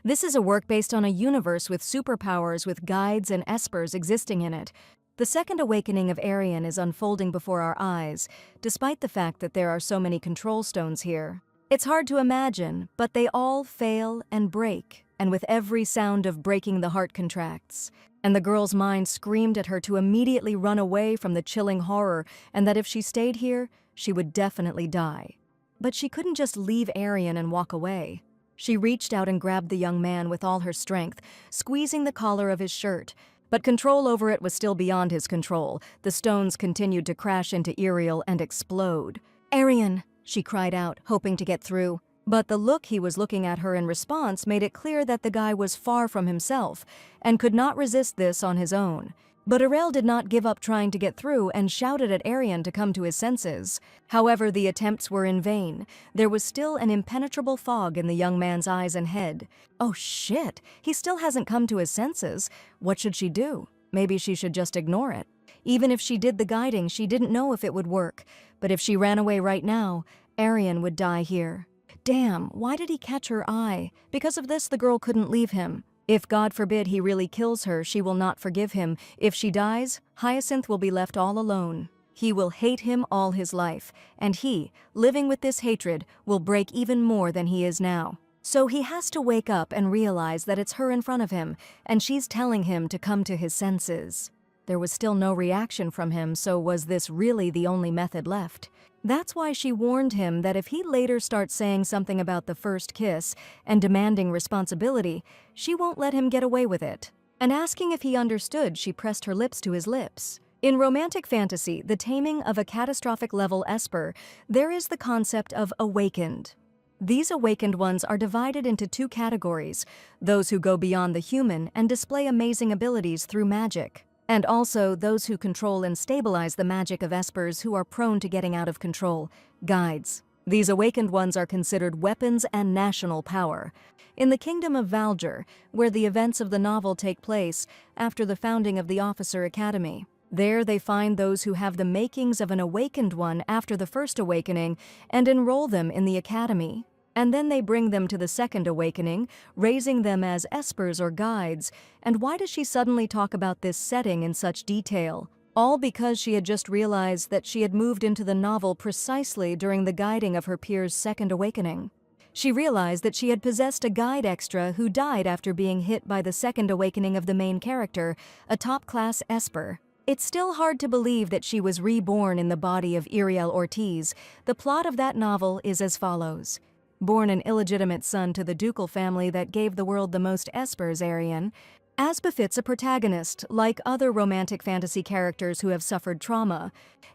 This is a work based on a universe with superpowers with guides and espers existing in it. The second awakening of Aryan is unfolding before our eyes, despite the fact that there are so many control stones here. It's hard to imagine, but they all fail and break, and with every sound of breaking the heart contracts. And the girl's mind screamed at her to immediately run away from the chilling horror, and that if she stayed here, she would definitely die. But she couldn't just leave Aryan and walk away. She reached out and grabbed the young man with all her strength, squeezing the collar of his shirt. But control over it was still beyond his control. The stones continued to crash into Iriel and explode. "Aryan!" she cried out, hoping to get through. But the look he was looking at her in response made it clear that the guy was far from himself and could not resist this on his own. But Iriel did not give up trying to get through and shouted at Aryan to come to his senses. However, the attempts were in vain. There was still an impenetrable fog in the young man's eyes and head. Oh shit, he still hasn't come to his senses. What should she do? Maybe she should just ignore it. Even if she did the guiding, she didn't know if it would work. But if she ran away right now, Aryan would die here. Damn, why did he catch her eye? Because of this, the girl couldn't leave him. If God forbid he really kills her, she will not forgive him. If she dies, Hyasin will be left all alone. He will hate him all his life, and he, living with this hatred, will break even more than he is now. So he has to wake up and realize that it's her in front of him, and she's telling him to come to his senses. There was still no reaction from him, so was this really the only method left? That's why she warned him that if he later starts saying something about the first kiss and demanding responsibility, she won't let him get away with it. And asking if he understood, she pressed her lips to his lips. In romantic fantasy, the taming of a catastrophic level esper, there is the concept of awakened. These awakened ones are divided into two categories: those who go beyond the human and display amazing abilities through magic, and also those who control and stabilize the magic of espers who are prone to getting out of control, guides. These awakened ones are considered weapons and national power. In the kingdom of Valger, where the events of the novel take place after the founding of the Officer Academy, there they find those who have the makings of an awakened one after the first awakening and enroll them in the academy. And then they bring them to the second awakening, raising them as espers or guides. And why does she suddenly talk about this setting in such detail? All because she had just realized that she had moved into the novel precisely during the guiding of her peer's second awakening. She realized that she had possessed a guide extra who died after being hit by the second awakening of the main character, a top-class esper. It's still hard to believe that she was reborn in the body of Iriel Ortiz. The plot of that novel is as follows. Born an illegitimate son to the ducal family that gave the world the most espers, Aryan, as befits a protagonist, like other romantic fantasy characters who have suffered trauma,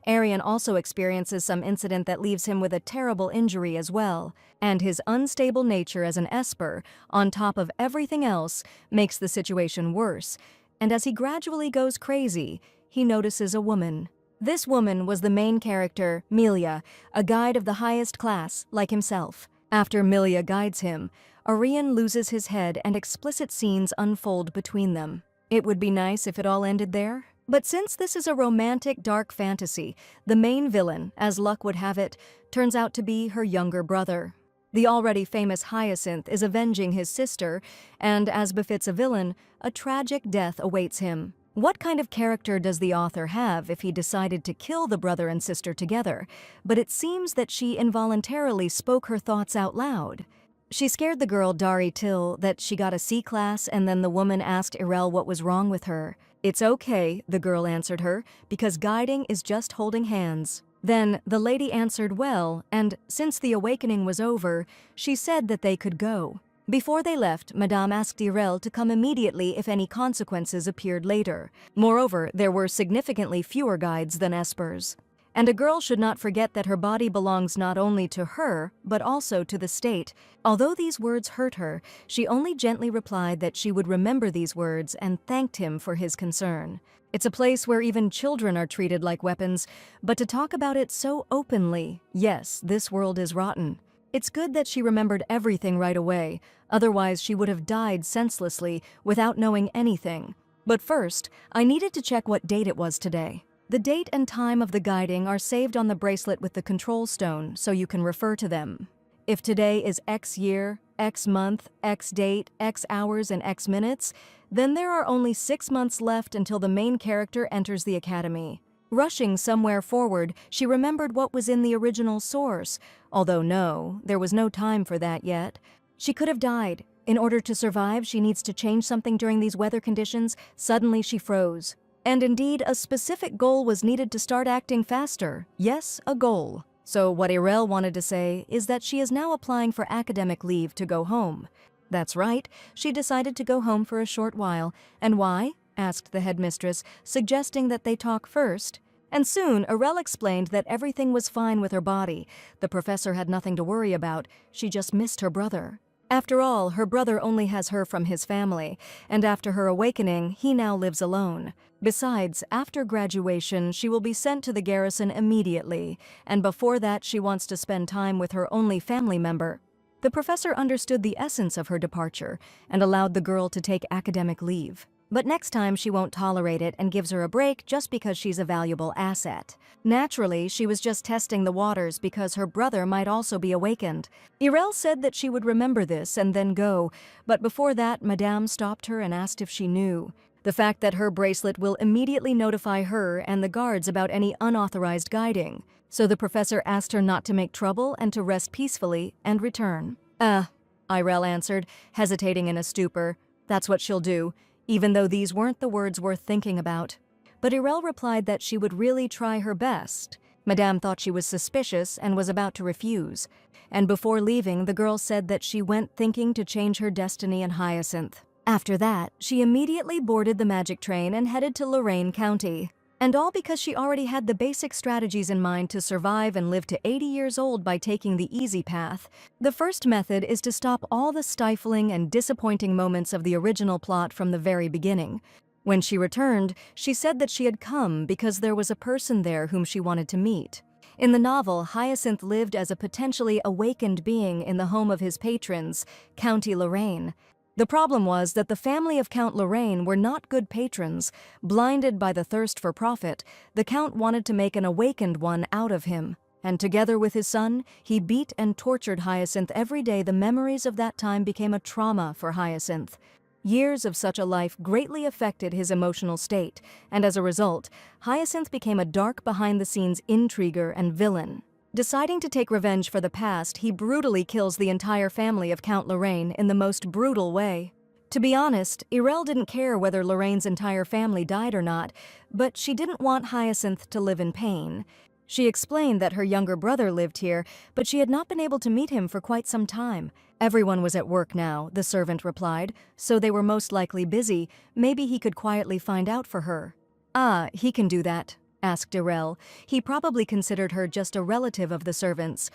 Aryan also experiences some incident that leaves him with a terrible injury as well, and his unstable nature as an esper, on top of everything else, makes the situation worse, and as he gradually goes crazy, he notices a woman. This woman was the main character, Millia, a guide of the highest class, like himself. After Millia guides him, Aryan loses his head and explicit scenes unfold between them. It would be nice if it all ended there. But since this is a romantic dark fantasy, the main villain, as luck would have it, turns out to be her younger brother. The already famous Hyasin is avenging his sister, and as befits a villain, a tragic death awaits him. What kind of character does the author have if he decided to kill the brother and sister together? But it seems that she involuntarily spoke her thoughts out loud. She scared the girl Dari Till that she got a C class, and then the woman asked Iriel what was wrong with her. "It's okay," the girl answered her, "because guiding is just holding hands." Then the lady answered well, and since the awakening was over, she said that they could go. Before they left, Madame asked Iriel to come immediately if any consequences appeared later. Moreover, there were significantly fewer guides than espers. And a girl should not forget that her body belongs not only to her, but also to the state. Although these words hurt her, she only gently replied that she would remember these words and thanked him for his concern. It's a place where even children are treated like weapons, but to talk about it so openly, yes, this world is rotten. It's good that she remembered everything right away, otherwise she would have died senselessly without knowing anything. But first, I needed to check what date it was today. The date and time of the guiding are saved on the bracelet with the control stone, so you can refer to them. If today is X year, X month, X date, X hours, and X minutes, then there are only 6 months left until the main character enters the academy. Rushing somewhere forward, she remembered what was in the original source, although no, there was no time for that yet. She could have died. In order to survive, she needs to change something during these weather conditions. Suddenly she froze. And indeed, a specific goal was needed to start acting faster. Yes, a goal. So what Irel wanted to say is that she is now applying for academic leave to go home. That's right, she decided to go home for a short while. And why? Asked the headmistress, suggesting that they talk first. And soon, Irel explained that everything was fine with her body. The professor had nothing to worry about. She just missed her brother. After all, her brother only has her from his family, and after her awakening, he now lives alone. Besides, after graduation, she will be sent to the garrison immediately, and before that she wants to spend time with her only family member. The professor understood the essence of her departure and allowed the girl to take academic leave. But next time she won't tolerate it and gives her a break just because she's a valuable asset. Naturally, she was just testing the waters because her brother might also be awakened. Irel said that she would remember this and then go, but before that, Madame stopped her and asked if she knew. The fact that her bracelet will immediately notify her and the guards about any unauthorized guiding. So the professor asked her not to make trouble and to rest peacefully and return. Irel answered, hesitating in a stupor. That's what she'll do, even though these weren't the words worth thinking about. But Irel replied that she would really try her best. Madame thought she was suspicious and was about to refuse. And before leaving, the girl said that she went thinking to change her destiny in Hyacinth. After that, she immediately boarded the magic train and headed to Lorraine County. And all because she already had the basic strategies in mind to survive and live to 80 years old by taking the easy path. The first method is to stop all the stifling and disappointing moments of the original plot from the very beginning. When she returned, she said that she had come because there was a person there whom she wanted to meet. In the novel, Hyacinth lived as a potentially awakened being in the home of his patrons, County Lorraine. The problem was that the family of Count Lorraine were not good patrons. Blinded by the thirst for profit, the Count wanted to make an awakened one out of him. And together with his son, he beat and tortured Hyacinth every day. The memories of that time became a trauma for Hyacinth. Years of such a life greatly affected his emotional state, and as a result, Hyacinth became a dark behind-the-scenes intriguer and villain. Deciding to take revenge for the past, he brutally kills the entire family of Count Lorraine in the most brutal way. To be honest, Irel didn't care whether Lorraine's entire family died or not, but she didn't want Hyacinth to live in pain. She explained that her younger brother lived here, but she had not been able to meet him for quite some time. Everyone was at work now, the servant replied, so they were most likely busy. Maybe he could quietly find out for her. He can do that, asked Irel. He probably considered her just a relative of the servants.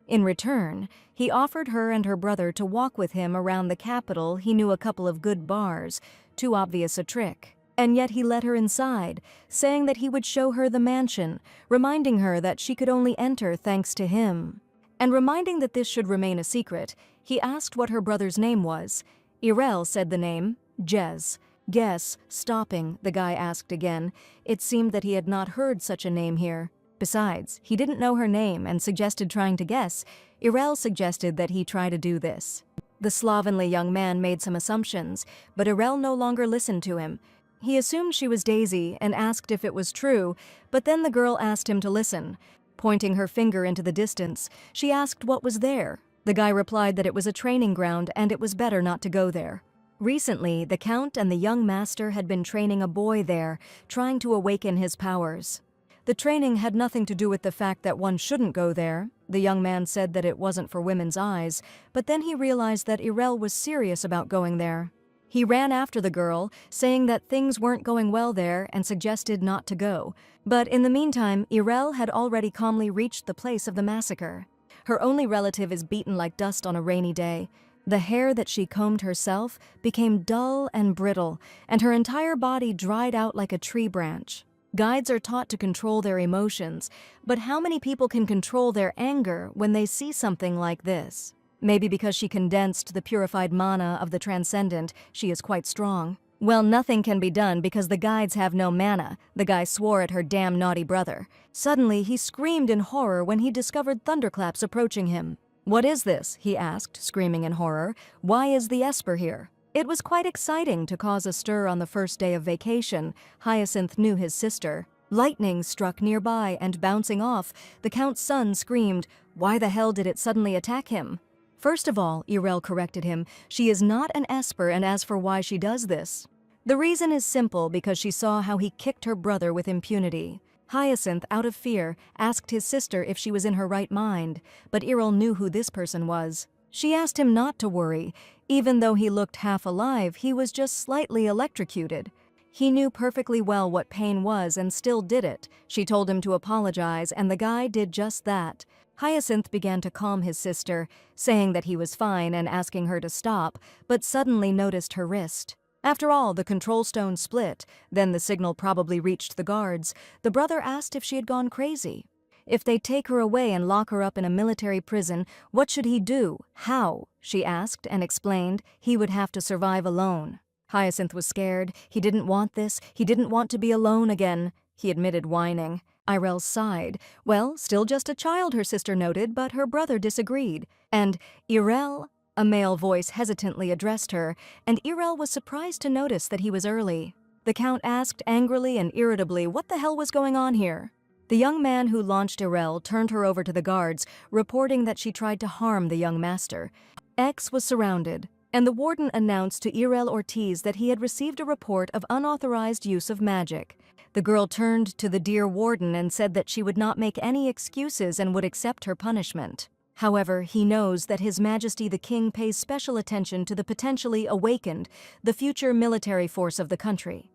In return, he offered her and her brother to walk with him around the capital. He knew a couple of good bars, too obvious a trick. And yet he let her inside, saying that he would show her the mansion, reminding her that she could only enter thanks to him. And reminding that this should remain a secret, he asked what her brother's name was. Irel said the name, Jez. Guess, stopping, the guy asked again. It seemed that he had not heard such a name here. Besides, he didn't know her name and suggested trying to guess. Irel suggested that he try to do this. The slovenly young man made some assumptions, but Irel no longer listened to him. He assumed she was Daisy and asked if it was true, but then the girl asked him to listen. Pointing her finger into the distance, she asked what was there. The guy replied that it was a training ground and it was better not to go there. Recently, the Count and the young master had been training a boy there, trying to awaken his powers. The training had nothing to do with the fact that one shouldn't go there. The young man said that it wasn't for women's eyes, but then he realized that Irel was serious about going there. He ran after the girl, saying that things weren't going well there and suggested not to go. But in the meantime, Irel had already calmly reached the place of the massacre. Her only relative is beaten like dust on a rainy day. The hair that she combed herself became dull and brittle, and her entire body dried out like a tree branch. Guides are taught to control their emotions, but how many people can control their anger when they see something like this? Maybe because she condensed the purified mana of the transcendent, she is quite strong. Well, nothing can be done because the guides have no mana. The guy swore at her damn naughty brother. Suddenly, he screamed in horror when he discovered thunderclaps approaching him. "What is this?" he asked, screaming in horror. "Why is the Esper here?" It was quite exciting to cause a stir on the first day of vacation. Hyacinth knew his sister. Lightning struck nearby, and bouncing off, the Count's son screamed, "Why the hell did it suddenly attack him?" "First of all," Irel corrected him, "she is not an Esper, and as for why she does this, the reason is simple, because she saw how he kicked her brother with impunity." Hyacinth, out of fear, asked his sister if she was in her right mind, but Irel knew who this person was. She asked him not to worry. Even though he looked half alive, he was just slightly electrocuted. He knew perfectly well what pain was and still did it. She told him to apologize, and the guy did just that. Hyacinth began to calm his sister, saying that he was fine and asking her to stop, but suddenly noticed her wrist. After all, the control stone split, then the signal probably reached the guards. The brother asked if she had gone crazy. If they take her away and lock her up in a military prison, what should he do? How? She asked and explained he would have to survive alone. Hyacinth was scared. He didn't want this. He didn't want to be alone again. He admitted, whining. Irel sighed. Well, still just a child, her sister noted, but her brother disagreed. And Irel? A male voice hesitantly addressed her, and Irel was surprised to notice that he was early. The Count asked angrily and irritably what the hell was going on here. The young man who launched Irel turned her over to the guards, reporting that she tried to harm the young master. X was surrounded, and the warden announced to Irel Ortiz that he had received a report of unauthorized use of magic. The girl turned to the dear warden and said that she would not make any excuses and would accept her punishment. However, he knows that His Majesty the King pays special attention to the potentially awakened, the future military force of the country.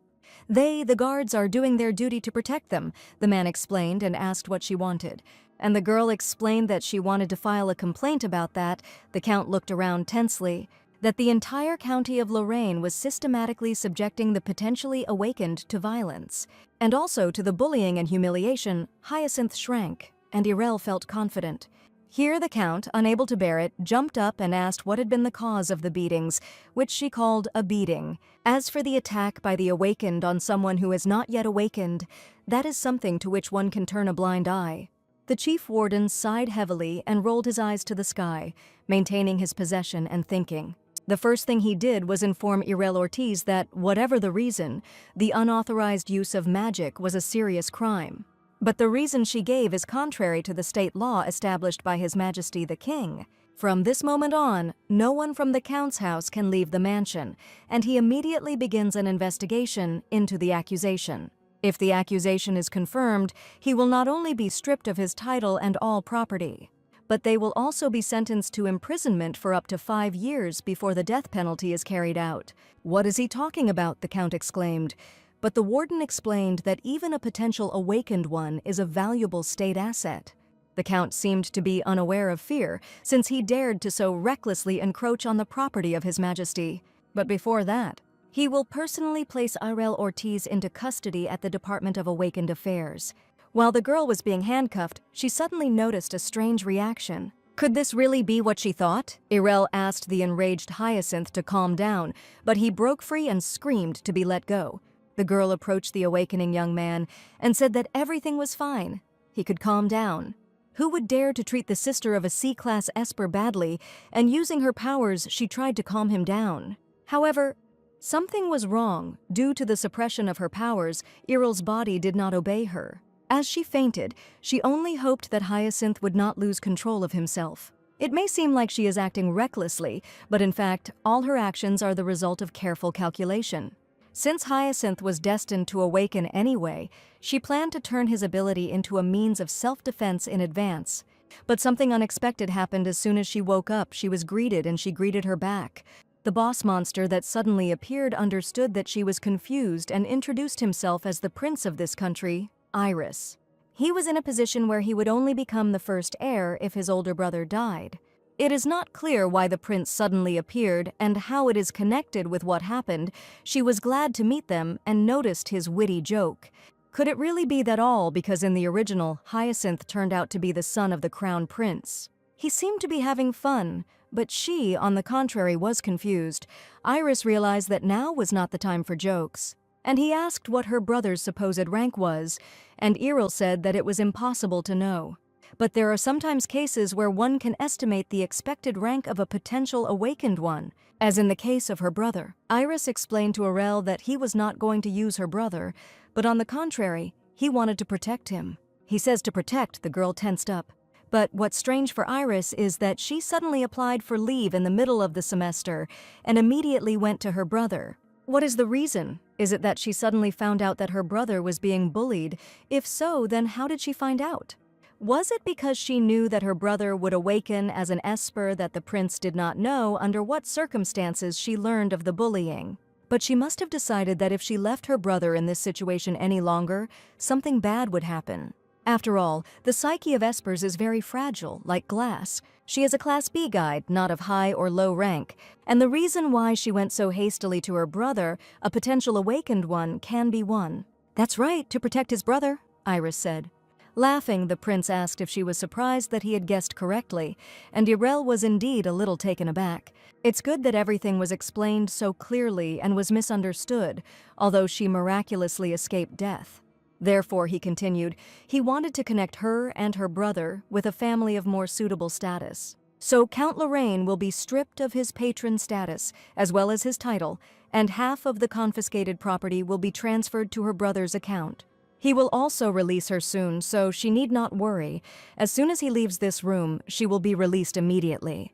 The guards, are doing their duty to protect them, the man explained and asked what she wanted. And the girl explained that she wanted to file a complaint about that. The Count looked around tensely. That the entire county of Lorraine was systematically subjecting the potentially awakened to violence. And also to the bullying and humiliation. Hyacinth shrank, and Irel felt confident. Here the Count, unable to bear it, jumped up and asked what had been the cause of the beatings, which she called a beating. As for the attack by the awakened on someone who is not yet awakened, that is something to which one can turn a blind eye. The chief warden sighed heavily and rolled his eyes to the sky, maintaining his possession and thinking. The first thing he did was inform Irel Ortiz that, whatever the reason, the unauthorized use of magic was a serious crime. But the reason she gave is contrary to the state law established by His Majesty the King. From this moment on, no one from the Count's house can leave the mansion, and he immediately begins an investigation into the accusation. If the accusation is confirmed, he will not only be stripped of his title and all property, but they will also be sentenced to imprisonment for up to 5 years before the death penalty is carried out. "What is he talking about?" the Count exclaimed. But the warden explained that even a potential awakened one is a valuable state asset. The Count seemed to be unaware of fear, since he dared to so recklessly encroach on the property of His Majesty. But before that, he will personally place Irel Ortiz into custody at the Department of Awakened Affairs. While the girl was being handcuffed, she suddenly noticed a strange reaction. Could this really be what she thought? Irel asked the enraged Hyacinth to calm down, but he broke free and screamed to be let go. The girl approached the awakening young man and said that everything was fine. He could calm down. Who would dare to treat the sister of a C-class Esper badly, and using her powers, she tried to calm him down. However, something was wrong. Due to the suppression of her powers, Irel's body did not obey her. As she fainted, she only hoped that Hyacinth would not lose control of himself. It may seem like she is acting recklessly, but in fact, all her actions are the result of careful calculation. Since Hyacinth was destined to awaken anyway, she planned to turn his ability into a means of self-defense in advance. But something unexpected happened as soon as she woke up. She was greeted, and she greeted her back. The boss monster that suddenly appeared understood that she was confused and introduced himself as the prince of this country, Iris. He was in a position where he would only become the first heir if his older brother died. It is not clear why the prince suddenly appeared and how it is connected with what happened. She was glad to meet them and noticed his witty joke. Could it really be that all because in the original, Hyacinth turned out to be the son of the crown prince? He seemed to be having fun, but she, on the contrary, was confused. Iris realized that now was not the time for jokes. And he asked what her brother's supposed rank was, and Irel said that it was impossible to know. but there are sometimes cases where one can estimate the expected rank of a potential awakened one, as in the case of her brother. Iris explained to Arel that he was not going to use her brother, but on the contrary, he wanted to protect him. He says to protect, the girl tensed up. But what's strange for Iris is that she suddenly applied for leave in the middle of the semester and immediately went to her brother. What is the reason? Is it that she suddenly found out that her brother was being bullied? If so, then how did she find out? Was it because she knew that her brother would awaken as an esper that the prince did not know under what circumstances she learned of the bullying? But she must have decided that if she left her brother in this situation any longer, something bad would happen. After all, the psyche of espers is very fragile, like glass. She is a Class B guide, not of high or low rank, and the reason why she went so hastily to her brother, a potential awakened one, can be one. "That's right, to protect his brother," Iris said. Laughing, the prince asked if she was surprised that he had guessed correctly, and Irel was indeed a little taken aback. It's good that everything was explained so clearly and was misunderstood, although she miraculously escaped death. Therefore, he continued, he wanted to connect her and her brother with a family of more suitable status. So Count Lorraine will be stripped of his patron status, as well as his title, and half of the confiscated property will be transferred to her brother's account. He will also release her soon, so she need not worry. As soon as he leaves this room, she will be released immediately.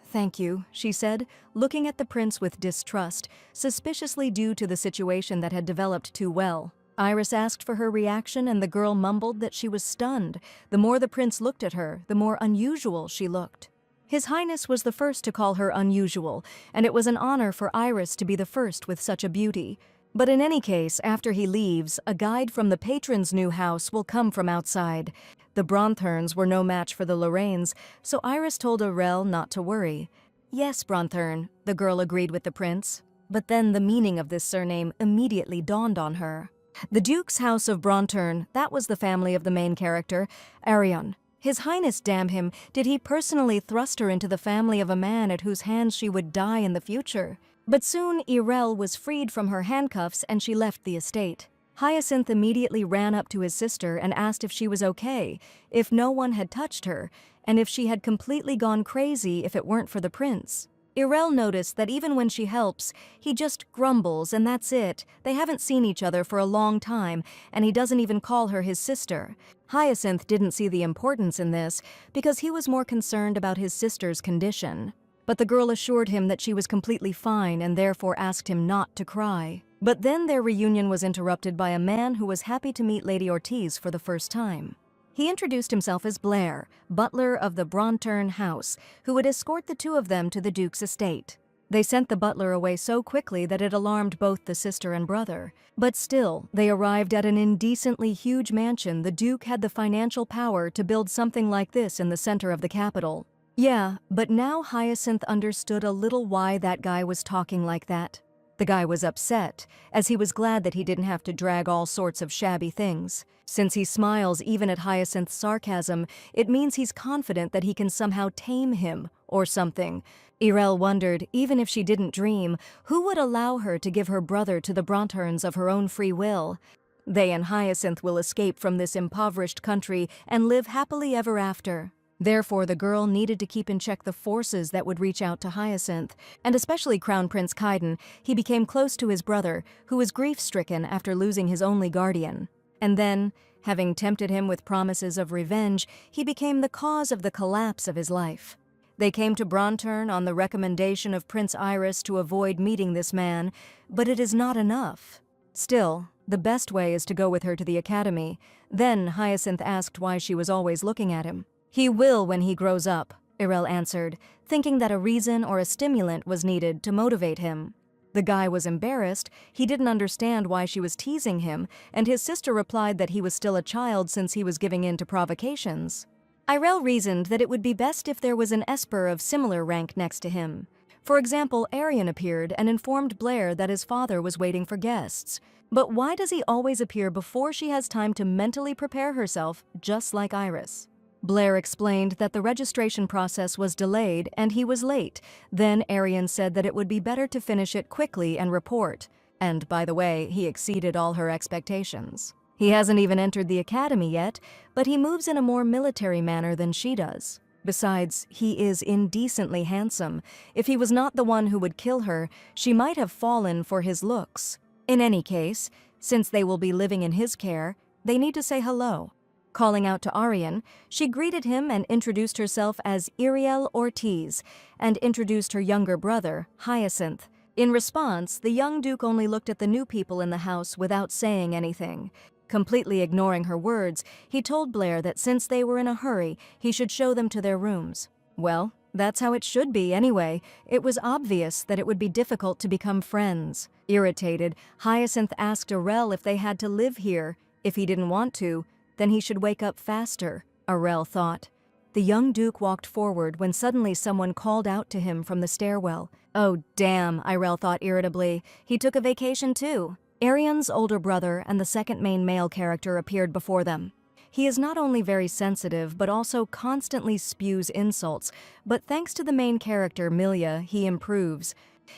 Thank you," she said, looking at the prince with distrust, suspiciously due to the situation that had developed too well. Iris asked for her reaction, and the girl mumbled that she was stunned. The more the prince looked at her, the more unusual she looked. His Highness was the first to call her unusual, and it was an honor for Iris to be the first with such a beauty. But in any case, after he leaves, a guide from the patron's new house will come from outside. The Bronturns were no match for the Lorraines, so Iris told Arel not to worry. "Yes, Bronturn," the girl agreed with the prince. But then the meaning of this surname immediately dawned on her. The Duke's house of Bronturn, that was the family of the main character, Aryan. His Highness, damn him, did he personally thrust her into the family of a man at whose hands she would die in the future? But soon Irel was freed from her handcuffs and she left the estate. Hyacinth immediately ran up to his sister and asked if she was okay, if no one had touched her, and if she had completely gone crazy if it weren't for the prince. Irel noticed that even when she helps, he just grumbles and that's it. They haven't seen each other for a long time, and he doesn't even call her his sister. Hyacinth didn't see the importance in this because he was more concerned about his sister's condition. But the girl assured him that she was completely fine and therefore asked him not to cry. But then their reunion was interrupted by a man who was happy to meet Lady Ortiz for the first time. He introduced himself as Blair, butler of the Bronturn house, who would escort the two of them to the Duke's estate. They sent the butler away so quickly that it alarmed both the sister and brother. But still, they arrived at an indecently huge mansion. The Duke had the financial power to build something like this in the center of the capital. Yeah, but now Hyacinth understood a little why that guy was talking like that. The guy was upset, as he was glad that he didn't have to drag all sorts of shabby things. Since he smiles even at Hyacinth's sarcasm, it means he's confident that he can somehow tame him, or something. Irel wondered, even if she didn't dream, who would allow her to give her brother to the Bronturns of her own free will? They and Hyacinth will escape from this impoverished country and live happily ever after. Therefore, the girl needed to keep in check the forces that would reach out to Hyacinth, and especially Crown Prince Kaiden. He became close to his brother, who was grief-stricken after losing his only guardian. And then, having tempted him with promises of revenge, he became the cause of the collapse of his life. They came to Bronturn on the recommendation of Prince Iris to avoid meeting this man, but it is not enough. Still, the best way is to go with her to the academy. Then Hyacinth asked why she was always looking at him. "He will when he grows up," Irel answered, thinking that a reason or a stimulant was needed to motivate him. The guy was embarrassed. He didn't understand why she was teasing him, and his sister replied that he was still a child since he was giving in to provocations. Irel reasoned that it would be best if there was an esper of similar rank next to him. For example, Aryan appeared and informed Blair that his father was waiting for guests. But why does he always appear before she has time to mentally prepare herself, just like Iris? Blair explained that the registration process was delayed and he was late. Then Aryan said that it would be better to finish it quickly and report. And by the way, he exceeded all her expectations. He hasn't even entered the academy yet, but he moves in a more military manner than she does. Besides, he is indecently handsome. If he was not the one who would kill her, she might have fallen for his looks. In any case, since they will be living in his care, they need to say hello. Calling out to Aryan, she greeted him and introduced herself as Iriel Ortiz, and introduced her younger brother, Hyacinth. In response, the young Duke only looked at the new people in the house without saying anything. Completely ignoring her words, he told Blair that since they were in a hurry, he should show them to their rooms. Well, that's how it should be anyway. It was obvious that it would be difficult to become friends. Irritated, Hyacinth asked Arel if they had to live here. If he didn't want to, then he should wake up faster, Arel thought. The young Duke walked forward when suddenly someone called out to him from the stairwell. Oh damn, Arel thought irritably. He took a vacation too. Aryan's older brother and the second main male character appeared before them. He is not only very sensitive, but also constantly spews insults, but thanks to the main character, Millia, he improves.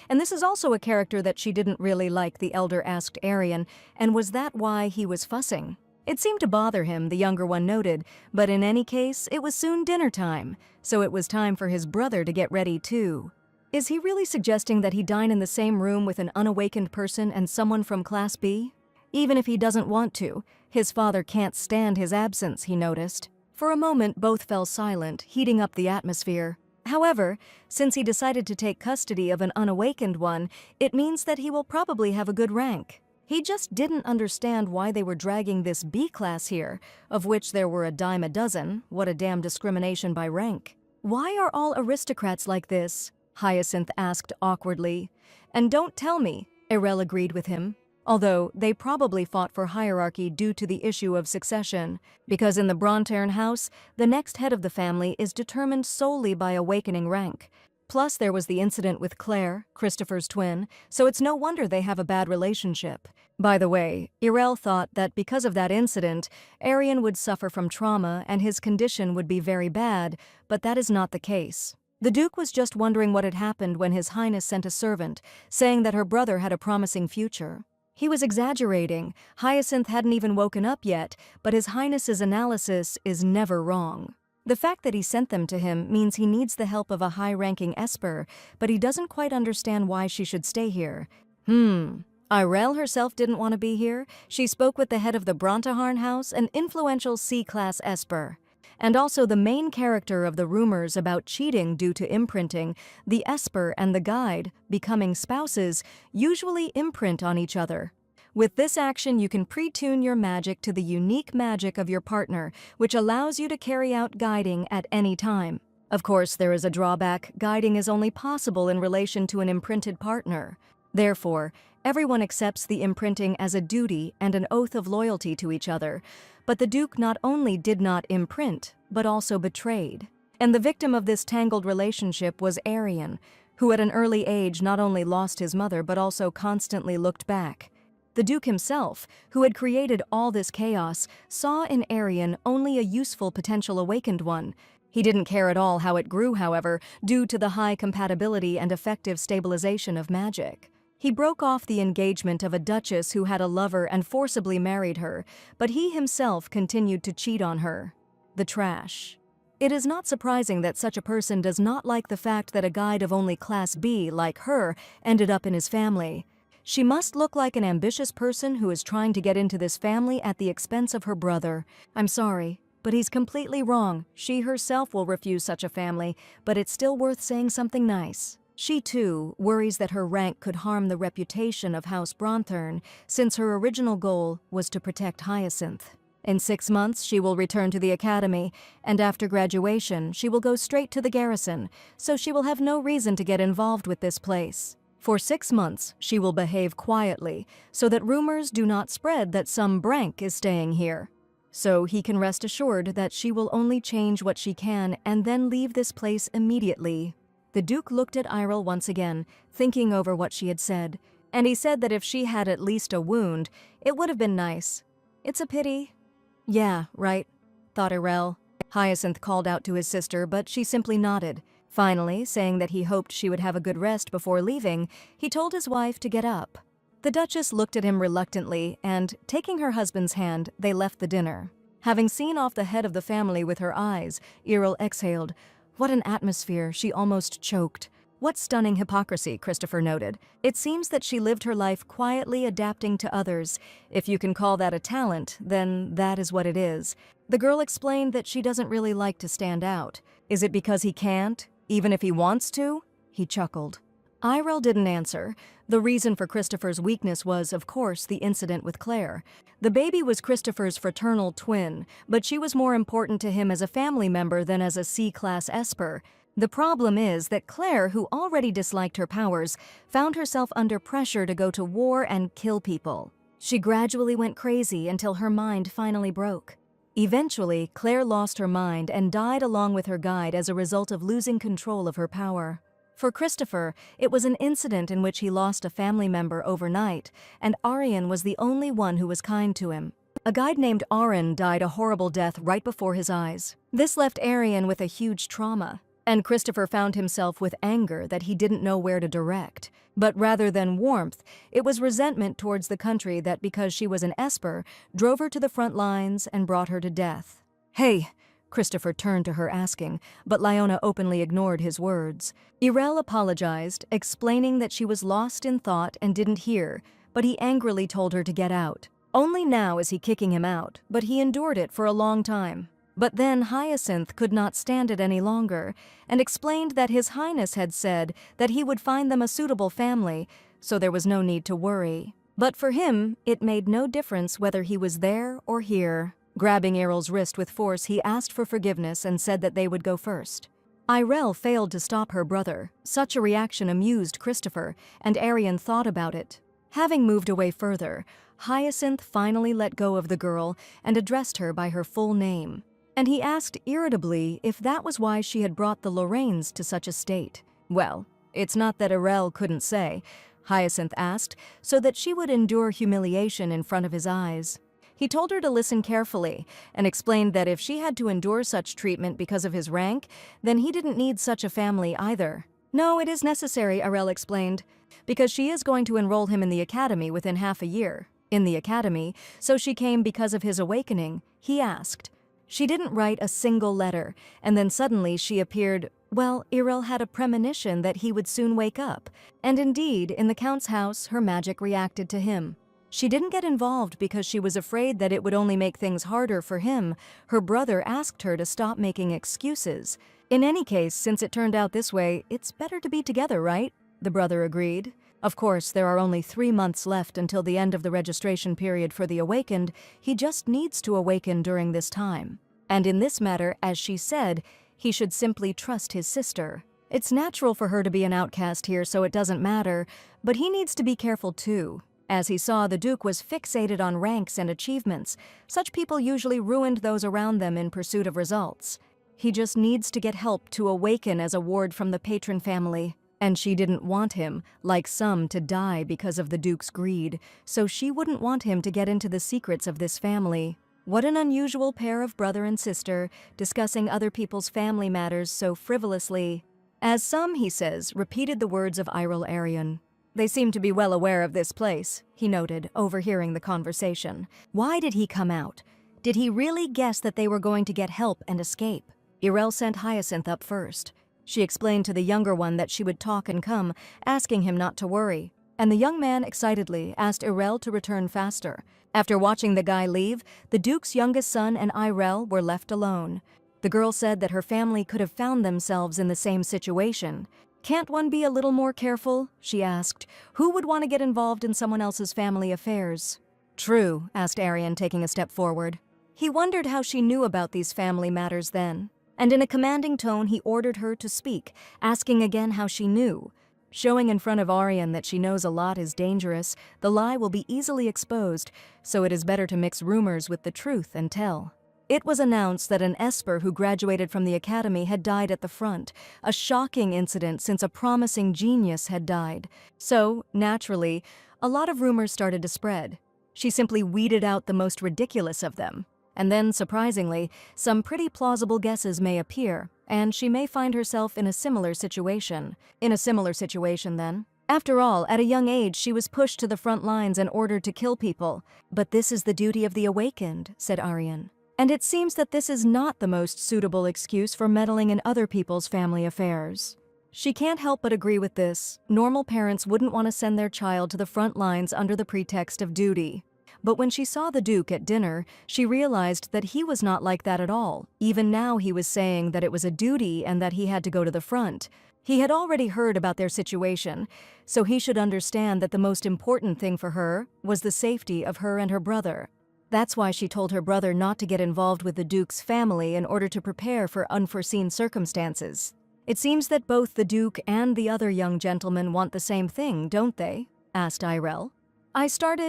And this is also a character that she didn't really like, the elder asked Aryan, and was that why he was fussing? It seemed to bother him, the younger one noted, but in any case, it was soon dinner time, so it was time for his brother to get ready too. Is he really suggesting that he dine in the same room with an unawakened person and someone from Class B? Even if he doesn't want to, his father can't stand his absence, he noticed. For a moment, both fell silent, heating up the atmosphere. However, since he decided to take custody of an unawakened one, it means that he will probably have a good rank. He just didn't understand why they were dragging this B class here, of which there were a dime a dozen. What a damn discrimination by rank. Why are all aristocrats like this? Hyacinth asked awkwardly. And don't tell me, Arel agreed with him. Although they probably fought for hierarchy due to the issue of succession, because in the Bronturn house, the next head of the family is determined solely by awakening rank. Plus there was the incident with Claire, Christopher's twin, so it's no wonder they have a bad relationship. By the way, Arel thought that because of that incident, Aryan would suffer from trauma and his condition would be very bad, but that is not the case. The Duke was just wondering what had happened when His Highness sent a servant, saying that her brother had a promising future. He was exaggerating. Hyacinth hadn't even woken up yet, but His Highness's analysis is never wrong. The fact that he sent them to him means he needs the help of a high-ranking Esper, but he doesn't quite understand why she should stay here. Arel herself didn't want to be here. She spoke with the head of the Bronturn house, an influential C-class Esper. And also the main character of the rumors about cheating due to imprinting, the Esper and the guide, becoming spouses, usually imprint on each other. With this action, you can pre-tune your magic to the unique magic of your partner, which allows you to carry out guiding at any time. Of course, there is a drawback. Guiding is only possible in relation to an imprinted partner. Therefore, everyone accepts the imprinting as a duty and an oath of loyalty to each other. But the Duke not only did not imprint, but also betrayed. And the victim of this tangled relationship was Aryan, who at an early age not only lost his mother but also constantly looked back. The Duke himself, who had created all this chaos, saw in Aryan only a useful potential awakened one. He didn't care at all how it grew, however, due to the high compatibility and effective stabilization of magic. He broke off the engagement of a duchess who had a lover and forcibly married her, but he himself continued to cheat on her. The trash. It is not surprising that such a person does not like the fact that a guide of only Class B, like her, ended up in his family. She must look like an ambitious person who is trying to get into this family at the expense of her brother. I'm sorry, but he's completely wrong. She herself will refuse such a family, but it's still worth saying something nice. She, too, worries that her rank could harm the reputation of House Bronturn, since her original goal was to protect Hyacinth. In 6 months, she will return to the academy, and after graduation, she will go straight to the garrison, so she will have no reason to get involved with this place. For 6 months, she will behave quietly, so that rumors do not spread that some Brank is staying here. So he can rest assured that she will only change what she can and then leave this place immediately. The Duke looked at Irel once again, thinking over what she had said, and he said that if she had at least a wound, it would have been nice. It's a pity. Yeah, right, thought Irel. Hyacinth called out to his sister, but she simply nodded. Finally, saying that he hoped she would have a good rest before leaving, he told his wife to get up. The Duchess looked at him reluctantly and, taking her husband's hand, they left the dinner. Having seen off the head of the family with her eyes, Earl exhaled. What an atmosphere, she almost choked. What stunning hypocrisy, Christopher noted. It seems that she lived her life quietly adapting to others. If you can call that a talent, then that is what it is. The girl explained that she doesn't really like to stand out. Is it because he can't, even if he wants to? He chuckled. Irel didn't answer. The reason for Christopher's weakness was, of course, the incident with Claire. The baby was Christopher's fraternal twin, but she was more important to him as a family member than as a C-class Esper. The problem is that Claire, who already disliked her powers, found herself under pressure to go to war and kill people. She gradually went crazy until her mind finally broke. Eventually, Claire lost her mind and died along with her guide as a result of losing control of her power. For Christopher, it was an incident in which he lost a family member overnight, and Aryan was the only one who was kind to him. A guide named Aryan died a horrible death right before his eyes. This left Aryan with a huge trauma, and Christopher found himself with anger that he didn't know where to direct. But rather than warmth, it was resentment towards the country that, because she was an Esper, drove her to the front lines and brought her to death. "Hey," Christopher turned to her asking, but Lyona openly ignored his words. Irel apologized, explaining that she was lost in thought and didn't hear, but he angrily told her to get out. Only now is he kicking him out, but he endured it for a long time. But then Hyasin could not stand it any longer, and explained that His Highness had said that he would find them a suitable family, so there was no need to worry. But for him, it made no difference whether he was there or here. Grabbing Irel's wrist with force, he asked for forgiveness and said that they would go first. Irel failed to stop her brother. Such a reaction amused Christopher, and Aryan thought about it. Having moved away further, Hyacinth finally let go of the girl and addressed her by her full name. And he asked irritably if that was why she had brought the Lorraines to such a state. Well, it's not that Irel couldn't say, Hyacinth asked, so that she would endure humiliation in front of his eyes. He told her to listen carefully and explained that if she had to endure such treatment because of his rank, then he didn't need such a family either. No, it is necessary, Irel explained, because she is going to enroll him in the academy within half a year. In the academy, so she came because of his awakening, he asked. She didn't write a single letter, and then suddenly she appeared. Well, Irel had a premonition that he would soon wake up, and indeed, in the Count's house, her magic reacted to him. She didn't get involved because she was afraid that it would only make things harder for him. Her brother asked her to stop making excuses. In any case, since it turned out this way, it's better to be together, right? The brother agreed. Of course, there are only 3 months left until the end of the registration period for the Awakened. He just needs to awaken during this time. And in this matter, as she said, he should simply trust his sister. It's natural for her to be an outcast here, so it doesn't matter, but he needs to be careful too. As he saw, the Duke was fixated on ranks and achievements. Such people usually ruined those around them in pursuit of results. He just needs to get help to awaken as a ward from the patron family. And she didn't want him, like some, to die because of the Duke's greed, so she wouldn't want him to get into the secrets of this family. What an unusual pair of brother and sister, discussing other people's family matters so frivolously. As some, he says, repeated the words of Irel Aryan. They seem to be well aware of this place, he noted, overhearing the conversation. Why did he come out? Did he really guess that they were going to get help and escape? Irel sent Hyacinth up first. She explained to the younger one that she would talk and come, asking him not to worry. And the young man excitedly asked Irel to return faster. After watching the guy leave, the Duke's youngest son and Irel were left alone. The girl said that her family could have found themselves in the same situation. Can't one be a little more careful? She asked. Who would want to get involved in someone else's family affairs? True, asked Aryan, taking a step forward. He wondered how she knew about these family matters then. And in a commanding tone, he ordered her to speak, asking again how she knew. Showing in front of Aryan that she knows a lot is dangerous, the lie will be easily exposed, so it is better to mix rumors with the truth and tell. It was announced that an Esper who graduated from the academy had died at the front, a shocking incident since a promising genius had died. So, naturally, a lot of rumors started to spread. She simply weeded out the most ridiculous of them. And then, surprisingly, some pretty plausible guesses may appear, and she may find herself in a similar situation. In a similar situation, then? After all, at a young age she was pushed to the front lines and ordered to kill people. But this is the duty of the awakened, said Aryan. And it seems that this is not the most suitable excuse for meddling in other people's family affairs. She can't help but agree with this. Normal parents wouldn't want to send their child to the front lines under the pretext of duty. But when she saw the Duke at dinner, she realized that he was not like that at all. Even now he was saying that it was a duty and that he had to go to the front. He had already heard about their situation, so he should understand that the most important thing for her was the safety of her and her brother. That's why she told her brother not to get involved with the Duke's family in order to prepare for unforeseen circumstances. It seems that both the Duke and the other young gentleman want the same thing, don't they? Asked Irel.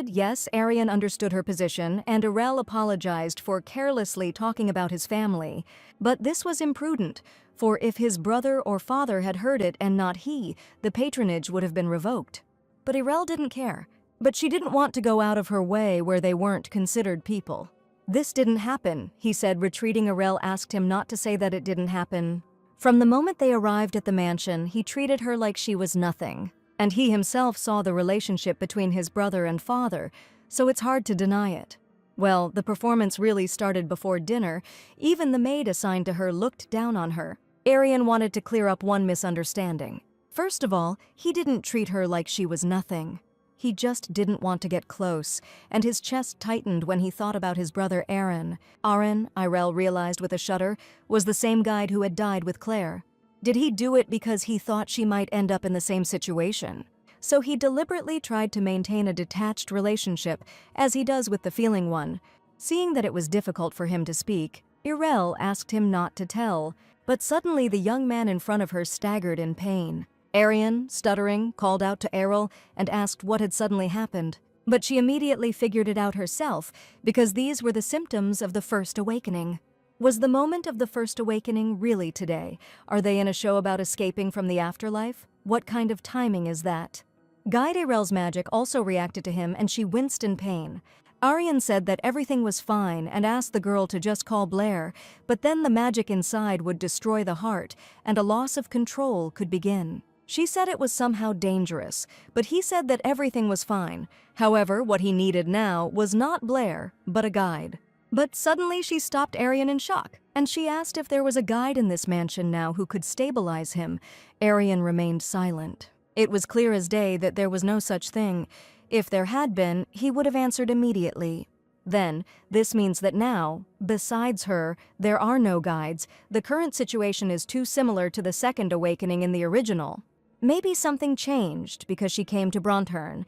Yes, Aryan understood her position, and Irel apologized for carelessly talking about his family. But this was imprudent, for if his brother or father had heard it and not he, the patronage would have been revoked. But Irel didn't care. But she didn't want to go out of her way where they weren't considered people. This didn't happen, he said, retreating. Irel asked him not to say that it didn't happen. From the moment they arrived at the mansion, he treated her like she was nothing. And he himself saw the relationship between his brother and father, so it's hard to deny it. Well, the performance really started before dinner. Even the maid assigned to her looked down on her. Aryan wanted to clear up one misunderstanding. First of all, he didn't treat her like she was nothing. He just didn't want to get close, and his chest tightened when he thought about his brother Aaron. Aaron, Irel realized with a shudder, was the same guide who had died with Claire. Did he do it because he thought she might end up in the same situation? So he deliberately tried to maintain a detached relationship, as he does with the feeling one. Seeing that it was difficult for him to speak, Irel asked him not to tell, but suddenly the young man in front of her staggered in pain. Aryan, stuttering, called out to Errol and asked what had suddenly happened. But she immediately figured it out herself, because these were the symptoms of the first awakening. Was the moment of the first awakening really today? Are they in a show about escaping from the afterlife? What kind of timing is that? Guide Erel's magic also reacted to him, and she winced in pain. Aryan said that everything was fine and asked the girl to just call Blair, but then the magic inside would destroy the heart, and a loss of control could begin. She said it was somehow dangerous, but he said that everything was fine. However, what he needed now was not Blair, but a guide. But suddenly she stopped Aryan in shock, and she asked if there was a guide in this mansion now who could stabilize him. Aryan remained silent. It was clear as day that there was no such thing. If there had been, he would have answered immediately. Then, this means that now, besides her, there are no guides. The current situation is too similar to the second awakening in the original. Maybe something changed because she came to Bronturn.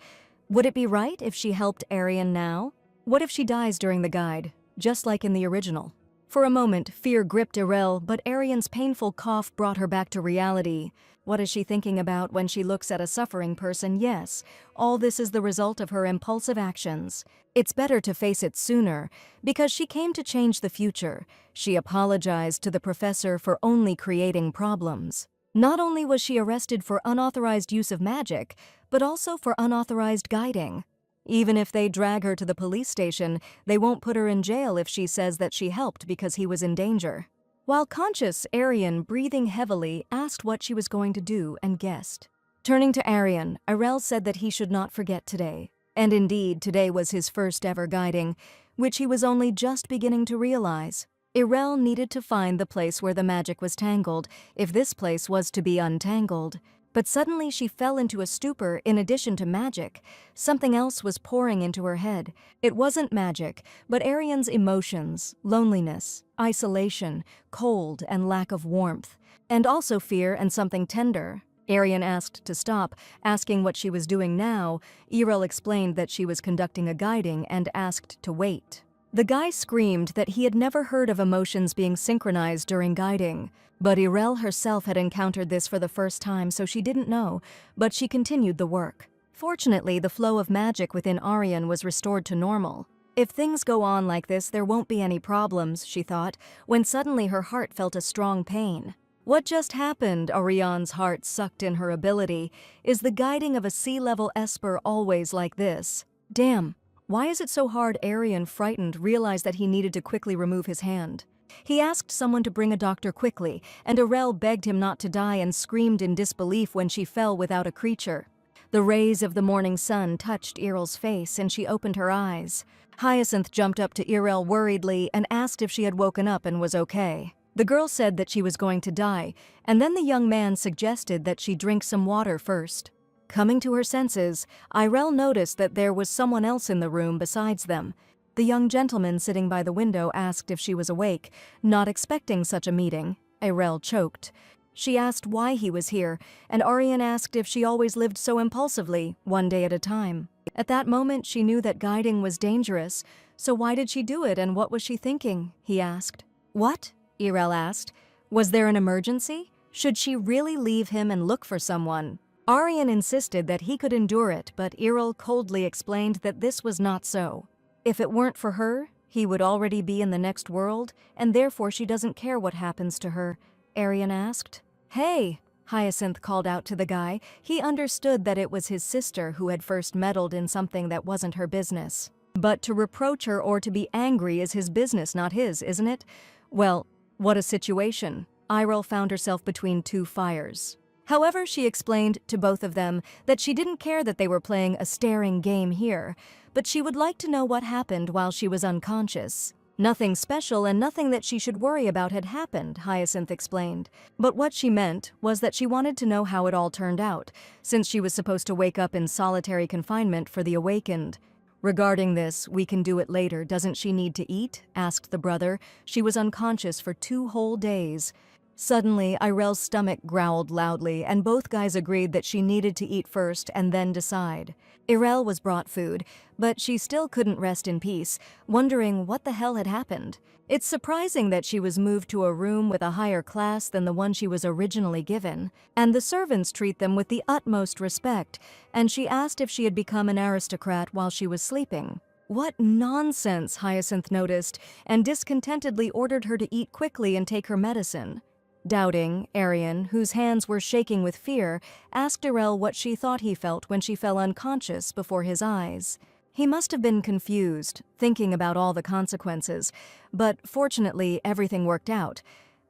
Would it be right if she helped Aryan now? What if she dies during the guide, just like in the original? For a moment, fear gripped Irel, but Aryan's painful cough brought her back to reality. What is she thinking about when she looks at a suffering person? Yes, all this is the result of her impulsive actions. It's better to face it sooner, because she came to change the future. She apologized to the professor for only creating problems. Not only was she arrested for unauthorized use of magic, but also for unauthorized guiding. Even if they drag her to the police station, they won't put her in jail if she says that she helped because he was in danger. While conscious, Aryan, breathing heavily, asked what she was going to do and guessed. Turning to Aryan, Irel said that he should not forget today. And indeed, today was his first ever guiding, which he was only just beginning to realize. Irel needed to find the place where the magic was tangled, if this place was to be untangled. But suddenly she fell into a stupor. In addition to magic, something else was pouring into her head. It wasn't magic, but Aryan's emotions, loneliness, isolation, cold, and lack of warmth. And also fear and something tender. Aryan asked to stop, asking what she was doing now. Irel explained that she was conducting a guiding and asked to wait. The guy screamed that he had never heard of emotions being synchronized during guiding. But Irel herself had encountered this for the first time, so she didn't know, but she continued the work. Fortunately, the flow of magic within Aryan was restored to normal. If things go on like this, there won't be any problems, she thought, when suddenly her heart felt a strong pain. What just happened? Aryan's heart sucked in her ability. Is the guiding of a sea-level esper always like this? Damn. Why is it so hard? Aryan, frightened, realized that he needed to quickly remove his hand. He asked someone to bring a doctor quickly, and Irel begged him not to die and screamed in disbelief when she fell without a creature. The rays of the morning sun touched Irel's face and she opened her eyes. Hyacinth jumped up to Irel worriedly and asked if she had woken up and was okay. The girl said that she was going to die, and then the young man suggested that she drink some water first. Coming to her senses, Irel noticed that there was someone else in the room besides them. The young gentleman sitting by the window asked if she was awake, not expecting such a meeting. Irel choked. She asked why he was here, and Aryan asked if she always lived so impulsively, one day at a time. At that moment, she knew that guiding was dangerous, so why did she do it and what was she thinking? He asked. What? Irel asked. Was there an emergency? Should she really leave him and look for someone? Aryan insisted that he could endure it, but Irel coldly explained that this was not so. If it weren't for her, he would already be in the next world, and therefore she doesn't care what happens to her. Aryan asked. Hey, Hyacinth called out to the guy. He understood that it was his sister who had first meddled in something that wasn't her business. But to reproach her or to be angry is his business, not his, isn't it? Well, what a situation. Irel found herself between two fires. However, she explained to both of them that she didn't care that they were playing a staring game here, but she would like to know what happened while she was unconscious. Nothing special and nothing that she should worry about had happened, Hyacinth explained. But what she meant was that she wanted to know how it all turned out, since she was supposed to wake up in solitary confinement for the awakened. Regarding this, we can do it later. Doesn't she need to eat? Asked the brother. She was unconscious for 2 whole days. Suddenly, Irel's stomach growled loudly, and both guys agreed that she needed to eat first and then decide. Irel was brought food, but she still couldn't rest in peace, wondering what the hell had happened. It's surprising that she was moved to a room with a higher class than the one she was originally given, and the servants treat them with the utmost respect, and she asked if she had become an aristocrat while she was sleeping. What nonsense, Hyacinth noticed, and discontentedly ordered her to eat quickly and take her medicine. Doubting, Aryan, whose hands were shaking with fear, asked Irel what she thought he felt when she fell unconscious before his eyes. He must have been confused, thinking about all the consequences, but fortunately everything worked out.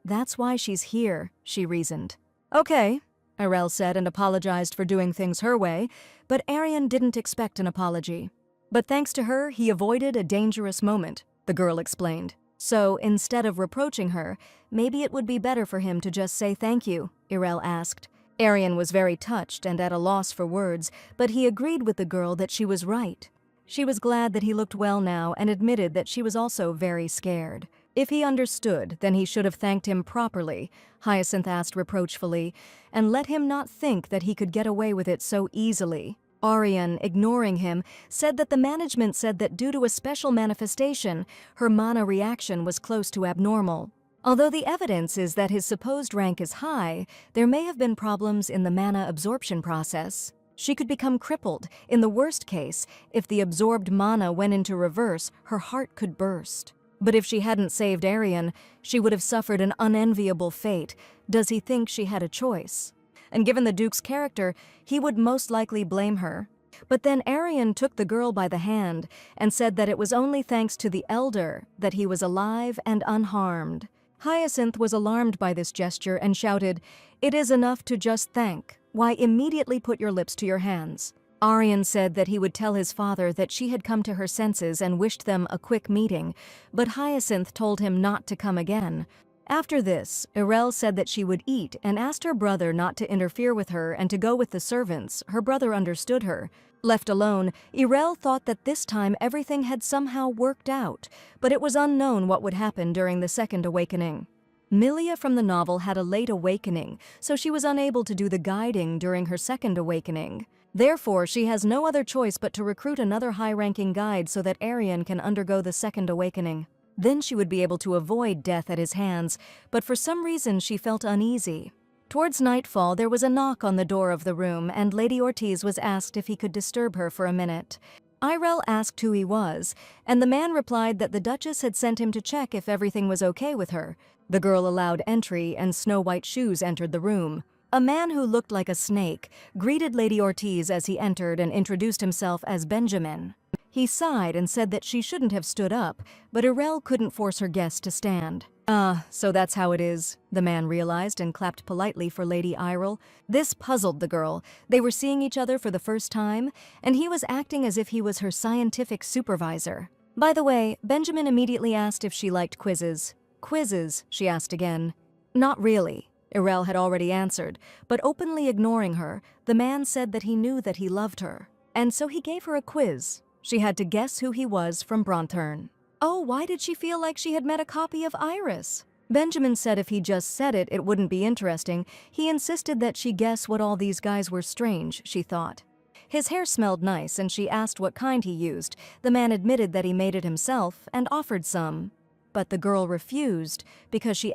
That's why she's here, she reasoned. Okay, Irel said and apologized for doing things her way, but Aryan didn't expect an apology. But thanks to her, he avoided a dangerous moment, the girl explained. So, instead of reproaching her, maybe it would be better for him to just say thank you, Irel asked. Aryan was very touched and at a loss for words, but he agreed with the girl that she was right. She was glad that he looked well now and admitted that she was also very scared. If he understood, then he should have thanked him properly, Hyacinth asked reproachfully, and let him not think that he could get away with it so easily. Aryan, ignoring him, said that the management said that due to a special manifestation, her mana reaction was close to abnormal. Although the evidence is that his supposed rank is high, there may have been problems in the mana absorption process. She could become crippled. In the worst case, if the absorbed mana went into reverse, her heart could burst. But if she hadn't saved Aryan, she would have suffered an unenviable fate. Does he think she had a choice? And given the Duke's character, he would most likely blame her. But then Aryan took the girl by the hand and said that it was only thanks to the Elder that he was alive and unharmed. Hyacinth was alarmed by this gesture and shouted, "It is enough to just thank. Why immediately put your lips to your hands?" Aryan said that he would tell his father that she had come to her senses and wished them a quick meeting, but Hyacinth told him not to come again. After this, Irel said that she would eat and asked her brother not to interfere with her and to go with the servants. Her brother understood her. Left alone, Irel thought that this time everything had somehow worked out, but it was unknown what would happen during the second awakening. Millia from the novel had a late awakening, so she was unable to do the guiding during her second awakening. Therefore, she has no other choice but to recruit another high-ranking guide so that Aryan can undergo the second awakening. Then she would be able to avoid death at his hands, but for some reason she felt uneasy. Towards nightfall, there was a knock on the door of the room, and Lady Ortiz was asked if he could disturb her for a minute. Irel asked who he was, and the man replied that the Duchess had sent him to check if everything was okay with her. The girl allowed entry, and Snow White Shoes entered the room. A man who looked like a snake greeted Lady Ortiz as he entered and introduced himself as Benjamin. He sighed and said that she shouldn't have stood up, but Irel couldn't force her guest to stand. "Ah, so that's how it is," the man realized and clapped politely for Lady Irel. This puzzled the girl. They were seeing each other for the first time, and he was acting as if he was her scientific supervisor. By the way, Benjamin immediately asked if she liked quizzes. "Quizzes?" she asked again. "Not really," Irel had already answered, but openly ignoring her, the man said that he knew that he loved her. And so he gave her a quiz. She had to guess who he was from Bronturn. Oh, why did she feel like she had met a copy of Iris? Benjamin said if he just said it, it wouldn't be interesting. He insisted that she guess what all these guys were strange, she thought. His hair smelled nice, and she asked what kind he used. The man admitted that he made it himself and offered some. But the girl refused because she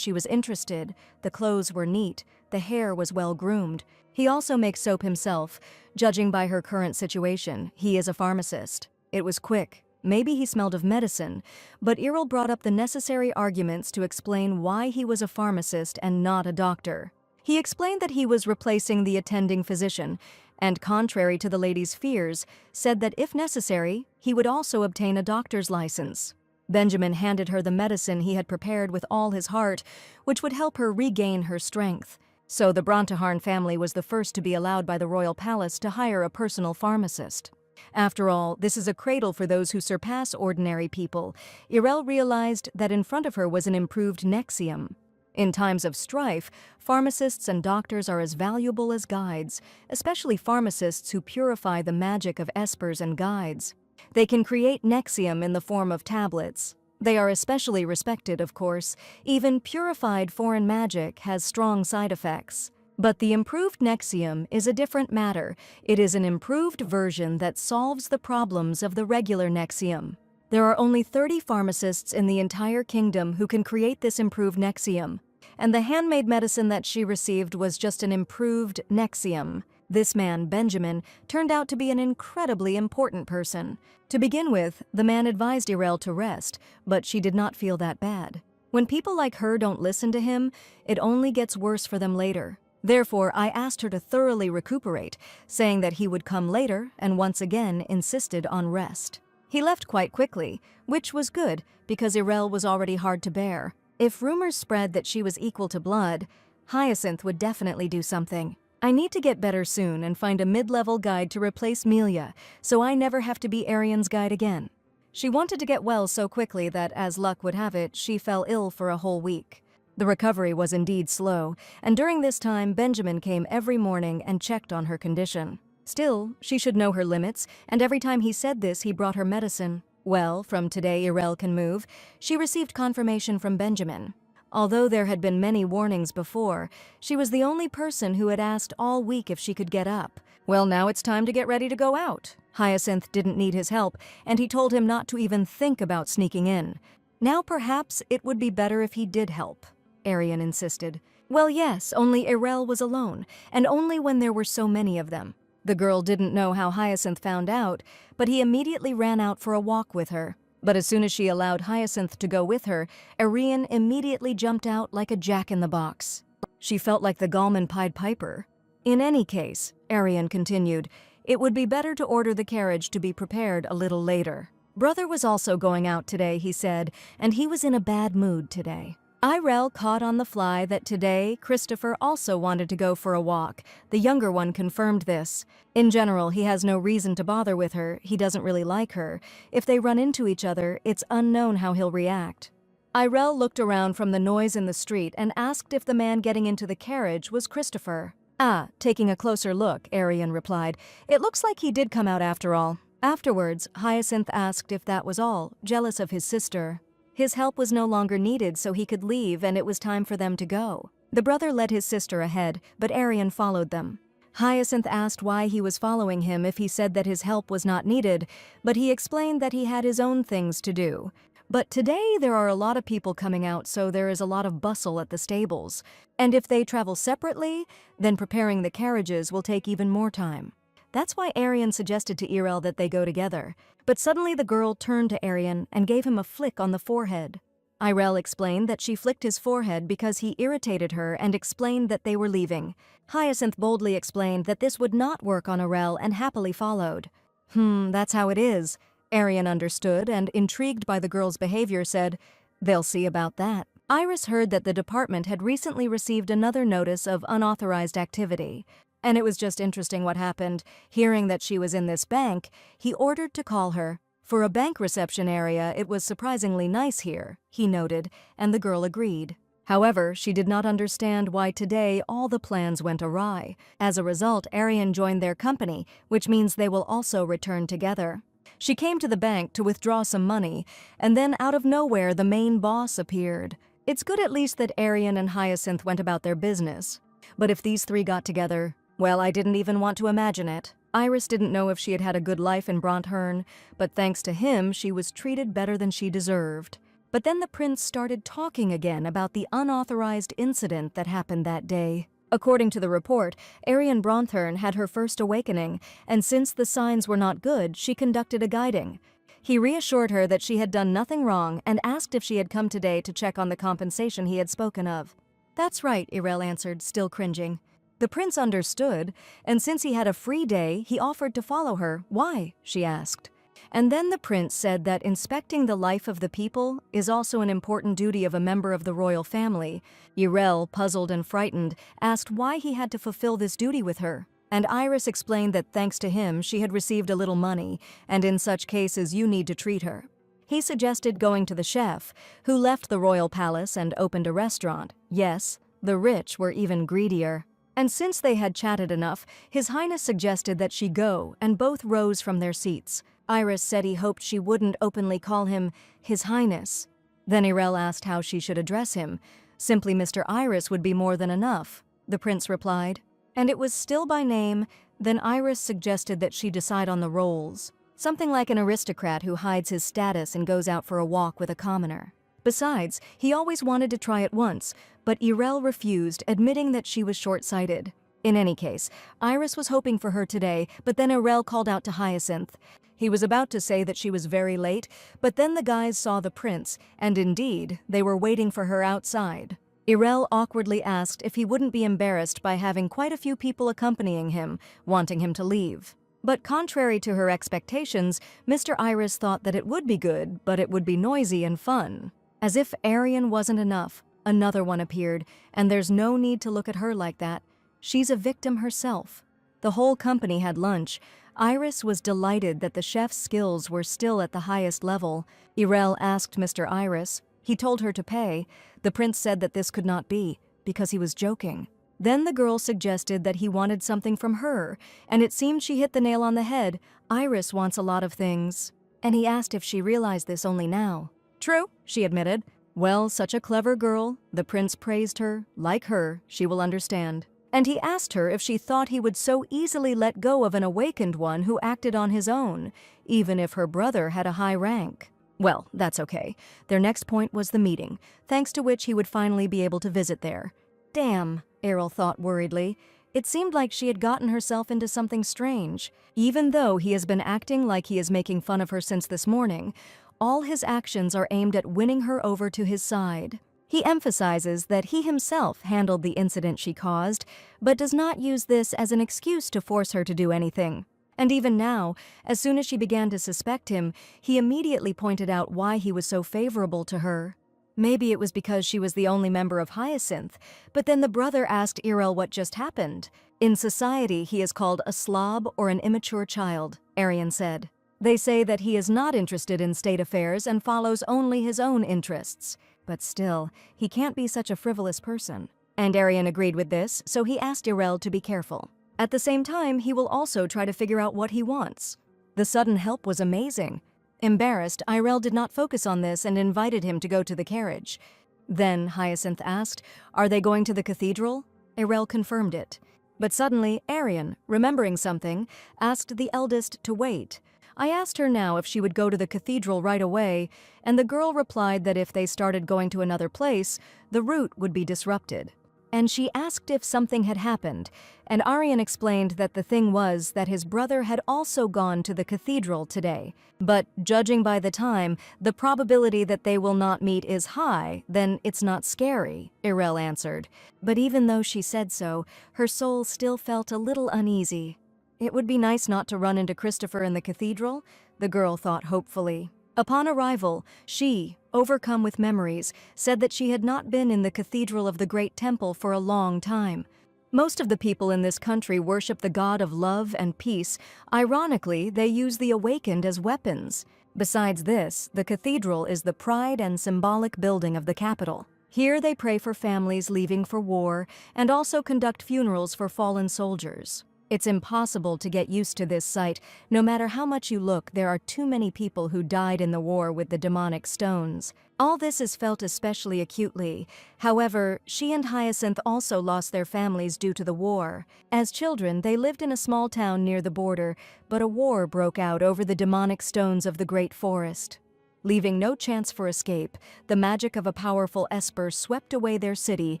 was interested. The clothes were neat, the hair was well groomed. He also makes soap himself. Judging by her current situation, he is a pharmacist. It was quick. Maybe he smelled of medicine, but Irel brought up the necessary arguments to explain why he was a pharmacist and not a doctor. He explained that he was replacing the attending physician, and contrary to the lady's fears, said that if necessary, he would also obtain a doctor's license. Benjamin handed her the medicine he had prepared with all his heart, which would help her regain her strength. So the Bronturn family was the first to be allowed by the royal palace to hire a personal pharmacist. After all, this is a cradle for those who surpass ordinary people. Irel realized that in front of her was an improved Nexium. In times of strife, pharmacists and doctors are as valuable as guides, especially pharmacists who purify the magic of espers and guides. They can create Nexium in the form of tablets. They are especially respected, of course. Even purified foreign magic has strong side effects. But the improved Nexium is a different matter. It is an improved version that solves the problems of the regular Nexium. There are only 30 pharmacists in the entire kingdom who can create this improved Nexium, and the handmade medicine that she received was just an improved Nexium. This man, Benjamin, turned out to be an incredibly important person. To begin with, the man advised Irel to rest, but she did not feel that bad. When people like her don't listen to him, it only gets worse for them later. Therefore, I asked her to thoroughly recuperate, saying that he would come later and once again insisted on rest. He left quite quickly, which was good because Irel was already hard to bear. If rumors spread that she was equal to blood, Hyasin would definitely do something. I need to get better soon and find a mid-level guide to replace Millia, so I never have to be Aryan's guide again. She wanted to get well so quickly that, as luck would have it, she fell ill for a whole week. The recovery was indeed slow, and during this time Benjamin came every morning and checked on her condition. Still, she should know her limits, and every time he said this, he brought her medicine. Well, from today Irel can move. She received confirmation from Benjamin. Although there had been many warnings before, she was the only person who had asked all week if she could get up. Well, now it's time to get ready to go out. Hyasin didn't need his help, and he told him not to even think about sneaking in. Now perhaps it would be better if he did help, Aryan insisted. Well, yes, only Irel was alone, and only when there were so many of them. The girl didn't know how Hyasin found out, but he immediately ran out for a walk with her. But as soon as she allowed Hyasin to go with her, Aryan immediately jumped out like a jack-in-the-box. She felt like the Gallman Pied Piper. In any case, Aryan continued, it would be better to order the carriage to be prepared a little later. Brother was also going out today, he said, and he was in a bad mood today. Irel caught on the fly that today Christopher also wanted to go for a walk. The younger one confirmed this. In general, he has no reason to bother with her. He doesn't really like her. If they run into each other, it's unknown how he'll react. Irel looked around from the noise in the street and asked if the man getting into the carriage was Christopher. Ah, taking a closer look, Aryan replied. It looks like he did come out after all. Afterwards, Hyasin asked if that was all, jealous of his sister. His help was no longer needed, so he could leave, and it was time for them to go. The brother led his sister ahead, but Aryan followed them. Hyasin asked why he was following him if he said that his help was not needed, but he explained that he had his own things to do. But today there are a lot of people coming out, so there is a lot of bustle at the stables. And if they travel separately, then preparing the carriages will take even more time. That's why Aryan suggested to Irel that they go together. But suddenly the girl turned to Aryan and gave him a flick on the forehead. Irel explained that she flicked his forehead because he irritated her and explained that they were leaving. Hyasin boldly explained that this would not work on Irel and happily followed. That's how it is. Aryan understood and, intrigued by the girl's behavior, said, "They'll see about that." Iris heard that the department had recently received another notice of unauthorized activity. And it was just interesting what happened. Hearing that she was in this bank, he ordered to call her. For a bank reception area, it was surprisingly nice here, he noted, and the girl agreed. However, she did not understand why today all the plans went awry. As a result, Aryan joined their company, which means they will also return together. She came to the bank to withdraw some money, and then out of nowhere the main boss appeared. It's good at least that Aryan and Hyacinth went about their business. But if these three got together, well, I didn't even want to imagine it. Iris didn't know if she had had a good life in Bronturn, but thanks to him, she was treated better than she deserved. But then the prince started talking again about the unauthorized incident that happened that day. According to the report, Aryan Bronturn had her first awakening, and since the signs were not good, she conducted a guiding. He reassured her that she had done nothing wrong and asked if she had come today to check on the compensation he had spoken of. "That's right," Irel answered, still cringing. The prince understood, and since he had a free day, he offered to follow her. "Why?" she asked. And then the prince said that inspecting the life of the people is also an important duty of a member of the royal family. Irel, puzzled and frightened, asked why he had to fulfill this duty with her. And Iris explained that thanks to him, she had received a little money, and in such cases you need to treat her. He suggested going to the chef, who left the royal palace and opened a restaurant. Yes, the rich were even greedier. And since they had chatted enough, His Highness suggested that she go, and both rose from their seats. Iris said he hoped she wouldn't openly call him His Highness. Then Irel asked how she should address him. Simply Mr. Iris would be more than enough, the prince replied. And it was still by name. Then Iris suggested that she decide on the roles. Something like an aristocrat who hides his status and goes out for a walk with a commoner. Besides, he always wanted to try it once, but Irel refused, admitting that she was short-sighted. In any case, Iris was hoping for her today, but then Irel called out to Hyacinth. He was about to say that she was very late, but then the guys saw the prince, and indeed, they were waiting for her outside. Irel awkwardly asked if he wouldn't be embarrassed by having quite a few people accompanying him, wanting him to leave. But contrary to her expectations, Mr. Iris thought that it would be good, but it would be noisy and fun. As if Aryan wasn't enough, another one appeared, and there's no need to look at her like that. She's a victim herself. The whole company had lunch. Iris was delighted that the chef's skills were still at the highest level. Irel asked Mr. Iris. He told her to pay. The prince said that this could not be, because he was joking. Then the girl suggested that he wanted something from her, and it seemed she hit the nail on the head. Iris wants a lot of things. And he asked if she realized this only now. "True," she admitted. "Well, such a clever girl." The prince praised her. Like her, she will understand. And he asked her if she thought he would so easily let go of an awakened one who acted on his own, even if her brother had a high rank. Well, that's okay. Their next point was the meeting, thanks to which he would finally be able to visit there. Damn, Errol thought worriedly. It seemed like she had gotten herself into something strange. Even though he has been acting like he is making fun of her since this morning, all his actions are aimed at winning her over to his side. He emphasizes that he himself handled the incident she caused, but does not use this as an excuse to force her to do anything. And even now, as soon as she began to suspect him, he immediately pointed out why he was so favorable to her. Maybe it was because she was the only member of Hyacinth, but then the brother asked Irel what just happened. In society, he is called a slob or an immature child, Aryan said. They say that he is not interested in state affairs and follows only his own interests. But still, he can't be such a frivolous person. And Aryan agreed with this, so he asked Irel to be careful. At the same time, he will also try to figure out what he wants. The sudden help was amazing. Embarrassed, Irel did not focus on this and invited him to go to the carriage. Then Hyacinth asked, "Are they going to the cathedral?" Irel confirmed it. But suddenly, Aryan, remembering something, asked the eldest to wait. I asked her now if she would go to the cathedral right away, and the girl replied that if they started going to another place, the route would be disrupted. And she asked if something had happened, and Aryan explained that the thing was that his brother had also gone to the cathedral today. But judging by the time, the probability that they will not meet is high, then it's not scary, Irel answered. But even though she said so, her soul still felt a little uneasy. It would be nice not to run into Christopher in the cathedral, the girl thought hopefully. Upon arrival, she, overcome with memories, said that she had not been in the cathedral of the Great Temple for a long time. Most of the people in this country worship the god of love and peace. Ironically, they use the awakened as weapons. Besides this, the cathedral is the pride and symbolic building of the capital. Here they pray for families leaving for war and also conduct funerals for fallen soldiers. It's impossible to get used to this sight. No matter how much you look, there are too many people who died in the war with the demonic stones. All this is felt especially acutely. However, she and Hyacinth also lost their families due to the war. As children, they lived in a small town near the border, but a war broke out over the demonic stones of the Great Forest. Leaving no chance for escape, the magic of a powerful Esper swept away their city,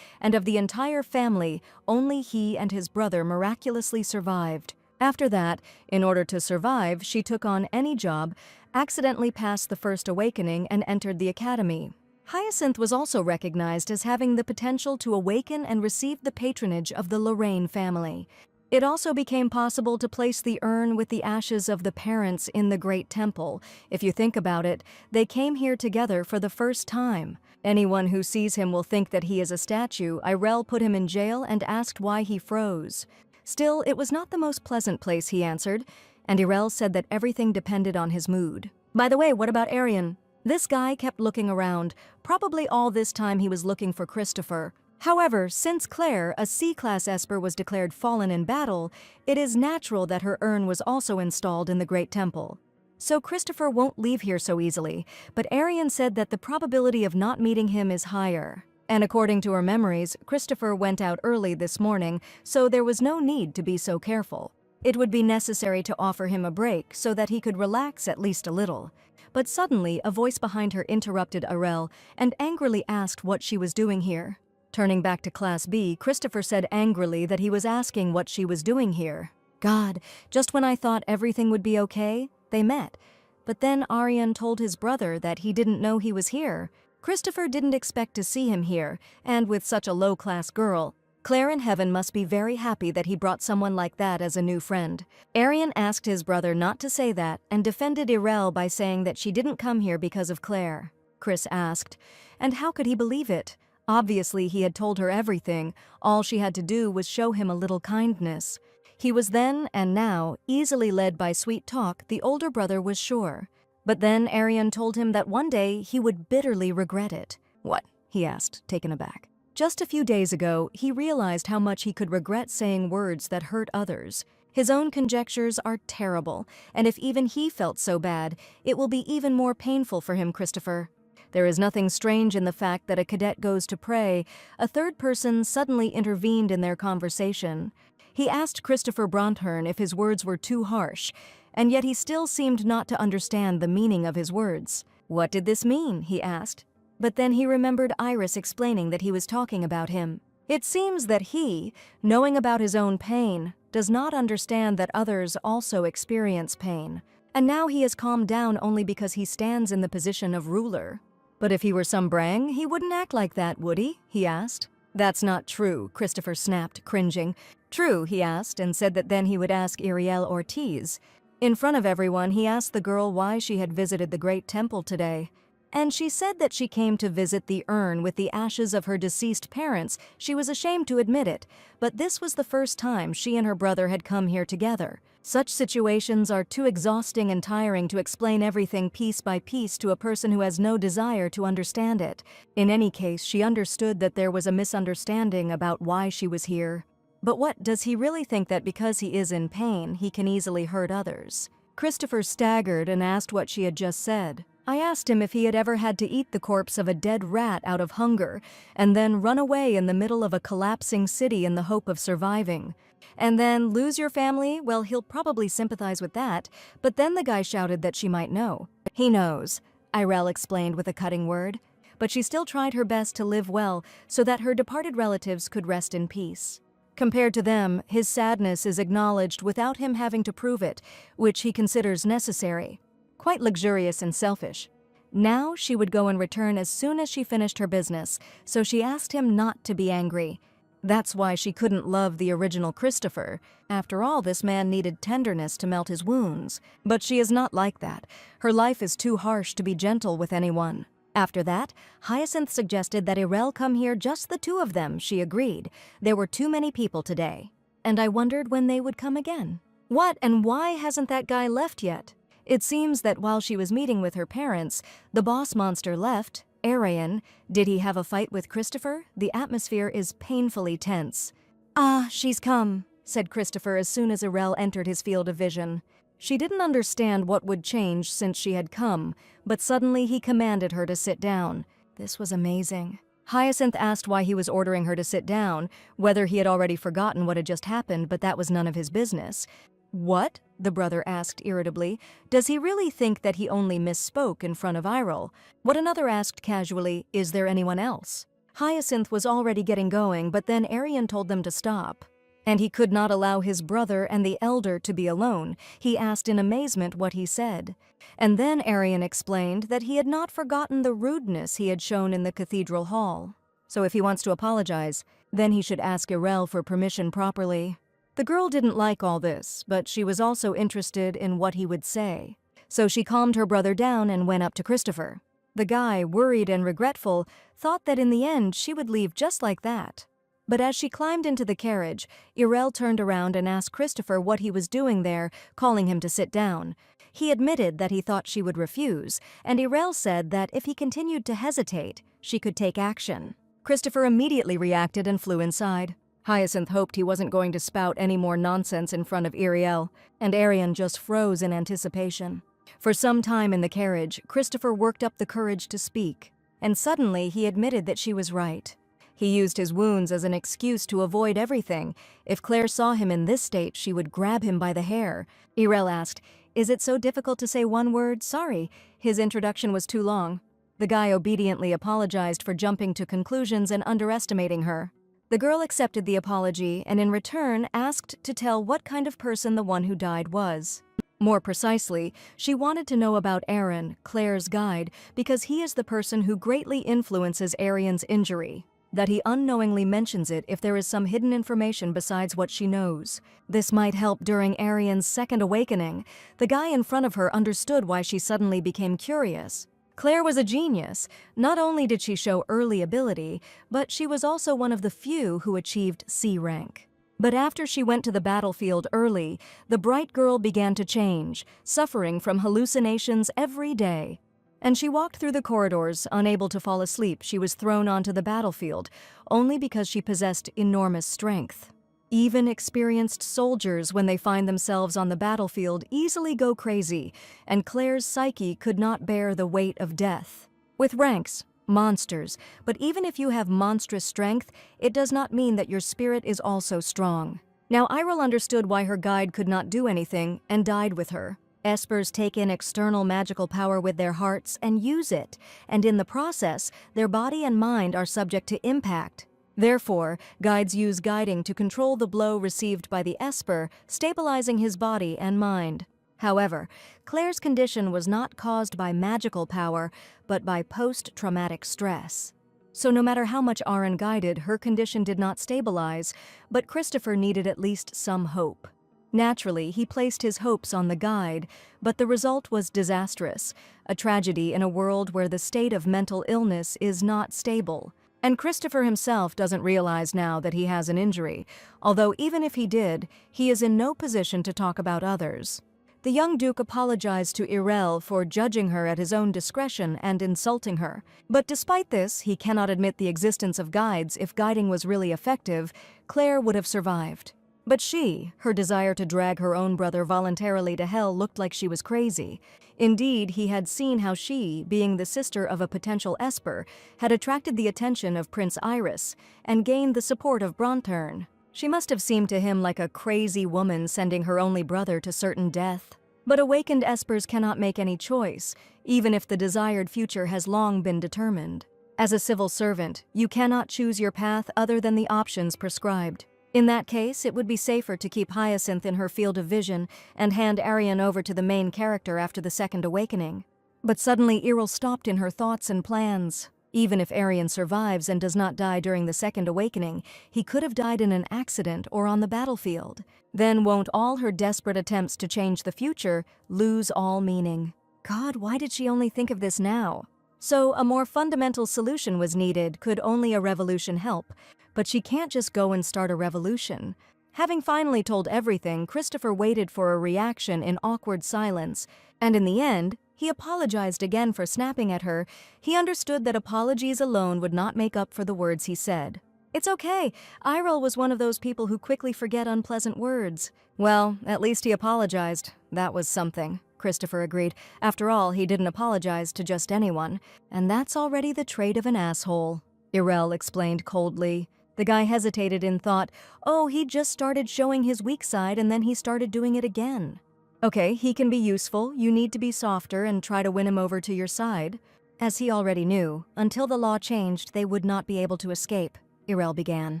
and of the entire family, only he and his brother miraculously survived. After that, in order to survive, she took on any job, accidentally passed the First Awakening, and entered the academy. Hyacinth was also recognized as having the potential to awaken and receive the patronage of the Lorraine family. It also became possible to place the urn with the ashes of the parents in the Great Temple. If you think about it, they came here together for the first time. Anyone who sees him will think that he is a statue. Irel put him in jail and asked why he froze. Still, it was not the most pleasant place, he answered, and Irel said that everything depended on his mood. By the way, what about Aryan? This guy kept looking around. Probably all this time he was looking for Christopher. However, since Claire, a C-class Esper, was declared fallen in battle, it is natural that her urn was also installed in the Great Temple. So Christopher won't leave here so easily, but Aryan said that the probability of not meeting him is higher. And according to her memories, Christopher went out early this morning, so there was no need to be so careful. It would be necessary to offer him a break so that he could relax at least a little. But suddenly, a voice behind her interrupted Irel and angrily asked what she was doing here. Turning back to Class B, Christopher said angrily that he was asking what she was doing here. God, just when I thought everything would be okay, they met. But then Aryan told his brother that he didn't know he was here. Christopher didn't expect to see him here, and with such a low-class girl. Claire in heaven must be very happy that he brought someone like that as a new friend. Aryan asked his brother not to say that and defended Irel by saying that she didn't come here because of Claire. Chris asked, and how could he believe it? Obviously, he had told her everything. All she had to do was show him a little kindness. He was then, and now, easily led by sweet talk. The older brother was sure. But then Aryan told him that one day he would bitterly regret it. What? He asked, taken aback. Just a few days ago, he realized how much he could regret saying words that hurt others. His own conjectures are terrible, and if even he felt so bad, it will be even more painful for him, Christopher. There is nothing strange in the fact that a cadet goes to pray. A third person suddenly intervened in their conversation. He asked Christopher Bronturn if his words were too harsh, and yet he still seemed not to understand the meaning of his words. What did this mean? He asked. But then he remembered Iris explaining that he was talking about him. It seems that he, knowing about his own pain, does not understand that others also experience pain. And now he has calmed down only because he stands in the position of ruler. But if he were some brang, he wouldn't act like that, would he? He asked. That's not true, Christopher snapped, cringing. True, he asked, and said that then he would ask Iriel Ortiz. In front of everyone, he asked the girl why she had visited the Great Temple today. And she said that she came to visit the urn with the ashes of her deceased parents. She was ashamed to admit it, but this was the first time she and her brother had come here together. Such situations are too exhausting and tiring to explain everything piece by piece to a person who has no desire to understand it. In any case, she understood that there was a misunderstanding about why she was here. But what, does he really think that because he is in pain, he can easily hurt others? Christopher staggered and asked what she had just said. I asked him if he had ever had to eat the corpse of a dead rat out of hunger, and then run away in the middle of a collapsing city in the hope of surviving. And then lose your family? Well, he'll probably sympathize with that, but then the guy shouted that she might know. He knows, Irel explained with a cutting word, but she still tried her best to live well so that her departed relatives could rest in peace. Compared to them, his sadness is acknowledged without him having to prove it, which he considers necessary. Quite luxurious and selfish. Now she would go and return as soon as she finished her business, so she asked him not to be angry. That's why she couldn't love the original Christopher. After all, this man needed tenderness to melt his wounds. But she is not like that. Her life is too harsh to be gentle with anyone. After that, Hyacinth suggested that Irel come here, just the two of them. She agreed. There were too many people today. And I wondered when they would come again. What and why hasn't that guy left yet? It seems that while she was meeting with her parents, the boss monster left. Aryan, did he have a fight with Christopher? The atmosphere is painfully tense. "Ah, she's come," said Christopher as soon as Irel entered his field of vision. She didn't understand what would change since she had come, but suddenly he commanded her to sit down. This was amazing. Hyacinth asked why he was ordering her to sit down, whether he had already forgotten what had just happened, but that was none of his business. "What?" the brother asked irritably. "Does he really think that he only misspoke in front of Irel?" What another asked casually, "Is there anyone else?" Hyacinth was already getting going, but then Aryan told them to stop. And he could not allow his brother and the elder to be alone. He asked in amazement what he said. And then Aryan explained that he had not forgotten the rudeness he had shown in the cathedral hall. So if he wants to apologize, then he should ask Irel for permission properly. The girl didn't like all this, but she was also interested in what he would say. So she calmed her brother down and went up to Christopher. The guy, worried and regretful, thought that in the end she would leave just like that. But as she climbed into the carriage, Irel turned around and asked Christopher what he was doing there, calling him to sit down. He admitted that he thought she would refuse, and Irel said that if he continued to hesitate, she could take action. Christopher immediately reacted and flew inside. Hyacinth hoped he wasn't going to spout any more nonsense in front of Irel, and Aryan just froze in anticipation. For some time in the carriage, Christopher worked up the courage to speak, and suddenly he admitted that she was right. He used his wounds as an excuse to avoid everything. If Claire saw him in this state, she would grab him by the hair. Irel asked, "Is it so difficult to say one word? Sorry." His introduction was too long. The guy obediently apologized for jumping to conclusions and underestimating her. The girl accepted the apology and in return asked to tell what kind of person the one who died was. More precisely, she wanted to know about Aaron, Claire's guide, because he is the person who greatly influences Aryan's injury. That he unknowingly mentions it if there is some hidden information besides what she knows. This might help during Aryan's second awakening. The guy in front of her understood why she suddenly became curious. Claire was a genius. Not only did she show early ability, but she was also one of the few who achieved C rank. But after she went to the battlefield early, the bright girl began to change, suffering from hallucinations every day. And she walked through the corridors, unable to fall asleep. She was thrown onto the battlefield, only because she possessed enormous strength. Even experienced soldiers, when they find themselves on the battlefield, easily go crazy, and Claire's psyche could not bear the weight of death. With ranks, monsters, but even if you have monstrous strength, it does not mean that your spirit is also strong. Now Irel understood why her guide could not do anything, and died with her. Espers take in external magical power with their hearts and use it, and in the process, their body and mind are subject to impact. Therefore, guides use guiding to control the blow received by the Esper, stabilizing his body and mind. However, Claire's condition was not caused by magical power, but by post-traumatic stress. So no matter how much Aaron guided, her condition did not stabilize, but Christopher needed at least some hope. Naturally, he placed his hopes on the guide, but the result was disastrous, a tragedy in a world where the state of mental illness is not stable. And Christopher himself doesn't realize now that he has an injury, although even if he did, he is in no position to talk about others. The young Duke apologized to Irel for judging her at his own discretion and insulting her. But despite this, he cannot admit the existence of guides. If guiding was really effective, Claire would have survived. But she, her desire to drag her own brother voluntarily to hell, looked like she was crazy. Indeed, he had seen how she, being the sister of a potential Esper, had attracted the attention of Prince Iris and gained the support of Bronturn. She must have seemed to him like a crazy woman sending her only brother to certain death. But awakened Espers cannot make any choice, even if the desired future has long been determined. As a civil servant, you cannot choose your path other than the options prescribed. In that case, it would be safer to keep Hyacinth in her field of vision and hand Aryan over to the main character after the second awakening. But suddenly Irel stopped in her thoughts and plans. Even if Aryan survives and does not die during the second awakening, he could have died in an accident or on the battlefield. Then won't all her desperate attempts to change the future lose all meaning? God, why did she only think of this now? So a more fundamental solution was needed. Could only a revolution help? But she can't just go and start a revolution. Having finally told everything, Christopher waited for a reaction in awkward silence, and in the end, he apologized again for snapping at her. He understood that apologies alone would not make up for the words he said. It's okay. Irel was one of those people who quickly forget unpleasant words. Well, at least he apologized. That was something, Christopher agreed. After all, he didn't apologize to just anyone, and that's already the trait of an asshole, Irel explained coldly. The guy hesitated in thought, oh, he just started showing his weak side and then he started doing it again. Okay, he can be useful. You need to be softer and try to win him over to your side. As he already knew, until the law changed, they would not be able to escape, Irel began.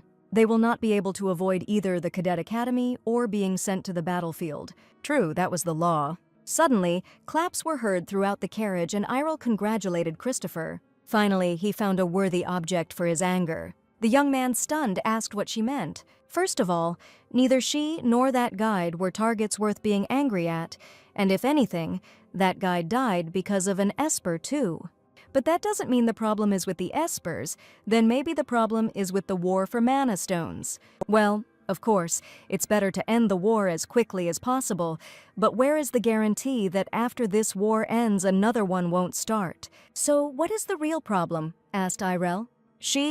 They will not be able to avoid either the cadet academy or being sent to the battlefield. True, that was the law. Suddenly, claps were heard throughout the carriage and Irel congratulated Christopher. Finally, he found a worthy object for his anger. The young man, stunned, asked what she meant. First of all, neither she nor that guide were targets worth being angry at, and if anything, that guide died because of an Esper too. But that doesn't mean the problem is with the Espers, then maybe the problem is with the war for mana stones. Well, of course, it's better to end the war as quickly as possible, but where is the guarantee that after this war ends another one won't start? So what is the real problem? Asked Irel.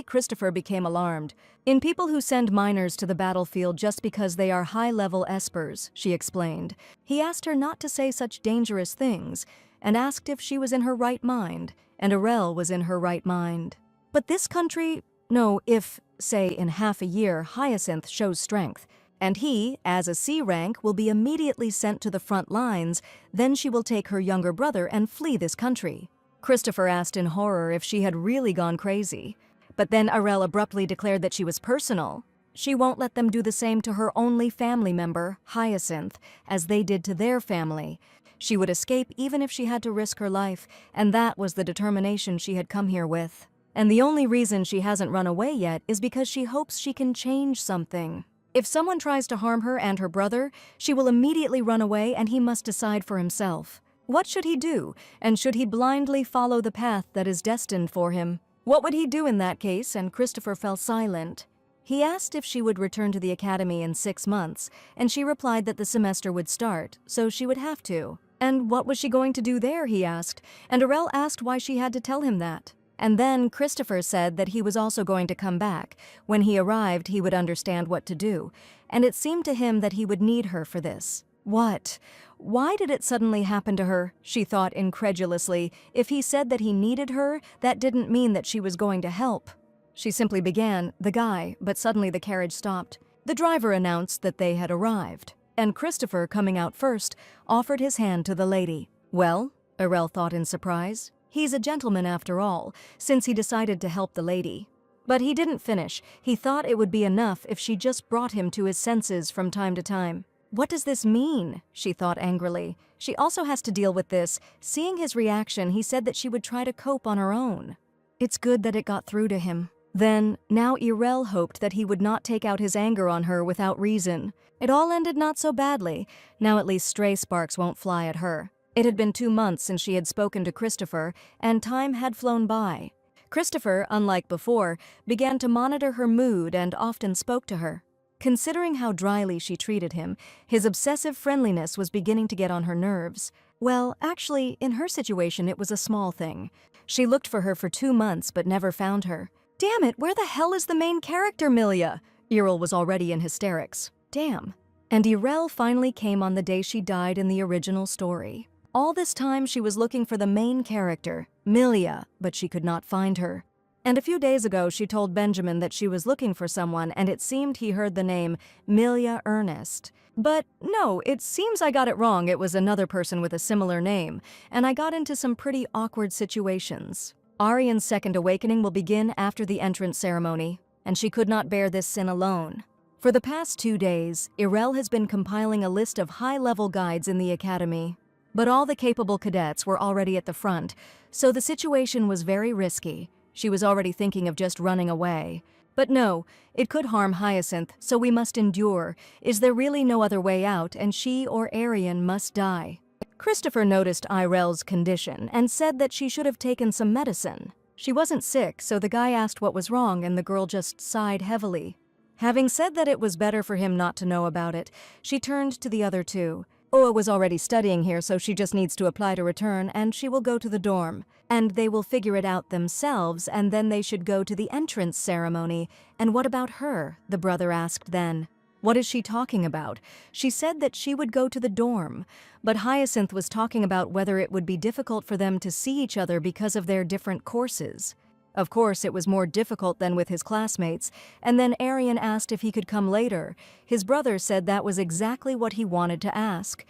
Christopher, became alarmed. In people who send minors to the battlefield just because they are high-level espers, she explained. He asked her not to say such dangerous things, and asked if she was in her right mind, and Irel was in her right mind. But this country, no, if, say, in half a year, Hyasin shows strength, and he, as a C rank, will be immediately sent to the front lines, then she will take her younger brother and flee this country. Christopher asked in horror if she had really gone crazy. But then Irel abruptly declared that she was personal. She won't let them do the same to her only family member, Hyasin, as they did to their family. She would escape even if she had to risk her life, and that was the determination she had come here with. And the only reason she hasn't run away yet is because she hopes she can change something. If someone tries to harm her and her brother, she will immediately run away and he must decide for himself. What should he do, and should he blindly follow the path that is destined for him? What would he do in that case? And Christopher fell silent. He asked if she would return to the academy in 6 months, and she replied that the semester would start, so she would have to. And what was she going to do there, he asked, and Irel asked why she had to tell him that. And then Christopher said that he was also going to come back. When he arrived, he would understand what to do, and it seemed to him that he would need her for this. What? Why did it suddenly happen to her? She thought incredulously. If he said that he needed her, that didn't mean that she was going to help. She simply began, the guy, but suddenly the carriage stopped. The driver announced that they had arrived, and Christopher, coming out first, offered his hand to the lady. Well, Irel thought in surprise. He's a gentleman after all, since he decided to help the lady. But he didn't finish. He thought it would be enough if she just brought him to his senses from time to time. What does this mean? She thought angrily. She also has to deal with this. Seeing his reaction, he said that she would try to cope on her own. It's good that it got through to him. Then, now Irel hoped that he would not take out his anger on her without reason. It all ended not so badly. Now at least stray sparks won't fly at her. It had been 2 months since she had spoken to Christopher, and time had flown by. Christopher, unlike before, began to monitor her mood and often spoke to her. Considering how dryly she treated him, his obsessive friendliness was beginning to get on her nerves. Well, actually, in her situation, it was a small thing. She looked for her for 2 months but never found her. Damn it, where the hell is the main character, Millia? Irel was already in hysterics. Damn. And Irel finally came on the day she died in the original story. All this time she was looking for the main character, Millia, but she could not find her. And a few days ago she told Benjamin that she was looking for someone, and it seemed he heard the name Millia Ernest. But no, it seems I got it wrong. It was another person with a similar name, and I got into some pretty awkward situations. Aryan's second awakening will begin after the entrance ceremony, and she could not bear this sin alone. For the past 2 days, Irel has been compiling a list of high-level guides in the academy. But all the capable cadets were already at the front, so the situation was very risky. She was already thinking of just running away. But no, it could harm Hyacinth, so we must endure. Is there really no other way out, and she or Aryan must die? Christopher noticed Irel's condition and said that she should have taken some medicine. She wasn't sick, so the guy asked what was wrong and the girl just sighed heavily. Having said that it was better for him not to know about it, she turned to the other two. Oa was already studying here, so she just needs to apply to return, and she will go to the dorm. And they will figure it out themselves, and then they should go to the entrance ceremony. And what about her? The brother asked then. What is she talking about? She said that she would go to the dorm. But Hyacinth was talking about whether it would be difficult for them to see each other because of their different courses. Of course, it was more difficult than with his classmates, and then Aryan asked if he could come later. His brother said that was exactly what he wanted to ask.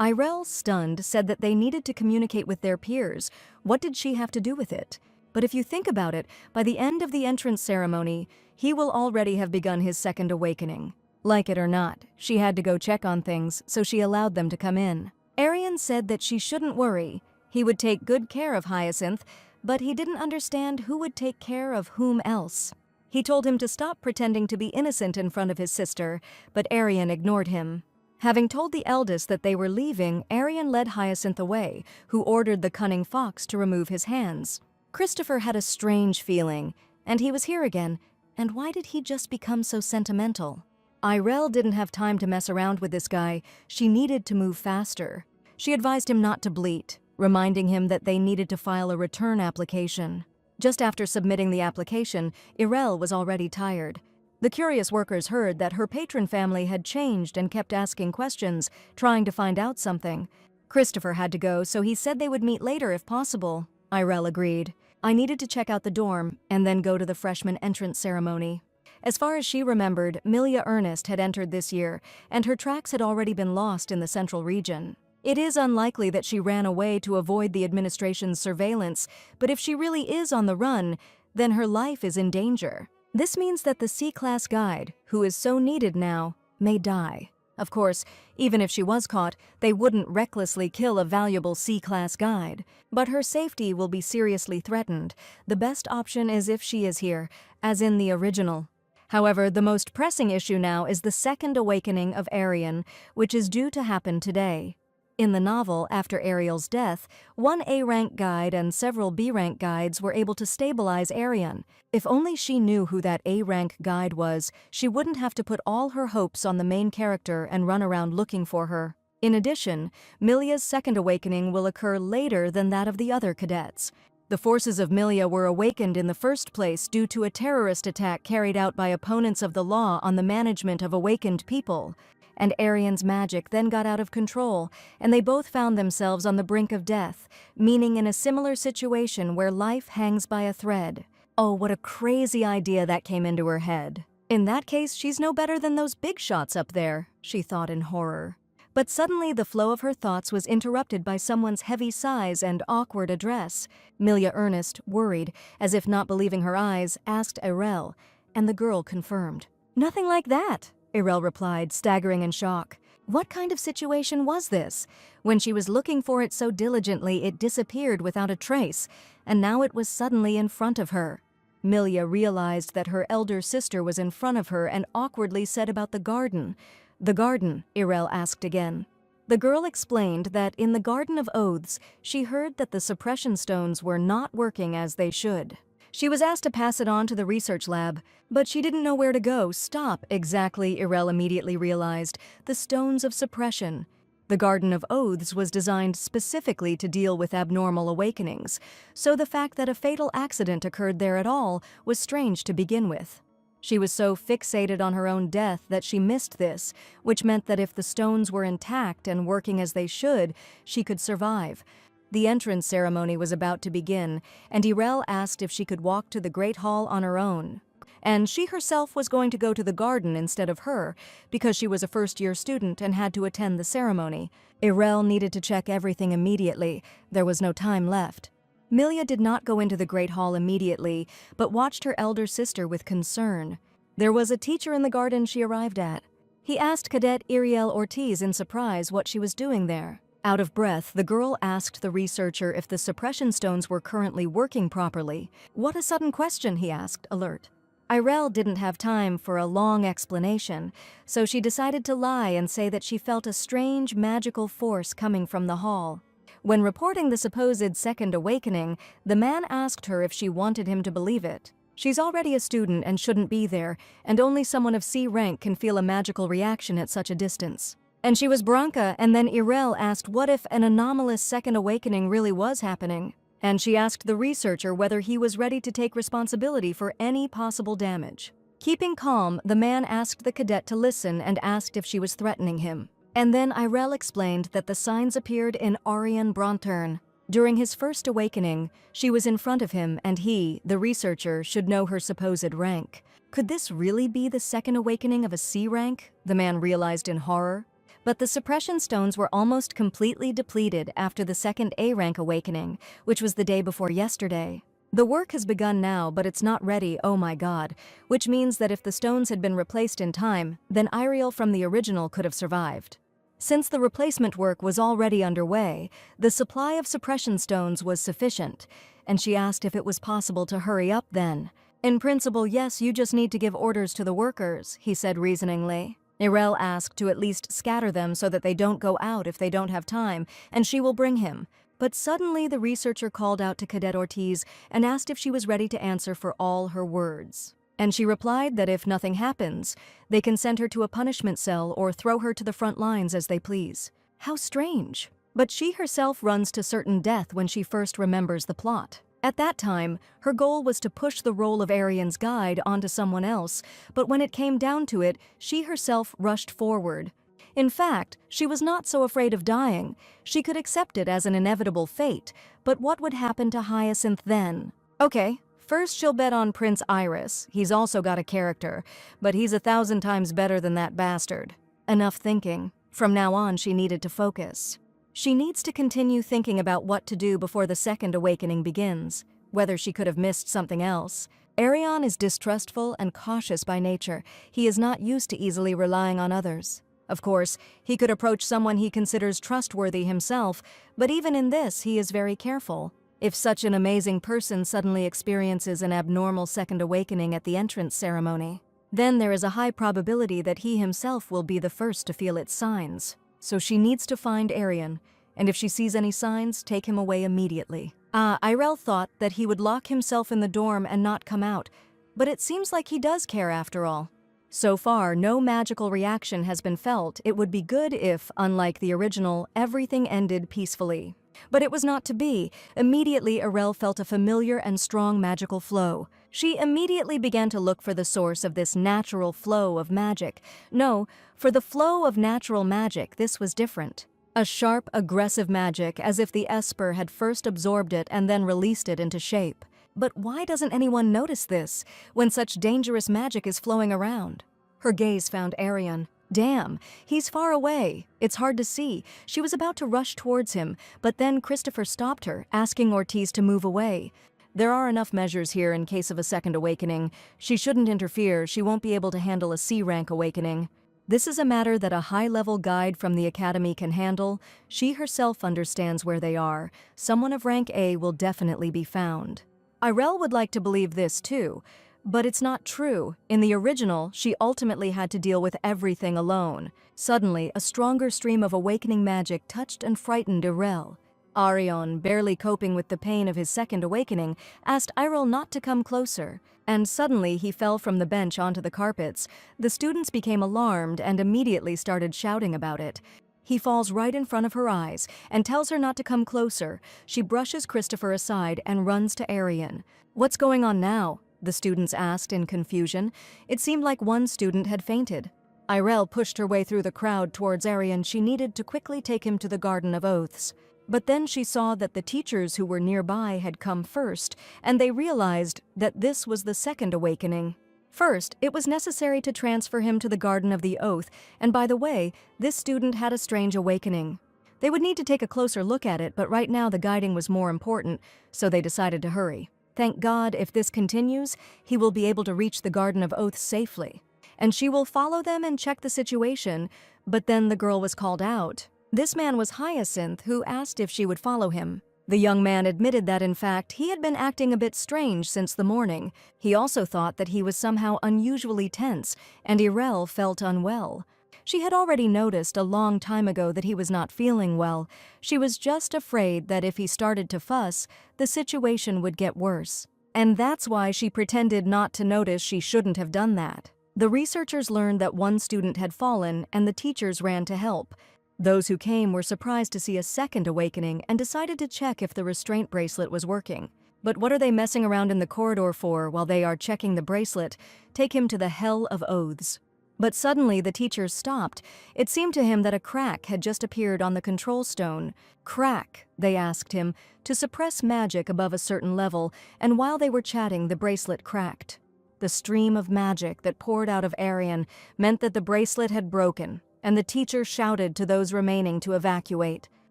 Irel, stunned, said that they needed to communicate with their peers. What did she have to do with it? But if you think about it, by the end of the entrance ceremony, he will already have begun his second awakening. Like it or not, she had to go check on things, so she allowed them to come in. Aryan said that she shouldn't worry. He would take good care of Hyacinth, but he didn't understand who would take care of whom else. He told him to stop pretending to be innocent in front of his sister, but Aryan ignored him. Having told the eldest that they were leaving, Aryan led Hyacinth away, who ordered the cunning fox to remove his hands. Christopher had a strange feeling, and he was here again, and why did he just become so sentimental? Irel didn't have time to mess around with this guy. She needed to move faster. She advised him not to bleat, reminding him that they needed to file a return application. Just after submitting the application, Irel was already tired. The curious workers heard that her patron family had changed and kept asking questions, trying to find out something. Christopher had to go, so he said they would meet later if possible. Irel agreed. I needed to check out the dorm and then go to the freshman entrance ceremony. As far as she remembered, Millia Ernest had entered this year, and her tracks had already been lost in the central region. It is unlikely that she ran away to avoid the administration's surveillance, but if she really is on the run, then her life is in danger. This means that the C-class guide, who is so needed now, may die. Of course, even if she was caught, they wouldn't recklessly kill a valuable C-class guide. But her safety will be seriously threatened. The best option is if she is here, as in the original. However, the most pressing issue now is the second awakening of Aryan, which is due to happen today. In the novel, after Ariel's death, one A-rank guide and several B-rank guides were able to stabilize Aryan. If only she knew who that A-rank guide was, she wouldn't have to put all her hopes on the main character and run around looking for her. In addition, Millia's second awakening will occur later than that of the other cadets. The forces of Millia were awakened in the first place due to a terrorist attack carried out by opponents of the law on the management of awakened people. And Aryan's magic then got out of control, and they both found themselves on the brink of death, meaning in a similar situation where life hangs by a thread. Oh, what a crazy idea that came into her head. In that case, she's no better than those big shots up there, she thought in horror. But suddenly the flow of her thoughts was interrupted by someone's heavy sighs and awkward address. Millia Ernest, worried, as if not believing her eyes, asked Irel, and the girl confirmed. "Nothing like that," Irel replied, staggering in shock. What kind of situation was this? When she was looking for it so diligently, it disappeared without a trace, and now it was suddenly in front of her. Millia realized that her elder sister was in front of her and awkwardly said about the garden. "The garden?" Irel asked again. The girl explained that in the Garden of Oaths, she heard that the suppression stones were not working as they should. She was asked to pass it on to the research lab, but she didn't know where to go. Stop, exactly, Irel immediately realized. The stones of suppression. The Garden of Oaths was designed specifically to deal with abnormal awakenings, so the fact that a fatal accident occurred there at all was strange to begin with. She was so fixated on her own death that she missed this, which meant that if the stones were intact and working as they should, she could survive. The entrance ceremony was about to begin, and Irel asked if she could walk to the Great Hall on her own. And she herself was going to go to the garden instead of her, because she was a first-year student and had to attend the ceremony. Irel needed to check everything immediately. There was no time left. Millia did not go into the Great Hall immediately, but watched her elder sister with concern. There was a teacher in the garden she arrived at. He asked Cadet Iriel Ortiz in surprise what she was doing there. Out of breath, the girl asked the researcher if the suppression stones were currently working properly. "What a sudden question," he asked, alert. Irel didn't have time for a long explanation, so she decided to lie and say that she felt a strange magical force coming from the hall. When reporting the supposed second awakening, the man asked her if she wanted him to believe it. She's already a student and shouldn't be there, and only someone of C rank can feel a magical reaction at such a distance. And she was Branka, and then Irel asked what if an anomalous second awakening really was happening. And she asked the researcher whether he was ready to take responsibility for any possible damage. Keeping calm, the man asked the cadet to listen and asked if she was threatening him. And then Irel explained that the signs appeared in Aryan Bronturn. During his first awakening, she was in front of him and he, the researcher, should know her supposed rank. Could this really be the second awakening of a C rank? The man realized in horror. But the suppression stones were almost completely depleted after the second A rank awakening, which was the day before yesterday. The work has begun now, but it's not ready, oh my god, which means that if the stones had been replaced in time, then Iriel from the original could have survived. Since the replacement work was already underway, the supply of suppression stones was sufficient, and she asked if it was possible to hurry up then. "In principle, yes, you just need to give orders to the workers," he said reasoningly. Irel asked to at least scatter them so that they don't go out if they don't have time, and she will bring him. But suddenly the researcher called out to Cadet Ortiz and asked if she was ready to answer for all her words. And she replied that if nothing happens, they can send her to a punishment cell or throw her to the front lines as they please. How strange. But she herself runs to certain death when she first remembers the plot. At that time, her goal was to push the role of Aryan's guide onto someone else, but when it came down to it, she herself rushed forward. In fact, she was not so afraid of dying. She could accept it as an inevitable fate, but what would happen to Hyasin then? Okay, first she'll bet on Prince Iris. He's also got a character, but he's 1,000 times better than that bastard. Enough thinking. From now on, she needed to focus. She needs to continue thinking about what to do before the second awakening begins, whether she could have missed something else. Aryan is distrustful and cautious by nature. He is not used to easily relying on others. Of course, he could approach someone he considers trustworthy himself, but even in this, he is very careful. If such an amazing person suddenly experiences an abnormal second awakening at the entrance ceremony, then there is a high probability that he himself will be the first to feel its signs. So she needs to find Aryan, and if she sees any signs, take him away immediately. Irel thought that he would lock himself in the dorm and not come out, but it seems like he does care after all. So far, no magical reaction has been felt. It would be good if, unlike the original, everything ended peacefully. But it was not to be. Immediately, Irel felt a familiar and strong magical flow. She immediately began to look for the source of this natural flow of magic. No, for the flow of natural magic, this was different. A sharp, aggressive magic, as if the Esper had first absorbed it and then released it into shape. But why doesn't anyone notice this, when such dangerous magic is flowing around? Her gaze found Aryan. Damn, he's far away. It's hard to see. She was about to rush towards him, but then Christopher stopped her, asking Ortiz to move away. There are enough measures here in case of a second awakening. She shouldn't interfere. She won't be able to handle a C-rank awakening. This is a matter that a high-level guide from the Academy can handle. She herself understands where they are. Someone of rank A will definitely be found. Irel would like to believe this too, but it's not true. In the original, she ultimately had to deal with everything alone. Suddenly, a stronger stream of awakening magic touched and frightened Irel. Aryan, barely coping with the pain of his second awakening, asked Irel not to come closer, and suddenly he fell from the bench onto the carpets. The students became alarmed and immediately started shouting about it. He falls right in front of her eyes and tells her not to come closer. She brushes Christopher aside and runs to Aryan. "What's going on now?" the students asked in confusion. It seemed like one student had fainted. Irel pushed her way through the crowd towards Aryan. She needed to quickly take him to the Garden of Oaths. But then she saw that the teachers who were nearby had come first, and they realized that this was the second awakening. First, it was necessary to transfer him to the Garden of the Oath, and by the way, this student had a strange awakening. They would need to take a closer look at it, but right now the guiding was more important, so they decided to hurry. Thank God, if this continues, he will be able to reach the Garden of Oaths safely. And she will follow them and check the situation, but then the girl was called out. This man was Hyacinth, who asked if she would follow him. The young man admitted that, in fact, he had been acting a bit strange since the morning. He also thought that he was somehow unusually tense, and Irel felt unwell. She had already noticed a long time ago that he was not feeling well. She was just afraid that if he started to fuss, the situation would get worse. And that's why she pretended not to notice she shouldn't have done that. The researchers learned that one student had fallen, and the teachers ran to help. Those who came were surprised to see a second awakening and decided to check if the restraint bracelet was working. But what are they messing around in the corridor for while they are checking the bracelet? Take him to the hell of oaths. But suddenly the teachers stopped. It seemed to him that a crack had just appeared on the control stone. Crack, they asked him, to suppress magic above a certain level, and while they were chatting, the bracelet cracked. The stream of magic that poured out of Aryan meant that the bracelet had broken, and the teacher shouted to those remaining to evacuate.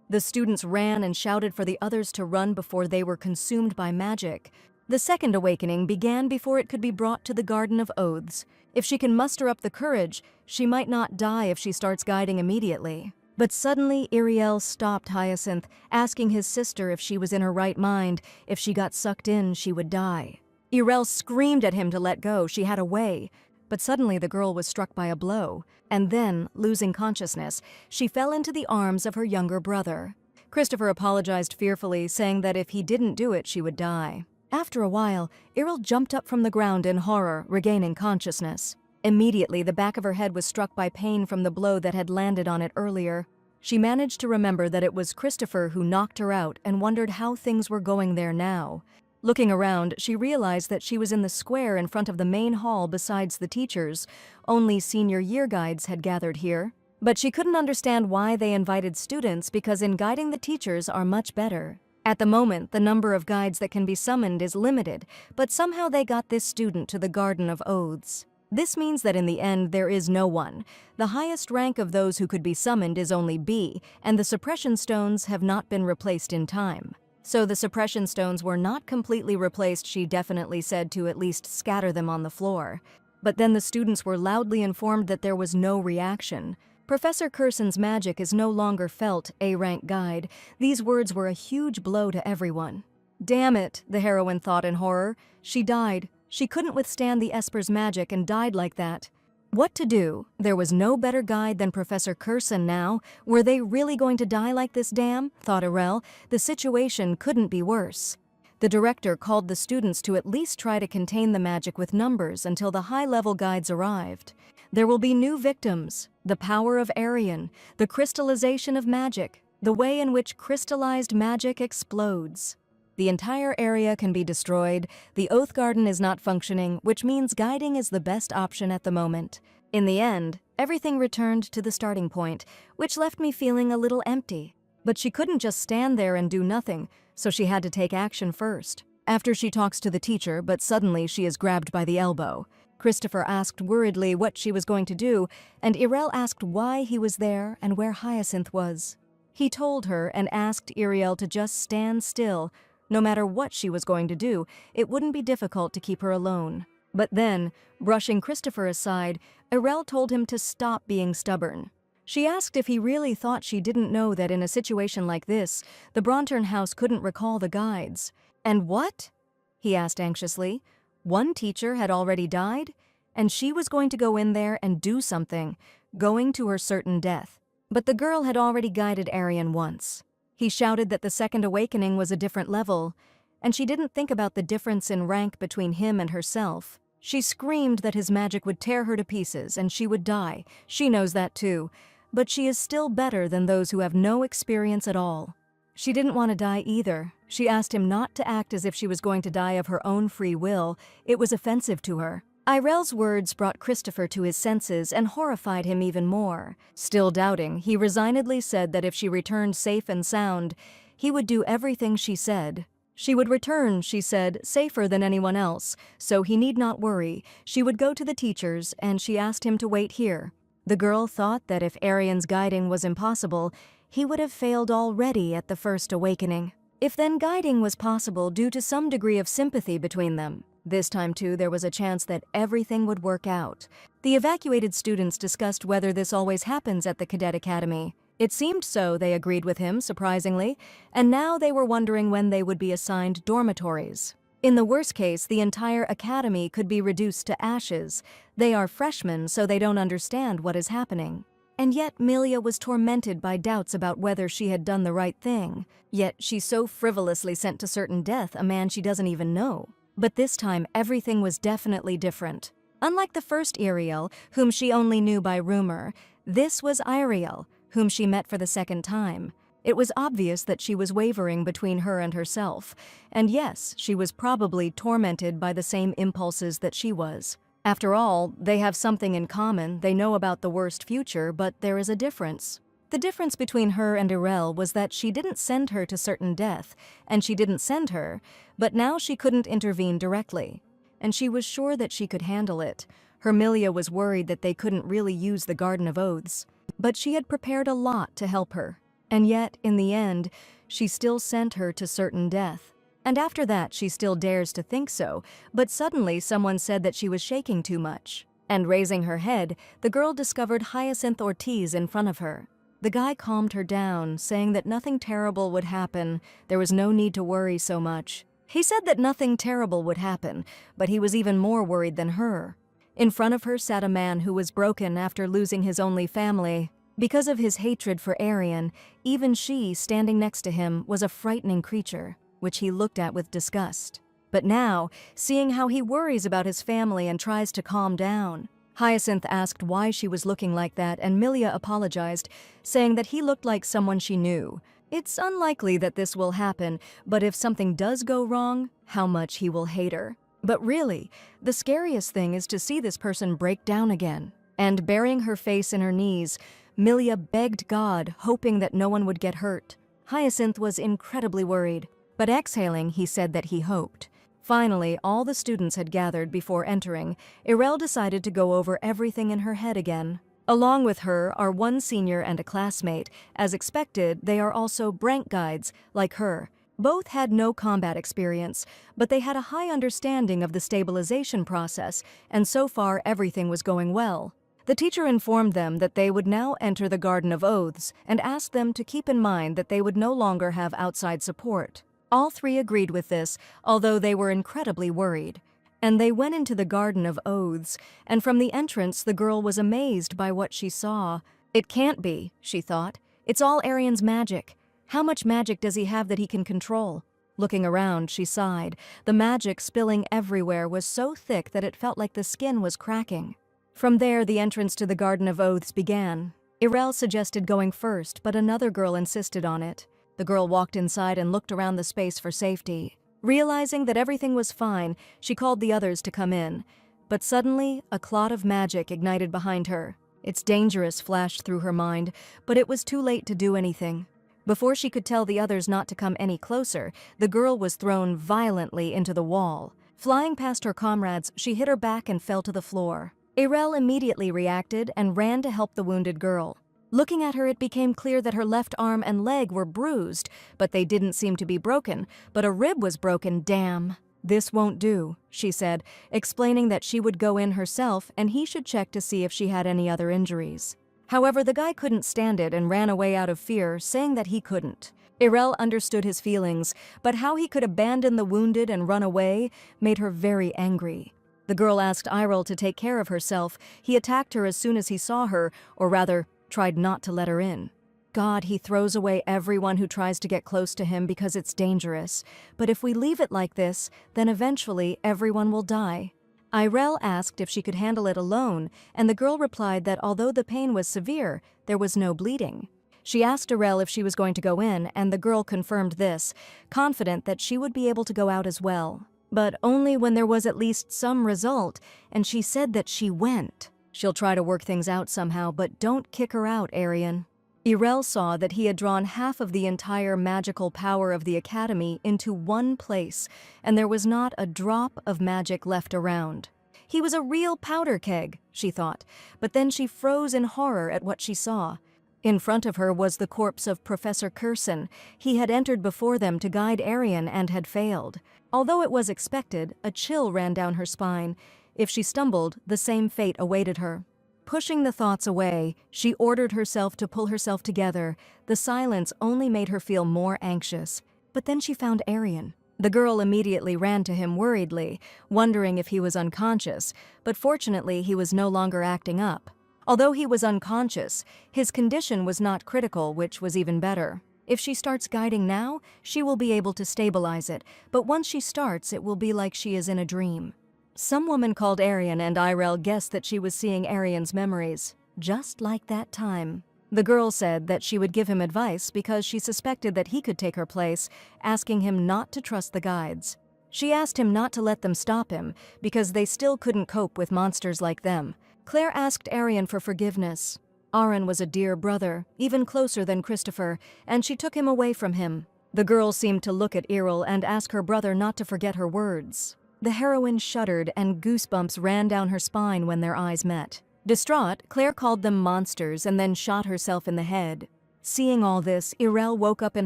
The students ran and shouted for the others to run before they were consumed by magic. The second awakening began before it could be brought to the Garden of Oaths. If she can muster up the courage, she might not die if she starts guiding immediately. But suddenly Iriel stopped Hyacinth, asking his sister if she was in her right mind. If she got sucked in, she would die. Irel screamed at him to let go. She had a way. But suddenly the girl was struck by a blow, and then, losing consciousness, she fell into the arms of her younger brother. Christopher apologized fearfully, saying that if he didn't do it, she would die. After a while, Irel jumped up from the ground in horror, regaining consciousness. Immediately, the back of her head was struck by pain from the blow that had landed on it earlier. She managed to remember that it was Christopher who knocked her out and wondered how things were going there now. Looking around, she realized that she was in the square in front of the main hall besides the teachers. Only senior year guides had gathered here. But she couldn't understand why they invited students, because in guiding the teachers are much better. At the moment, the number of guides that can be summoned is limited, but somehow they got this student to the Garden of Oaths. This means that in the end, there is no one. The highest rank of those who could be summoned is only B, and the suppression stones have not been replaced in time. So the suppression stones were not completely replaced, she definitely said, to at least scatter them on the floor. But then the students were loudly informed that there was no reaction. Professor Curson's magic is no longer felt, A-rank guide. These words were a huge blow to everyone. Damn it, the heroine thought in horror. She died. She couldn't withstand the Esper's magic and died like that. What to do? There was no better guide than Professor Curson now. Were they really going to die like this, damn? Thought Irel. The situation couldn't be worse. The director called the students to at least try to contain the magic with numbers until the high-level guides arrived. There will be new victims. The power of Aryan, the crystallization of magic, the way in which crystallized magic explodes. The entire area can be destroyed. The Oath Garden is not functioning, which means guiding is the best option at the moment. In the end, everything returned to the starting point, which left me feeling a little empty. But she couldn't just stand there and do nothing, so she had to take action first. After she talks to the teacher, but suddenly she is grabbed by the elbow. Christopher asked worriedly what she was going to do, and Irel asked why he was there and where Hyacinth was. He told her and asked Iriel to just stand still. No matter what she was going to do, it wouldn't be difficult to keep her alone. But then, brushing Christopher aside, Irel told him to stop being stubborn. She asked if he really thought she didn't know that in a situation like this, the Bronturn house couldn't recall the guides. And what? He asked anxiously. One teacher had already died, and she was going to go in there and do something, going to her certain death. But the girl had already guided Aryan once. He shouted that the second awakening was a different level, and she didn't think about the difference in rank between him and herself. She screamed that his magic would tear her to pieces and she would die. She knows that too, but she is still better than those who have no experience at all. She didn't want to die either. She asked him not to act as if she was going to die of her own free will. It was offensive to her. Irel's words brought Christopher to his senses and horrified him even more. Still doubting, he resignedly said that if she returned safe and sound, he would do everything she said. She would return, she said, safer than anyone else, so he need not worry. She would go to the teachers, and she asked him to wait here. The girl thought that if Aryan's guiding was impossible, he would have failed already at the first awakening. If then guiding was possible due to some degree of sympathy between them, this time too there was a chance that everything would work out. The evacuated students discussed whether this always happens at the Cadet Academy. It seemed so, they agreed with him, surprisingly, and now they were wondering when they would be assigned dormitories. In the worst case, the entire academy could be reduced to ashes. They are freshmen, so they don't understand what is happening. And yet Millia was tormented by doubts about whether she had done the right thing. Yet she so frivolously sent to certain death a man she doesn't even know. But this time, everything was definitely different. Unlike the first Ariel, whom she only knew by rumor, this was Ariel, whom she met for the second time. It was obvious that she was wavering between her and herself, and yes, she was probably tormented by the same impulses that she was. After all, they have something in common. They know about the worst future, but there is a difference. The difference between her and Irel was that she didn't send her to certain death, and she didn't send her, but now she couldn't intervene directly. And she was sure that she could handle it. Her Millia was worried that they couldn't really use the Garden of Oaths, but she had prepared a lot to help her. And yet, in the end, she still sent her to certain death. And after that, she still dares to think so, but suddenly someone said that she was shaking too much. And raising her head, the girl discovered Hyasin Ortiz in front of her. The guy calmed her down, saying that nothing terrible would happen. There was no need to worry so much. He said that nothing terrible would happen, but he was even more worried than her. In front of her sat a man who was broken after losing his only family. Because of his hatred for Aryan, even she, standing next to him, was a frightening creature, which he looked at with disgust. But now, seeing how he worries about his family and tries to calm down, Hyacinth asked why she was looking like that, and Millia apologized, saying that he looked like someone she knew. It's unlikely that this will happen, but if something does go wrong, how much he will hate her. But really, the scariest thing is to see this person break down again. And burying her face in her knees, Millia begged God, hoping that no one would get hurt. Hyacinth was incredibly worried, but exhaling, he said that he hoped. Finally, all the students had gathered before entering. Irel decided to go over everything in her head again. Along with her are one senior and a classmate. As expected, they are also Brank guides, like her. Both had no combat experience, but they had a high understanding of the stabilization process, and so far everything was going well. The teacher informed them that they would now enter the Garden of Oaths and asked them to keep in mind that they would no longer have outside support. All three agreed with this, although they were incredibly worried. And they went into the Garden of Oaths, and from the entrance the girl was amazed by what she saw. It can't be, she thought. It's all Aryan's magic. How much magic does he have that he can control? Looking around, she sighed. The magic spilling everywhere was so thick that it felt like the skin was cracking. From there, the entrance to the Garden of Oaths began. Irel suggested going first, but another girl insisted on it. The girl walked inside and looked around the space for safety. Realizing that everything was fine, she called the others to come in. But suddenly, a clot of magic ignited behind her. It's dangerous flashed through her mind, but it was too late to do anything. Before she could tell the others not to come any closer, the girl was thrown violently into the wall. Flying past her comrades, she hit her back and fell to the floor. Irel immediately reacted and ran to help the wounded girl. Looking at her, it became clear that her left arm and leg were bruised, but they didn't seem to be broken. But a rib was broken, damn. This won't do, she said, explaining that she would go in herself and he should check to see if she had any other injuries. However, the guy couldn't stand it and ran away out of fear, saying that he couldn't. Irel understood his feelings, but how he could abandon the wounded and run away made her very angry. The girl asked Irel to take care of herself. He attacked her as soon as he saw her, or rather, tried not to let her in. God, he throws away everyone who tries to get close to him because it's dangerous. But if we leave it like this, then eventually everyone will die. Irel asked if she could handle it alone, and the girl replied that although the pain was severe, there was no bleeding. She asked Irel if she was going to go in, and the girl confirmed this, confident that she would be able to go out as well. But only when there was at least some result, and she said that she went. She'll try to work things out somehow, but don't kick her out, Aryan. Irel saw that he had drawn half of the entire magical power of the Academy into one place, and there was not a drop of magic left around. He was a real powder keg, she thought, but then she froze in horror at what she saw. In front of her was the corpse of Professor Curson. He had entered before them to guide Aryan and had failed. Although it was expected, a chill ran down her spine. If she stumbled, the same fate awaited her. pushing the thoughts away, she ordered herself to pull herself together. The silence only made her feel more anxious. But then she found Aryan. The girl immediately ran to him worriedly, wondering if he was unconscious, but fortunately he was no longer acting up. Although he was unconscious, his condition was not critical, which was even better. If she starts guiding now, she will be able to stabilize it, but once she starts, it will be like she is in a dream. Some woman called Aryan, and Irel guessed that she was seeing Aryan's memories, just like that time. The girl said that she would give him advice because she suspected that he could take her place, asking him not to trust the guides. She asked him not to let them stop him, because they still couldn't cope with monsters like them. Claire asked Aryan for forgiveness. Aaron was a dear brother, even closer than Christopher, and she took him away from him. The girl seemed to look at Irel and ask her brother not to forget her words. The heroine shuddered and goosebumps ran down her spine when their eyes met. Distraught, Claire called them monsters and then shot herself in the head. Seeing all this, Irel woke up in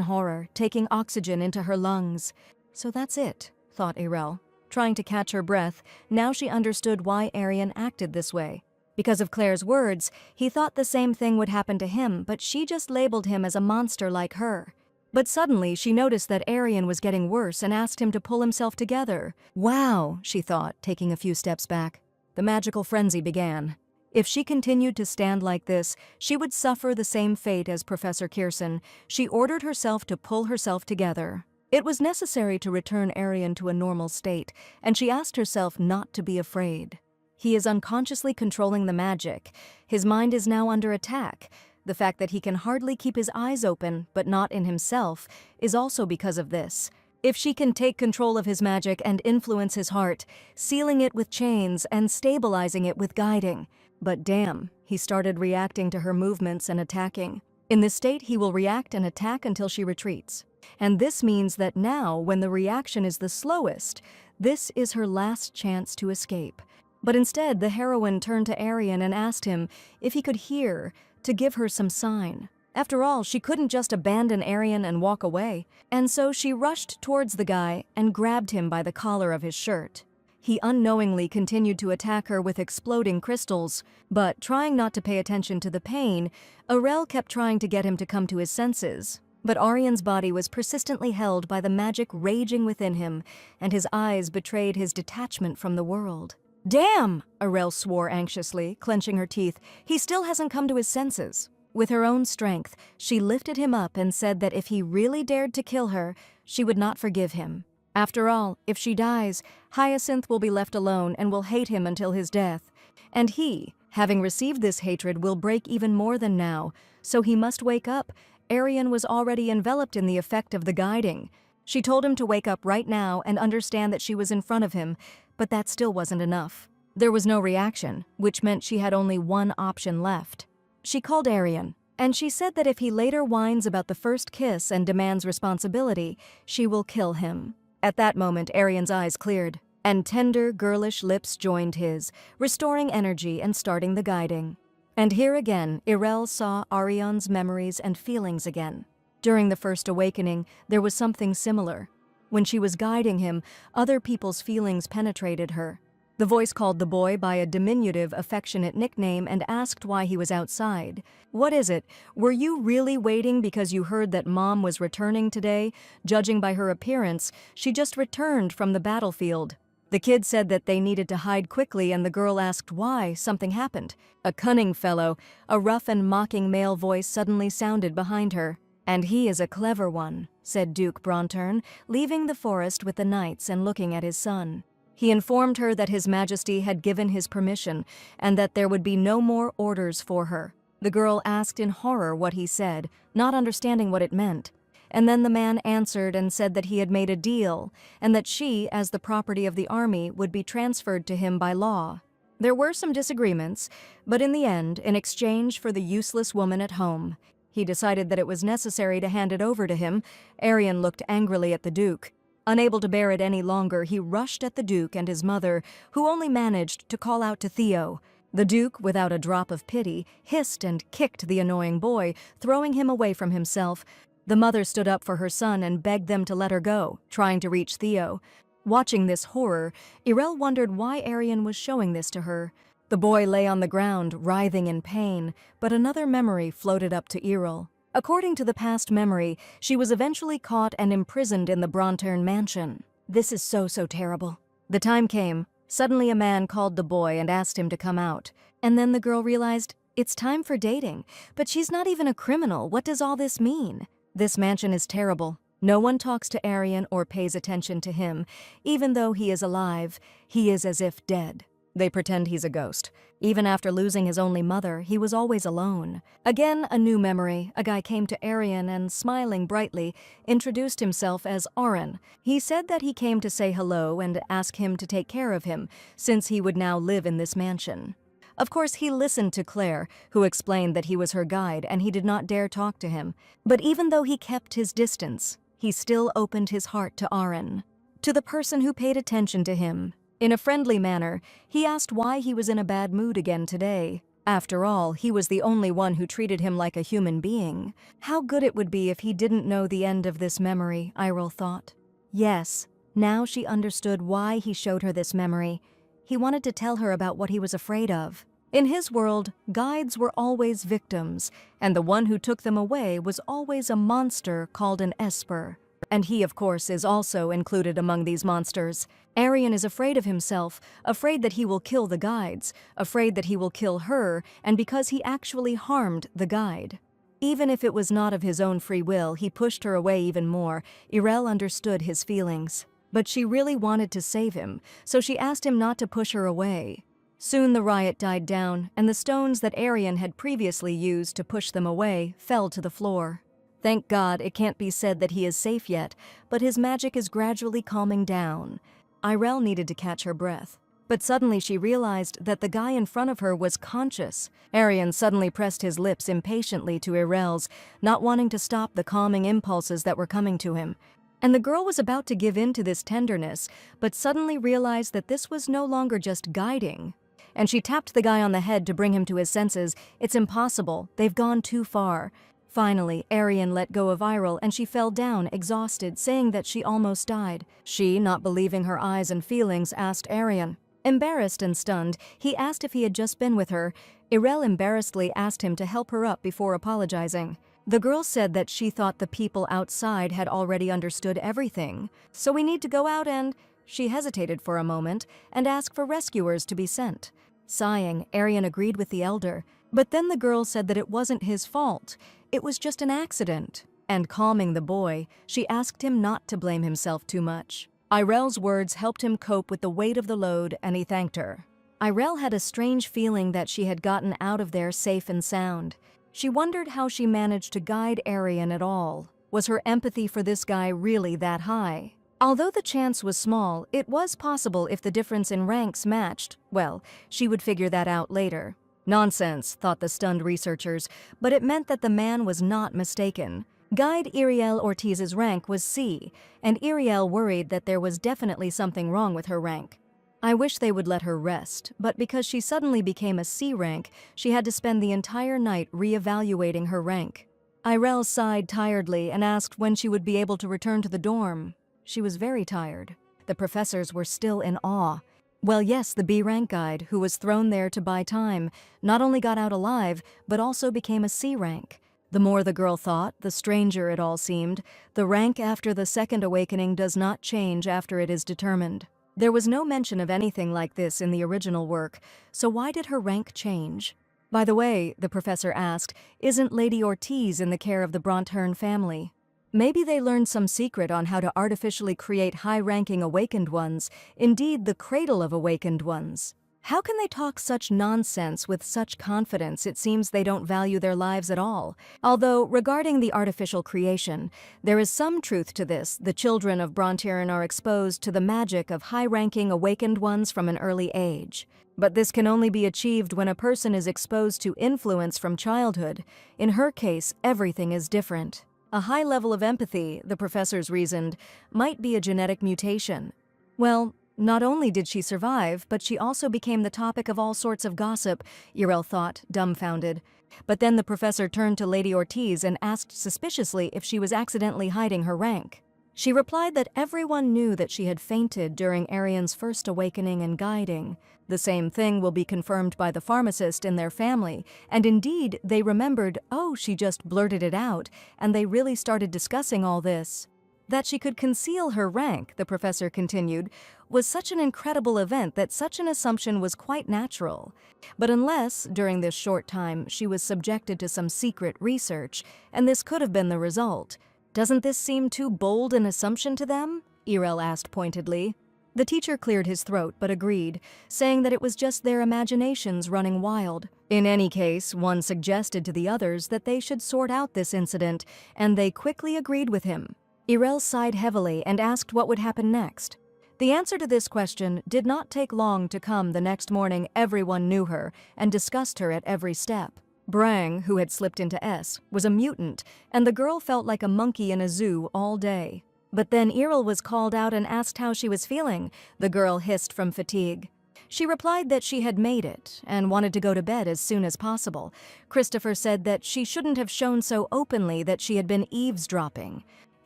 horror, taking oxygen into her lungs. So that's it, thought Irel. Trying to catch her breath, now she understood why Aryan acted this way. Because of Claire's words, he thought the same thing would happen to him, but she just labeled him as a monster like her. But suddenly, she noticed that Aryan was getting worse and asked him to pull himself together. Wow, she thought, taking a few steps back. The magical frenzy began. If she continued to stand like this, she would suffer the same fate as Professor Kierson. She ordered herself to pull herself together. It was necessary to return Aryan to a normal state, and she asked herself not to be afraid. He is unconsciously controlling the magic. His mind is now under attack. The fact that he can hardly keep his eyes open, but not in himself, is also because of this. If she can take control of his magic and influence his heart, sealing it with chains and stabilizing it with guiding. But damn, he started reacting to her movements and attacking. In this state, he will react and attack until she retreats. And this means that now, when the reaction is the slowest, this is her last chance to escape. But instead, the heroine turned to Aryan and asked him if he could hear, to give her some sign. After all, she couldn't just abandon Aryan and walk away. And so she rushed towards the guy and grabbed him by the collar of his shirt. He unknowingly continued to attack her with exploding crystals, but trying not to pay attention to the pain, Irel kept trying to get him to come to his senses. But Aryan's body was persistently held by the magic raging within him, and his eyes betrayed his detachment from the world. Damn! Irel swore anxiously, clenching her teeth. He still hasn't come to his senses. With her own strength, she lifted him up and said that if he really dared to kill her, she would not forgive him. After all, if she dies, Hyasin will be left alone and will hate him until his death. And he, having received this hatred, will break even more than now, so he must wake up. Aryan was already enveloped in the effect of the guiding. She told him to wake up right now and understand that she was in front of him, but that still wasn't enough. There was no reaction, which meant she had only one option left. She called Aryan, and she said that if he later whines about the first kiss and demands responsibility, she will kill him. At that moment, Aryan's eyes cleared, and tender, girlish lips joined his, restoring energy and starting the guiding. And here again, Irel saw Aryan's memories and feelings again. During the first awakening, there was something similar. When she was guiding him, other people's feelings penetrated her. The voice called the boy by a diminutive, affectionate nickname and asked why he was outside. "What is it? Were you really waiting because you heard that Mom was returning today? Judging by her appearance, she just returned from the battlefield." The kid said that they needed to hide quickly, and the girl asked why. Something happened. A cunning fellow, a rough and mocking male voice suddenly sounded behind her. "And he is a clever one," said Duke Bronturn, leaving the forest with the knights and looking at his son. He informed her that His Majesty had given his permission and that there would be no more orders for her. The girl asked in horror what he said, not understanding what it meant. And then the man answered and said that he had made a deal and that she, as the property of the army, would be transferred to him by law. There were some disagreements, but in the end, in exchange for the useless woman at home, he decided that it was necessary to hand it over to him. Aryan looked angrily at the Duke. Unable to bear it any longer, he rushed at the Duke and his mother, who only managed to call out to Theo. The Duke, without a drop of pity, hissed and kicked the annoying boy, throwing him away from himself. The mother stood up for her son and begged them to let her go, trying to reach Theo. Watching this horror, Irel wondered why Aryan was showing this to her. The boy lay on the ground, writhing in pain, but another memory floated up to Errol. According to the past memory, she was eventually caught and imprisoned in the Bronturn mansion. This is so terrible. The time came. Suddenly a man called the boy and asked him to come out. And then the girl realized, it's time for dating. But she's not even a criminal. What does all this mean? This mansion is terrible. No one talks to Aryan or pays attention to him. Even though he is alive, he is as if dead. They pretend he's a ghost. Even after losing his only mother, he was always alone. Again, a new memory. A guy came to Aryan and, smiling brightly, introduced himself as Aryan. He said that he came to say hello and ask him to take care of him, since he would now live in this mansion. Of course, he listened to Claire, who explained that he was her guide and he did not dare talk to him. But even though he kept his distance, he still opened his heart to Aryan, to the person who paid attention to him. In a friendly manner, he asked why he was in a bad mood again today. After all, he was the only one who treated him like a human being. How good it would be if he didn't know the end of this memory, Irel thought. Yes, now she understood why he showed her this memory. He wanted to tell her about what he was afraid of. In his world, guides were always victims, and the one who took them away was always a monster called an Esper. And he, of course, is also included among these monsters. Aryan is afraid of himself, afraid that he will kill the guides, afraid that he will kill her, and because he actually harmed the guide. Even if it was not of his own free will, he pushed her away even more. Irel understood his feelings. But she really wanted to save him, so she asked him not to push her away. Soon the riot died down, and the stones that Aryan had previously used to push them away fell to the floor. Thank God it can't be said that he is safe yet, but his magic is gradually calming down. Irel needed to catch her breath. But suddenly she realized that the guy in front of her was conscious. Aryan suddenly pressed his lips impatiently to Irel's, not wanting to stop the calming impulses that were coming to him. And the girl was about to give in to this tenderness, but suddenly realized that this was no longer just guiding. And she tapped the guy on the head to bring him to his senses. It's impossible. They've gone too far. Finally, Aryan let go of Irel and she fell down, exhausted, saying that she almost died. She, not believing her eyes and feelings, asked Aryan. Embarrassed and stunned, he asked if he had just been with her. Irel embarrassedly asked him to help her up before apologizing. The girl said that she thought the people outside had already understood everything. So we need to go out and... She hesitated for a moment and asked for rescuers to be sent. Sighing, Aryan agreed with the elder. But then the girl said that it wasn't his fault. It was just an accident. And calming the boy, she asked him not to blame himself too much. Irel's words helped him cope with the weight of the load, and he thanked her. Irel had a strange feeling that she had gotten out of there safe and sound. She wondered how she managed to guide Aryan at all. Was her empathy for this guy really that high? Although the chance was small, it was possible if the difference in ranks matched. Well, she would figure that out later. Nonsense, thought the stunned researchers, but it meant that the man was not mistaken. Guide Iriel Ortiz's rank was C, and Iriel worried that there was definitely something wrong with her rank. I wish they would let her rest, but because she suddenly became a C rank, she had to spend the entire night re-evaluating her rank. Irel sighed tiredly and asked when she would be able to return to the dorm. She was very tired. The professors were still in awe. Well, yes, the B-rank guide, who was thrown there to buy time, not only got out alive, but also became a C rank. The more the girl thought, the stranger it all seemed. The rank after the second awakening does not change after it is determined. There was no mention of anything like this in the original work, so why did her rank change? By the way, the professor asked, isn't Lady Ortiz in the care of the Bronturn family? Maybe they learned some secret on how to artificially create high-ranking awakened ones, indeed the cradle of awakened ones. How can they talk such nonsense with such confidence? It seems they don't value their lives at all. Although, regarding the artificial creation, there is some truth to this. The children of Bronturn are exposed to the magic of high-ranking awakened ones from an early age. But this can only be achieved when a person is exposed to influence from childhood. In her case, everything is different. A high level of empathy, the professors reasoned, might be a genetic mutation. Well, not only did she survive, but she also became the topic of all sorts of gossip, Irel thought, dumbfounded. But then the professor turned to Lady Ortiz and asked suspiciously if she was accidentally hiding her rank. She replied that everyone knew that she had fainted during Aryan's first awakening and guiding. The same thing will be confirmed by the pharmacist in their family, and indeed they remembered, oh, she just blurted it out, and they really started discussing all this. That she could conceal her rank, the professor continued, was such an incredible event that such an assumption was quite natural. But unless, during this short time, she was subjected to some secret research, and this could have been the result. Doesn't this seem too bold an assumption to them? Irel asked pointedly. The teacher cleared his throat but agreed, saying that it was just their imaginations running wild. In any case, one suggested to the others that they should sort out this incident, and they quickly agreed with him. Irel sighed heavily and asked what would happen next. The answer to this question did not take long to come. The next morning everyone knew her and discussed her at every step. Brang, who had slipped into S, was a mutant, and the girl felt like a monkey in a zoo all day. But then Irel was called out and asked how she was feeling. The girl hissed from fatigue. She replied that she had made it and wanted to go to bed as soon as possible. Christopher said that she shouldn't have shown so openly that she had been eavesdropping.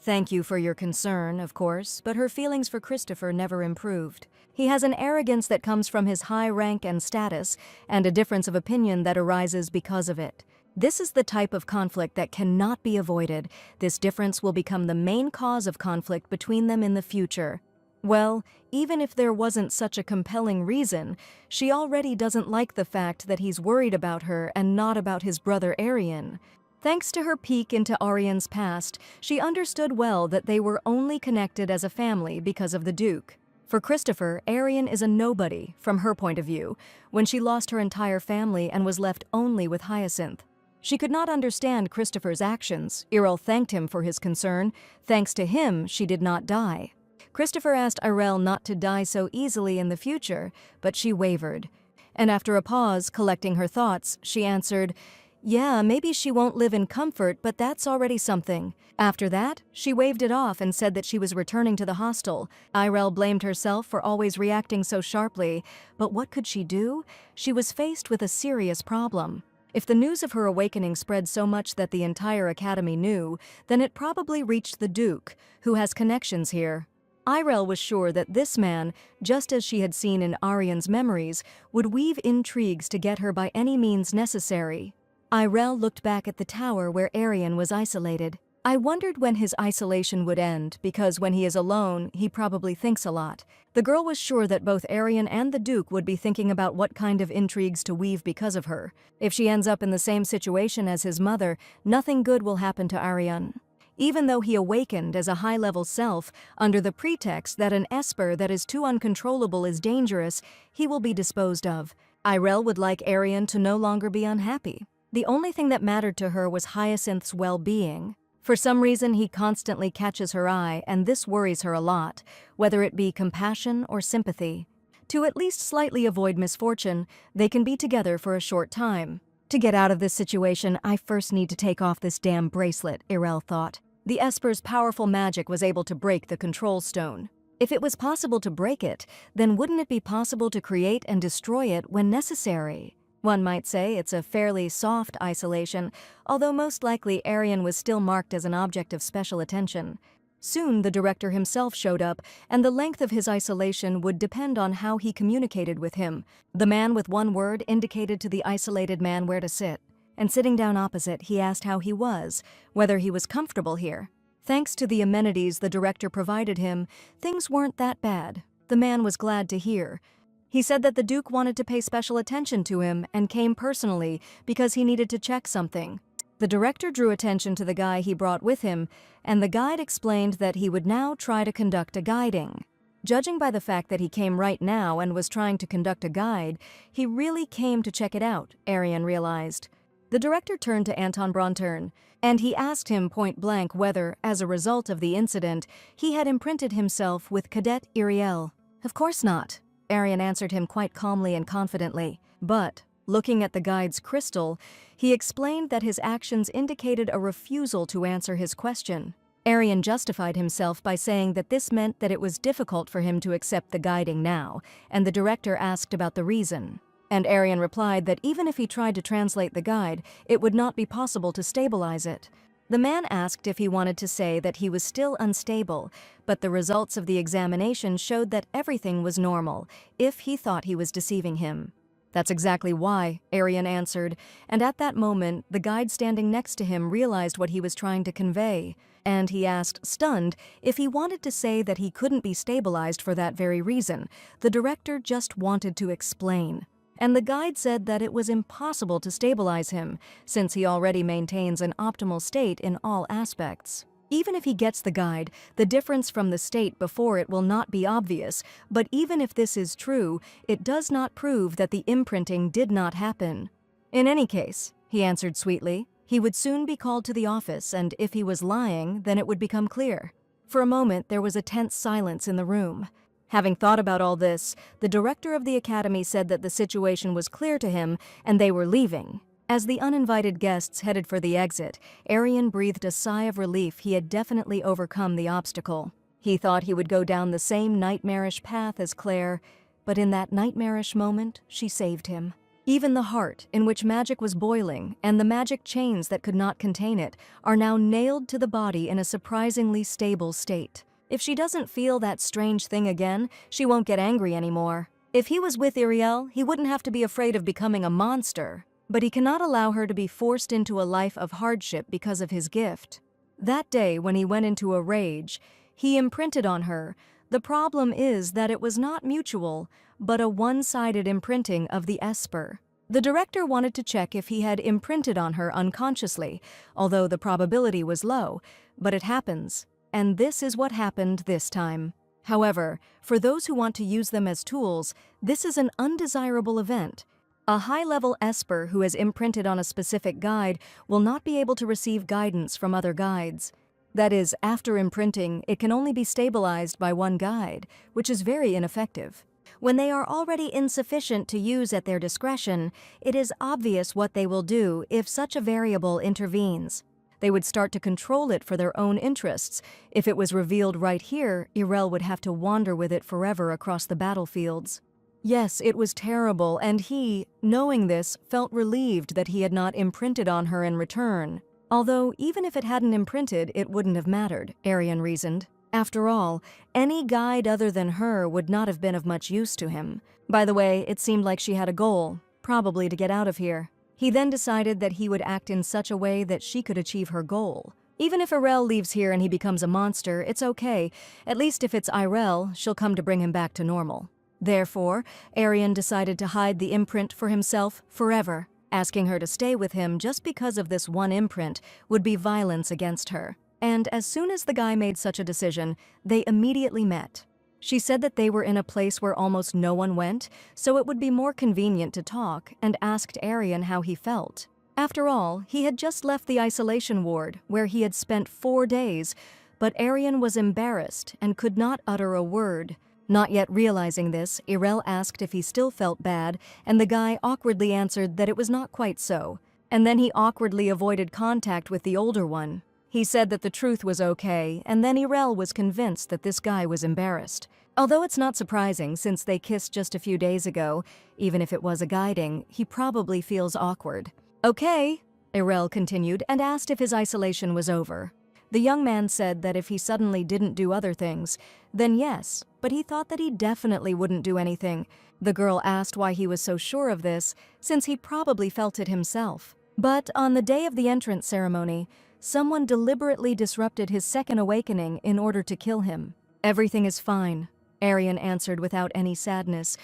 Thank you for your concern, of course, but her feelings for Christopher never improved. He has an arrogance that comes from his high rank and status, and a difference of opinion that arises because of it. This is the type of conflict that cannot be avoided. This difference will become the main cause of conflict between them in the future. Well, even if there wasn't such a compelling reason, she already doesn't like the fact that he's worried about her and not about his brother Aryan. Thanks to her peek into Aryan's past, she understood well that they were only connected as a family because of the Duke. For Christopher, Aryan is a nobody, from her point of view, when she lost her entire family and was left only with Hyacinth. She could not understand Christopher's actions. Irel thanked him for his concern. Thanks to him, she did not die. Christopher asked Irel not to die so easily in the future, but she wavered. And after a pause, collecting her thoughts, she answered, "Yeah, maybe she won't live in comfort, but that's already something." After that, she waved it off and said that she was returning to the hostel. Irel blamed herself for always reacting so sharply, but what could she do? She was faced with a serious problem. If the news of her awakening spread so much that the entire academy knew, then it probably reached the Duke, who has connections here. Irel was sure that this man, just as she had seen in Aryan's memories, would weave intrigues to get her by any means necessary. Irel looked back at the tower where Aryan was isolated. I wondered when his isolation would end, because when he is alone, he probably thinks a lot. The girl was sure that both Aryan and the Duke would be thinking about what kind of intrigues to weave because of her. If she ends up in the same situation as his mother, nothing good will happen to Aryan. Even though he awakened as a high-level self, under the pretext that an esper that is too uncontrollable is dangerous, he will be disposed of. Irel would like Aryan to no longer be unhappy. The only thing that mattered to her was Hyacinth's well-being. For some reason, he constantly catches her eye, and this worries her a lot, whether it be compassion or sympathy. To at least slightly avoid misfortune, they can be together for a short time. To get out of this situation, I first need to take off this damn bracelet, Irel thought. The Esper's powerful magic was able to break the control stone. If it was possible to break it, then wouldn't it be possible to create and destroy it when necessary? One might say it's a fairly soft isolation, although most likely Aryan was still marked as an object of special attention. Soon the director himself showed up, and the length of his isolation would depend on how he communicated with him. The man with one word indicated to the isolated man where to sit, and sitting down opposite, he asked how he was, whether he was comfortable here. Thanks to the amenities the director provided him, things weren't that bad. The man was glad to hear. He said that the Duke wanted to pay special attention to him and came personally because he needed to check something. The director drew attention to the guy he brought with him, and the guide explained that he would now try to conduct a guiding. Judging by the fact that he came right now and was trying to conduct a guide, he really came to check it out, Aryan realized. The director turned to Anton Bronturn, and he asked him point-blank whether, as a result of the incident, he had imprinted himself with Cadet Iriel. Of course not. Aryan answered him quite calmly and confidently, but, looking at the guide's crystal, he explained that his actions indicated a refusal to answer his question. Aryan justified himself by saying that this meant that it was difficult for him to accept the guiding now, and the director asked about the reason. And Aryan replied that even if he tried to translate the guide, it would not be possible to stabilize it. The man asked if he wanted to say that he was still unstable, but the results of the examination showed that everything was normal, if he thought he was deceiving him. That's exactly why, Aryan answered, and at that moment, the guide standing next to him realized what he was trying to convey, and he asked, stunned, if he wanted to say that he couldn't be stabilized for that very reason. The director just wanted to explain. And the guide said that it was impossible to stabilize him, since he already maintains an optimal state in all aspects. Even if he gets the guide, the difference from the state before it will not be obvious, but even if this is true, it does not prove that the imprinting did not happen. In any case, he answered sweetly, he would soon be called to the office, and if he was lying, then it would become clear. For a moment, there was a tense silence in the room. Having thought about all this, the director of the academy said that the situation was clear to him, and they were leaving. As the uninvited guests headed for the exit, Aryan breathed a sigh of relief. He had definitely overcome the obstacle. He thought he would go down the same nightmarish path as Claire, but in that nightmarish moment, she saved him. Even the heart, in which magic was boiling, and the magic chains that could not contain it, are now nailed to the body in a surprisingly stable state. If she doesn't feel that strange thing again, she won't get angry anymore. If he was with Iriel, he wouldn't have to be afraid of becoming a monster. But he cannot allow her to be forced into a life of hardship because of his gift. That day, when he went into a rage, he imprinted on her. The problem is that it was not mutual, but a one-sided imprinting of the Esper. The director wanted to check if he had imprinted on her unconsciously, although the probability was low, but it happens. And this is what happened this time. However, for those who want to use them as tools, this is an undesirable event. A high-level Esper who has imprinted on a specific guide will not be able to receive guidance from other guides. That is, after imprinting, it can only be stabilized by one guide, which is very ineffective. When they are already insufficient to use at their discretion, it is obvious what they will do if such a variable intervenes. They would start to control it for their own interests. If it was revealed right here, Iriel would have to wander with it forever across the battlefields. Yes, it was terrible, and he, knowing this, felt relieved that he had not imprinted on her in return. Although, even if it hadn't imprinted, it wouldn't have mattered, Aryan reasoned. After all, any guide other than her would not have been of much use to him. By the way, it seemed like she had a goal, probably to get out of here. He then decided that he would act in such a way that she could achieve her goal. Even if Irel leaves here and he becomes a monster, it's okay. At least if it's Irel, she'll come to bring him back to normal. Therefore, Aryan decided to hide the imprint for himself forever. Asking her to stay with him just because of this one imprint would be violence against her. And as soon as the guy made such a decision, they immediately met. She said that they were in a place where almost no one went, so it would be more convenient to talk, and asked Aryan how he felt. After all, he had just left the isolation ward, where he had spent 4 days, but Aryan was embarrassed and could not utter a word. Not yet realizing this, Iriel asked if he still felt bad, and the guy awkwardly answered that it was not quite so. And then he awkwardly avoided contact with the older one. He said that the truth was okay, and then Iriel was convinced that this guy was embarrassed. Although it's not surprising since they kissed just a few days ago, even if it was a guiding, he probably feels awkward. Okay, Iriel continued and asked if his isolation was over. The young man said that if he suddenly didn't do other things, then yes, but he thought that he definitely wouldn't do anything. The girl asked why he was so sure of this, since he probably felt it himself. But on the day of the entrance ceremony, someone deliberately disrupted his second awakening in order to kill him. Everything is fine, Aryan answered without any sadness.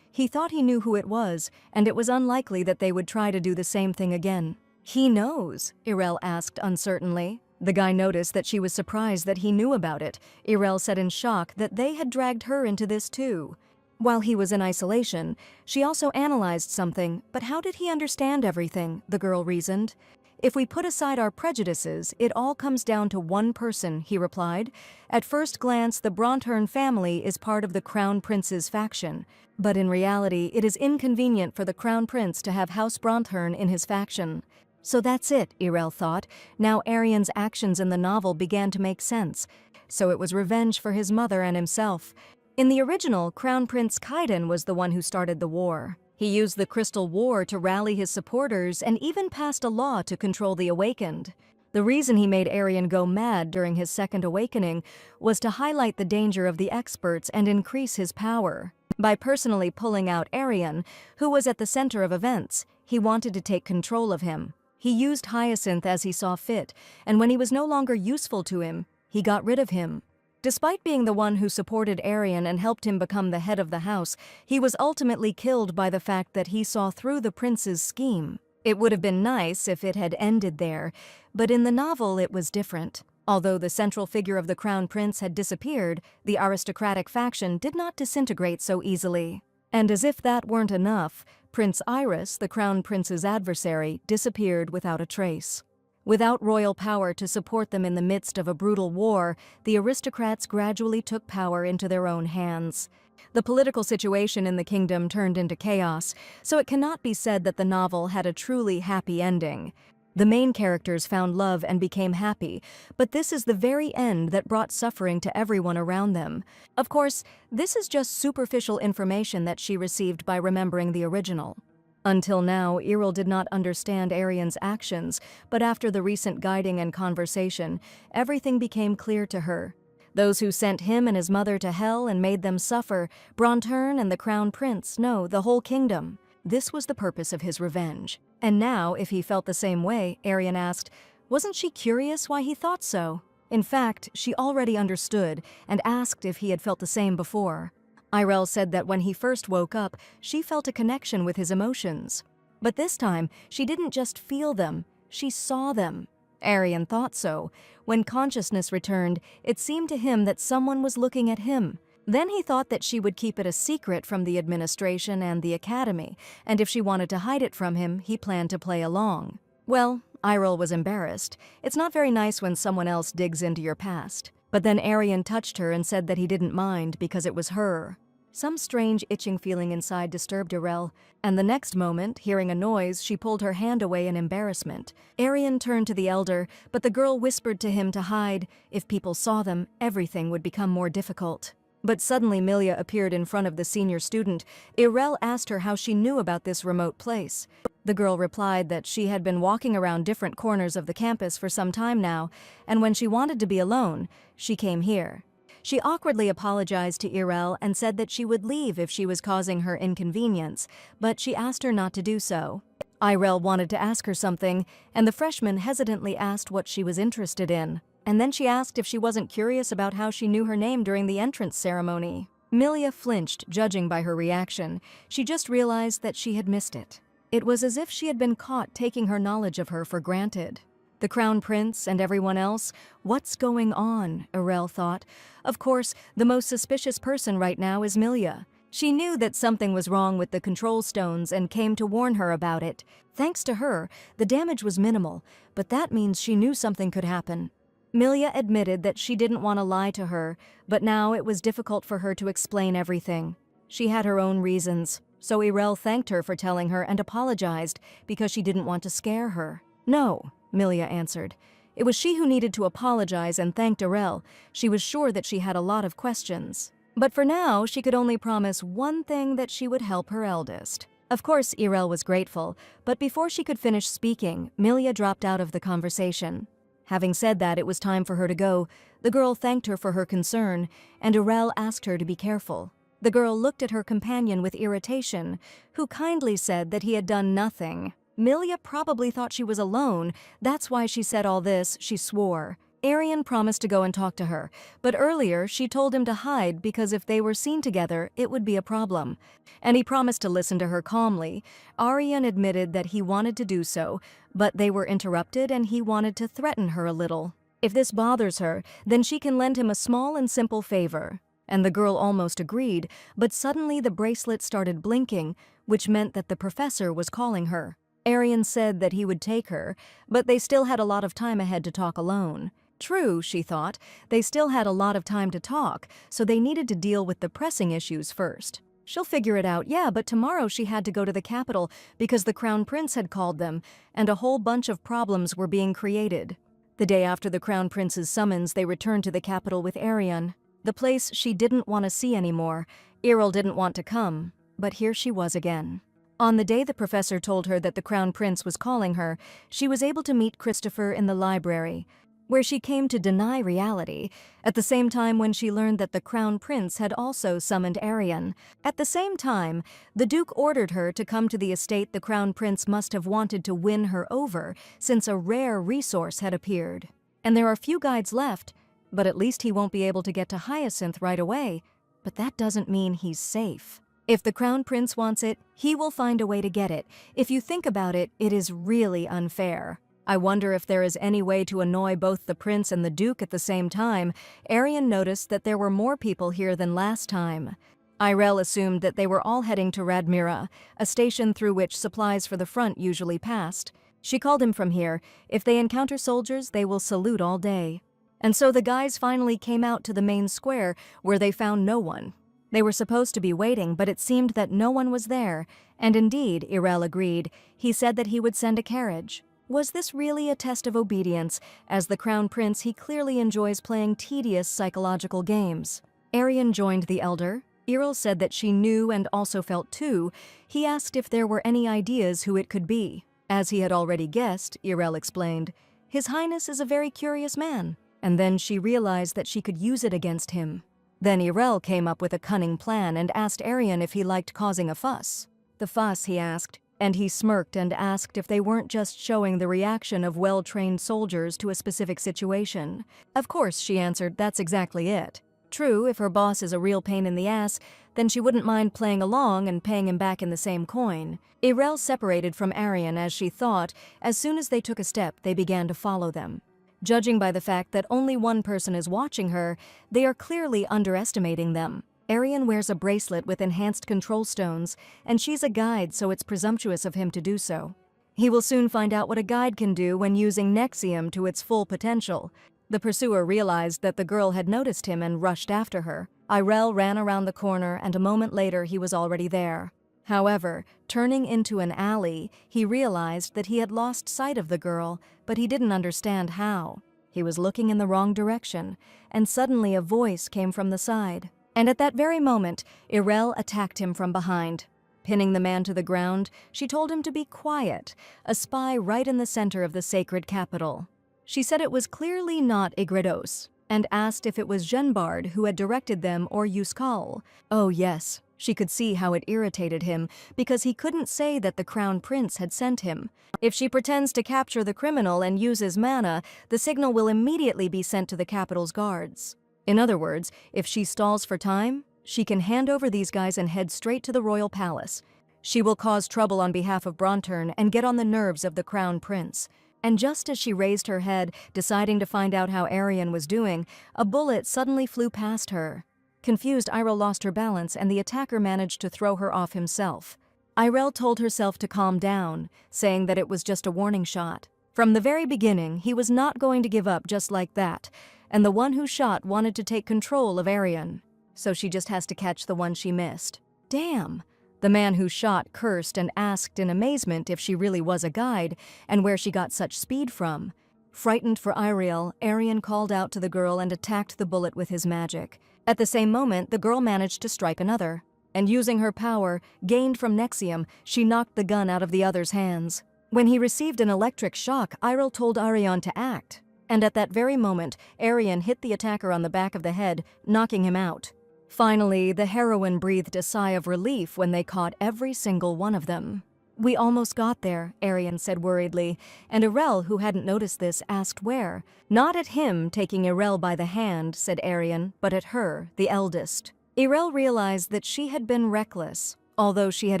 He thought he knew who it was, and it was unlikely that they would try to do the same thing again. He knows, Iriel asked uncertainly. The guy noticed that she was surprised that he knew about it. Iriel said in shock that they had dragged her into this too. While he was in isolation, she also analyzed something, but how did he understand everything, the girl reasoned. If we put aside our prejudices, it all comes down to one person, he replied. At first glance, the Bronturn family is part of the Crown Prince's faction. But in reality, it is inconvenient for the Crown Prince to have House Bronturn in his faction. So that's it, Iriel thought. Now Aryan's actions in the novel began to make sense. So it was revenge for his mother and himself. In the original, Crown Prince Kaiden was the one who started the war. He used the Crystal War to rally his supporters and even passed a law to control the Awakened. The reason he made Aryan go mad during his second awakening was to highlight the danger of the experts and increase his power. By personally pulling out Aryan, who was at the center of events, he wanted to take control of him. He used Hyasin as he saw fit, and when he was no longer useful to him, he got rid of him. Despite being the one who supported Aryan and helped him become the head of the house, he was ultimately killed by the fact that he saw through the prince's scheme. It would have been nice if it had ended there, but in the novel it was different. Although the central figure of the crown prince had disappeared, the aristocratic faction did not disintegrate so easily. And as if that weren't enough, Prince Iris, the crown prince's adversary, disappeared without a trace. Without royal power to support them in the midst of a brutal war, the aristocrats gradually took power into their own hands. The political situation in the kingdom turned into chaos, so it cannot be said that the novel had a truly happy ending. The main characters found love and became happy, but this is the very end that brought suffering to everyone around them. Of course, this is just superficial information that she received by remembering the original. Until now, Errol did not understand Aryan's actions, but after the recent guiding and conversation, everything became clear to her. Those who sent him and his mother to hell and made them suffer, Bronturn and the crown prince, no, the whole kingdom. This was the purpose of his revenge. And now, if he felt the same way, Aryan asked, wasn't she curious why he thought so? In fact, she already understood and asked if he had felt the same before. Irel said that when he first woke up, she felt a connection with his emotions. But this time, she didn't just feel them, she saw them. Aryan thought so. When consciousness returned, it seemed to him that someone was looking at him. Then he thought that she would keep it a secret from the administration and the academy, and if she wanted to hide it from him, he planned to play along. Well, Irel was embarrassed. It's not very nice when someone else digs into your past. But then Aryan touched her and said that he didn't mind because it was her. Some strange itching feeling inside disturbed Irel, and the next moment, hearing a noise, she pulled her hand away in embarrassment. Aryan turned to the elder, but the girl whispered to him to hide. If people saw them, everything would become more difficult. But suddenly Millia appeared in front of the senior student. Irel asked her how she knew about this remote place. The girl replied that she had been walking around different corners of the campus for some time now, and when she wanted to be alone, she came here. She awkwardly apologized to Irel and said that she would leave if she was causing her inconvenience, but she asked her not to do so. Irel wanted to ask her something, and the freshman hesitantly asked what she was interested in. And then she asked if she wasn't curious about how she knew her name during the entrance ceremony. Millia flinched, judging by her reaction. She just realized that she had missed it. It was as if she had been caught taking her knowledge of her for granted. The crown prince and everyone else, what's going on, Irel thought. Of course, the most suspicious person right now is Millia. She knew that something was wrong with the control stones and came to warn her about it. Thanks to her, the damage was minimal, but that means she knew something could happen. Millia admitted that she didn't want to lie to her, but now it was difficult for her to explain everything. She had her own reasons, so Irel thanked her for telling her and apologized because she didn't want to scare her. No, Millia answered. It was she who needed to apologize and thanked Irel. She was sure that she had a lot of questions. But for now, she could only promise one thing, that she would help her eldest. Of course, Irel was grateful, but before she could finish speaking, Millia dropped out of the conversation. Having said that it was time for her to go, the girl thanked her for her concern, and Irel asked her to be careful. The girl looked at her companion with irritation, who kindly said that he had done nothing. Millia probably thought she was alone, that's why she said all this, she swore. Aryan promised to go and talk to her, but earlier she told him to hide because if they were seen together, it would be a problem. And he promised to listen to her calmly. Aryan admitted that he wanted to do so, but they were interrupted and he wanted to threaten her a little. If this bothers her, then she can lend him a small and simple favor. And the girl almost agreed, but suddenly the bracelet started blinking, which meant that the professor was calling her. Aryan said that he would take her, but they still had a lot of time ahead to talk alone. True, she thought, they still had a lot of time to talk, so they needed to deal with the pressing issues first. She'll figure it out, yeah, but tomorrow she had to go to the capital because the crown prince had called them, and a whole bunch of problems were being created. The day after the crown prince's summons, they returned to the capital with Aryan. The place she didn't want to see anymore. Irel didn't want to come, but here she was again. On the day the professor told her that the Crown Prince was calling her, she was able to meet Christopher in the library, where she came to deny reality, at the same time when she learned that the Crown Prince had also summoned Aryan. At the same time, the Duke ordered her to come to the estate. The Crown Prince must have wanted to win her over, since a rare resource had appeared. And there are few guides left, but at least he won't be able to get to Hyasin right away. But that doesn't mean he's safe. If the Crown Prince wants it, he will find a way to get it. If you think about it, it is really unfair. I wonder if there is any way to annoy both the prince and the duke at the same time. Aryan noticed that there were more people here than last time. Irel assumed that they were all heading to Radmira, a station through which supplies for the front usually passed. She called him from here. If they encounter soldiers, they will salute all day. And so the guys finally came out to the main square, where they found no one. They were supposed to be waiting, but it seemed that no one was there. And indeed, Irel agreed. He said that he would send a carriage. Was this really a test of obedience? As the Crown Prince, he clearly enjoys playing tedious psychological games. Aryan joined the elder. Irel said that she knew and also felt too. He asked if there were any ideas who it could be. As he had already guessed, Irel explained, His Highness is a very curious man. And then she realized that she could use it against him. Then Irel came up with a cunning plan and asked Aryan if he liked causing a fuss. The fuss, he asked. And he smirked and asked if they weren't just showing the reaction of well-trained soldiers to a specific situation. Of course, she answered, that's exactly it. True, if her boss is a real pain in the ass, then she wouldn't mind playing along and paying him back in the same coin. Irel separated from Aryan as she thought. As soon as they took a step, they began to follow them. Judging by the fact that only one person is watching her, they are clearly underestimating them. Aryan wears a bracelet with enhanced control stones, and she's a guide, so it's presumptuous of him to do so. He will soon find out what a guide can do when using Nexium to its full potential. The pursuer realized that the girl had noticed him and rushed after her. Irel ran around the corner, and a moment later he was already there. However, turning into an alley, he realized that he had lost sight of the girl, but he didn't understand how. He was looking in the wrong direction, and suddenly a voice came from the side. And at that very moment, Irel attacked him from behind. Pinning the man to the ground, she told him to be quiet, a spy right in the center of the sacred capital. She said it was clearly not Igridos, and asked if it was Genbard who had directed them or Yuskal. Oh yes, she could see how it irritated him, because he couldn't say that the Crown Prince had sent him. If she pretends to capture the criminal and uses mana, the signal will immediately be sent to the capital's guards. In other words, if she stalls for time, she can hand over these guys and head straight to the royal palace. She will cause trouble on behalf of Bronturn and get on the nerves of the Crown Prince. And just as she raised her head, deciding to find out how Aryan was doing, a bullet suddenly flew past her. Confused, Irel lost her balance, and the attacker managed to throw her off himself. Irel told herself to calm down, saying that it was just a warning shot. From the very beginning, he was not going to give up just like that, and the one who shot wanted to take control of Aryan. So she just has to catch the one she missed. Damn! The man who shot cursed and asked in amazement if she really was a guide, and where she got such speed from. Frightened for Irel, Aryan called out to the girl and attacked the bullet with his magic. At the same moment, the girl managed to strike another, and using her power, gained from Nexium, she knocked the gun out of the other's hands. When he received an electric shock, Irel told Aryan to act. And at that very moment, Aryan hit the attacker on the back of the head, knocking him out. Finally, the heroine breathed a sigh of relief when they caught every single one of them. We almost got there, Aryan said worriedly, and Irel, who hadn't noticed this, asked where. Not at him taking Irel by the hand, said Aryan, but at her, the eldest. Irel realized that she had been reckless, although she had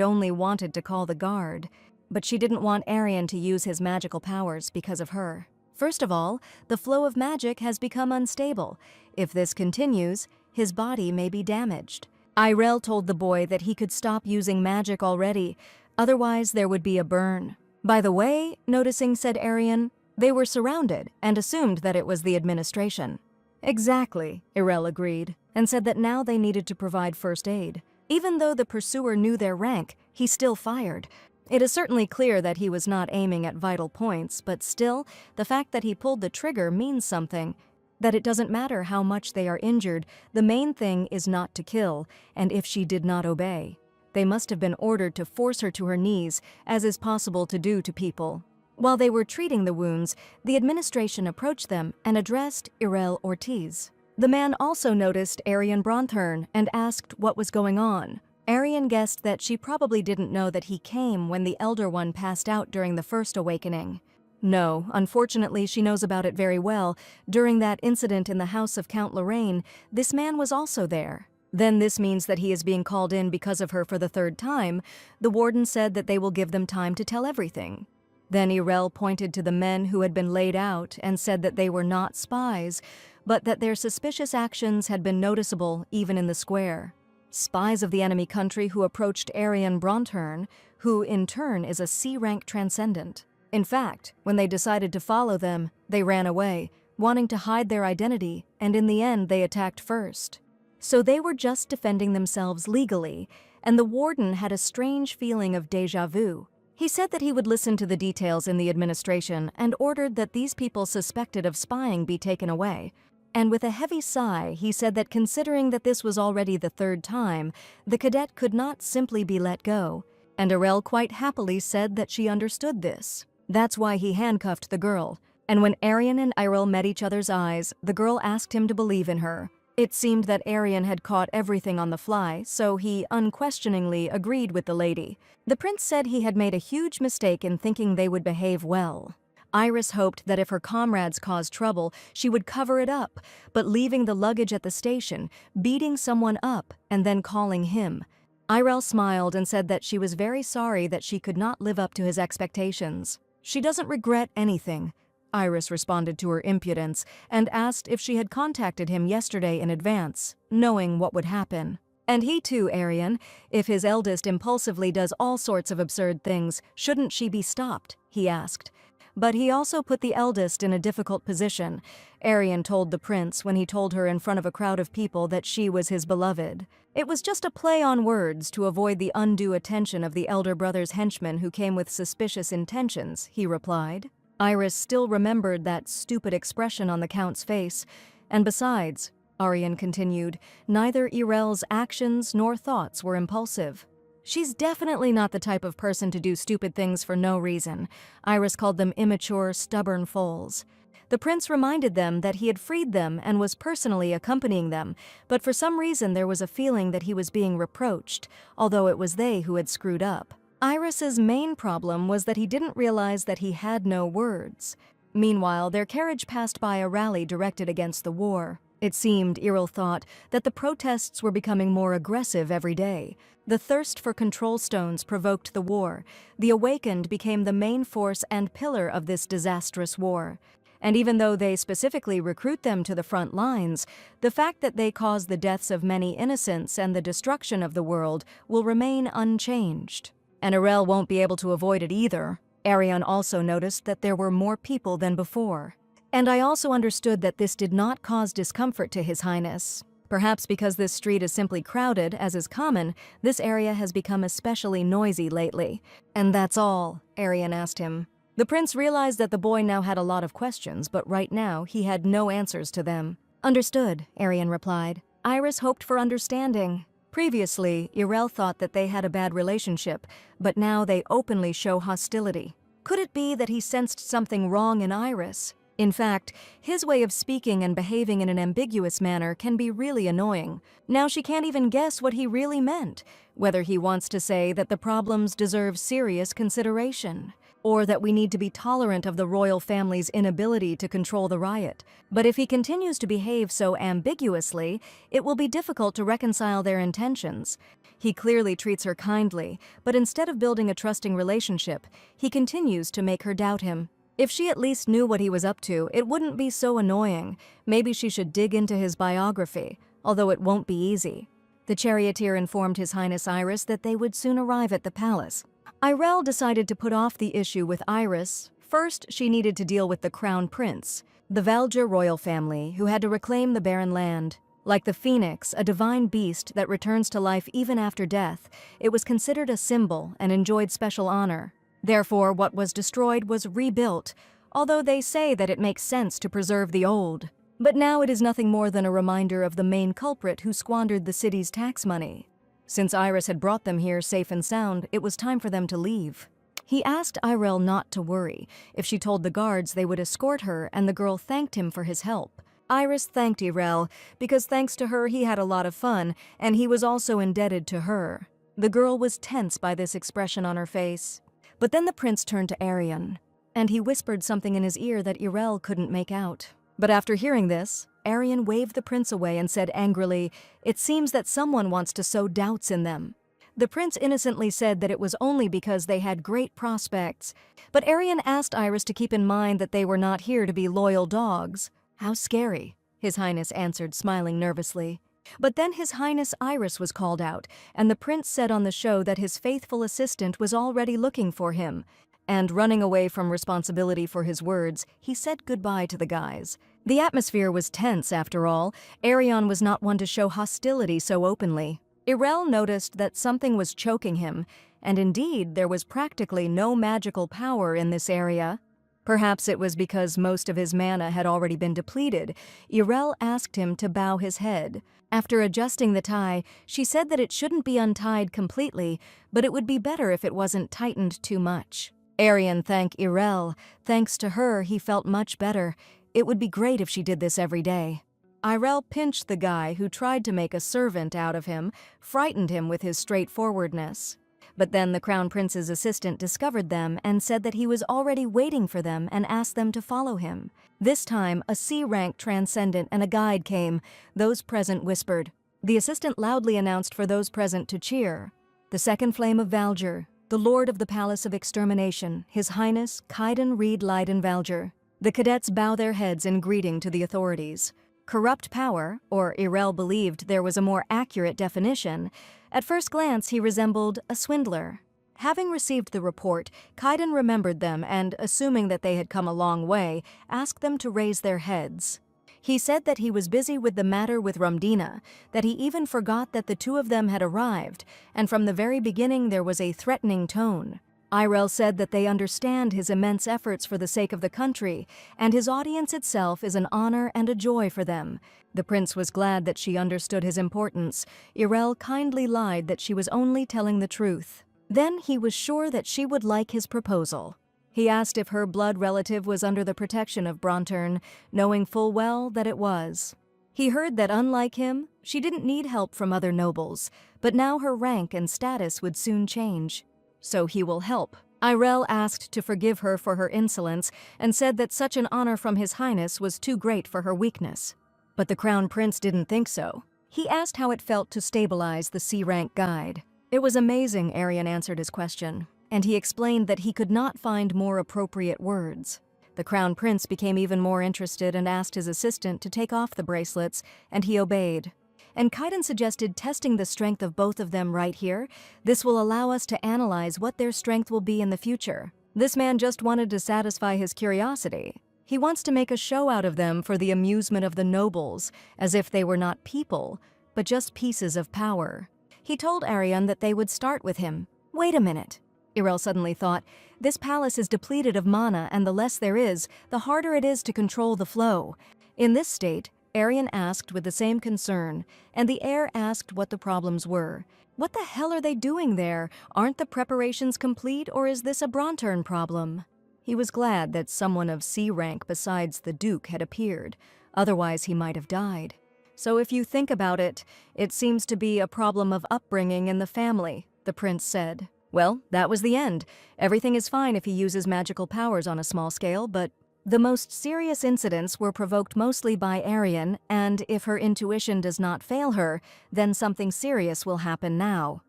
only wanted to call the guard. But she didn't want Aryan to use his magical powers because of her. First of all, the flow of magic has become unstable. If this continues, his body may be damaged. Irel told the boy that he could stop using magic already, otherwise there would be a burn. By the way, noticing, said Aryan, they were surrounded and assumed that it was the administration. Exactly, Irel agreed, and said that now they needed to provide first aid. Even though the pursuer knew their rank, he still fired. It is certainly clear that he was not aiming at vital points, but still, the fact that he pulled the trigger means something. That it doesn't matter how much they are injured, the main thing is not to kill, and if she did not obey. They must have been ordered to force her to her knees, as is possible to do to people. While they were treating the wounds, the administration approached them and addressed Irel Ortiz. The man also noticed Aryan Bronturn and asked what was going on. Aryan guessed that she probably didn't know that he came when the Elder One passed out during the first awakening. No, unfortunately she knows about it very well. During that incident in the house of Count Lorraine, this man was also there. Then this means that he is being called in because of her for the third time. The warden said that they will give them time to tell everything. Then Irel pointed to the men who had been laid out and said that they were not spies, but that their suspicious actions had been noticeable even in the square. Spies of the enemy country who approached Aryan Bronturn, who in turn is a C-rank transcendent. In fact, when they decided to follow them, they ran away, wanting to hide their identity, and in the end they attacked first. So they were just defending themselves legally, and the warden had a strange feeling of déjà vu. He said that he would listen to the details in the administration and ordered that these people suspected of spying be taken away. And with a heavy sigh, he said that considering that this was already the third time, the cadet could not simply be let go. And Irel quite happily said that she understood this. That's why he handcuffed the girl. And when Aryan and Irel met each other's eyes, the girl asked him to believe in her. It seemed that Aryan had caught everything on the fly, so he unquestioningly agreed with the lady. The prince said he had made a huge mistake in thinking they would behave well. Iris hoped that if her comrades caused trouble, she would cover it up, but leaving the luggage at the station, beating someone up, and then calling him. Irel smiled and said that she was very sorry that she could not live up to his expectations. She doesn't regret anything. Iris responded to her impudence and asked if she had contacted him yesterday in advance, knowing what would happen. And he too, Aryan, if his eldest impulsively does all sorts of absurd things, shouldn't she be stopped? He asked. But he also put the eldest in a difficult position, Aryan told the prince when he told her in front of a crowd of people that she was his beloved. It was just a play on words to avoid the undue attention of the elder brother's henchmen who came with suspicious intentions, he replied. Iris still remembered that stupid expression on the count's face, and besides, Aryan continued, neither Irel's actions nor thoughts were impulsive. She's definitely not the type of person to do stupid things for no reason. Iris called them immature, stubborn foals. The prince reminded them that he had freed them and was personally accompanying them, but for some reason there was a feeling that he was being reproached, although it was they who had screwed up. Iris's main problem was that he didn't realize that he had no words. Meanwhile, their carriage passed by a rally directed against the war. It seemed, Irel thought, that the protests were becoming more aggressive every day. The thirst for control stones provoked the war. The Awakened became the main force and pillar of this disastrous war. And even though they specifically recruit them to the front lines, the fact that they cause the deaths of many innocents and the destruction of the world will remain unchanged. And Irel won't be able to avoid it either. Aryan also noticed that there were more people than before. And I also understood that this did not cause discomfort to His Highness. Perhaps because this street is simply crowded, as is common, this area has become especially noisy lately. And that's all, Aryan asked him. The prince realized that the boy now had a lot of questions, but right now he had no answers to them. Understood, Aryan replied. Iris hoped for understanding. Previously, Irel thought that they had a bad relationship, but now they openly show hostility. Could it be that he sensed something wrong in Iris? In fact, his way of speaking and behaving in an ambiguous manner can be really annoying. Now she can't even guess what he really meant, whether he wants to say that the problems deserve serious consideration, or that we need to be tolerant of the royal family's inability to control the riot. But if he continues to behave so ambiguously, it will be difficult to reconcile their intentions. He clearly treats her kindly, but instead of building a trusting relationship, he continues to make her doubt him. If she at least knew what he was up to, it wouldn't be so annoying. Maybe she should dig into his biography, although it won't be easy. The charioteer informed His Highness Iris that they would soon arrive at the palace. Irel decided to put off the issue with Iris. First, she needed to deal with the crown prince, the Valger royal family, who had to reclaim the barren land. Like the phoenix, a divine beast that returns to life even after death, it was considered a symbol and enjoyed special honor. Therefore, what was destroyed was rebuilt, although they say that it makes sense to preserve the old. But now it is nothing more than a reminder of the main culprit who squandered the city's tax money. Since Iris had brought them here safe and sound, it was time for them to leave. He asked Irel not to worry. If she told the guards, they would escort her, and the girl thanked him for his help. Iris thanked Irel, because thanks to her he had a lot of fun, and he was also indebted to her. The girl was tense by this expression on her face. But then the prince turned to Aryan, and he whispered something in his ear that Irel couldn't make out. But after hearing this, Aryan waved the prince away and said angrily, "It seems that someone wants to sow doubts in them." The prince innocently said that it was only because they had great prospects, but Aryan asked Iris to keep in mind that they were not here to be loyal dogs. "How scary," His Highness answered, smiling nervously. But then His Highness Iris was called out, and the prince said on the show that his faithful assistant was already looking for him. And running away from responsibility for his words, he said goodbye to the guys. The atmosphere was tense, after all. Aryan was not one to show hostility so openly. Irel noticed that something was choking him, and indeed there was practically no magical power in this area. Perhaps it was because most of his mana had already been depleted. Irel asked him to bow his head. After adjusting the tie, she said that it shouldn't be untied completely, but it would be better if it wasn't tightened too much. Aryan thanked Irel. Thanks to her, he felt much better. It would be great if she did this every day. Irel pinched the guy who tried to make a servant out of him, frightened him with his straightforwardness. But then the Crown Prince's assistant discovered them and said that he was already waiting for them and asked them to follow him. This time, a C-rank transcendent and a guide came. Those present whispered. The assistant loudly announced for those present to cheer. The second flame of Valger, the Lord of the Palace of Extermination, His Highness Kaiden Reed Leiden Valger. The cadets bow their heads in greeting to the authorities. Corrupt power, or Irel believed there was a more accurate definition. At first glance, he resembled a swindler. Having received the report, Kaiden remembered them and, assuming that they had come a long way, asked them to raise their heads. He said that he was busy with the matter with Rumdina, that he even forgot that the two of them had arrived, and from the very beginning there was a threatening tone. Irel said that they understand his immense efforts for the sake of the country, and his audience itself is an honor and a joy for them. The prince was glad that she understood his importance. Irel kindly lied that she was only telling the truth. Then he was sure that she would like his proposal. He asked if her blood relative was under the protection of Bronturn, knowing full well that it was. He heard that unlike him, she didn't need help from other nobles, but now her rank and status would soon change. So he will help. Irel asked to forgive her for her insolence and said that such an honor from His Highness was too great for her weakness. But the Crown Prince didn't think so. He asked how it felt to stabilize the C-rank guide. It was amazing, Aryan answered his question, and he explained that he could not find more appropriate words. The Crown Prince became even more interested and asked his assistant to take off the bracelets, and he obeyed. And Kaiden suggested testing the strength of both of them right here. This will allow us to analyze what their strength will be in the future. This man just wanted to satisfy his curiosity. He wants to make a show out of them for the amusement of the nobles, as if they were not people, but just pieces of power. He told Aryan that they would start with him. Wait a minute. Irel suddenly thought, this palace is depleted of mana, and the less there is, the harder it is to control the flow. In this state, Aryan asked with the same concern, and the heir asked what the problems were. What the hell are they doing there? Aren't the preparations complete, or is this a Bronturn problem? He was glad that someone of C rank besides the Duke had appeared. Otherwise he might have died. So if you think about it, it seems to be a problem of upbringing in the family, the prince said. Well, that was the end. Everything is fine if he uses magical powers on a small scale, but the most serious incidents were provoked mostly by Aryan, and if her intuition does not fail her, then something serious will happen now.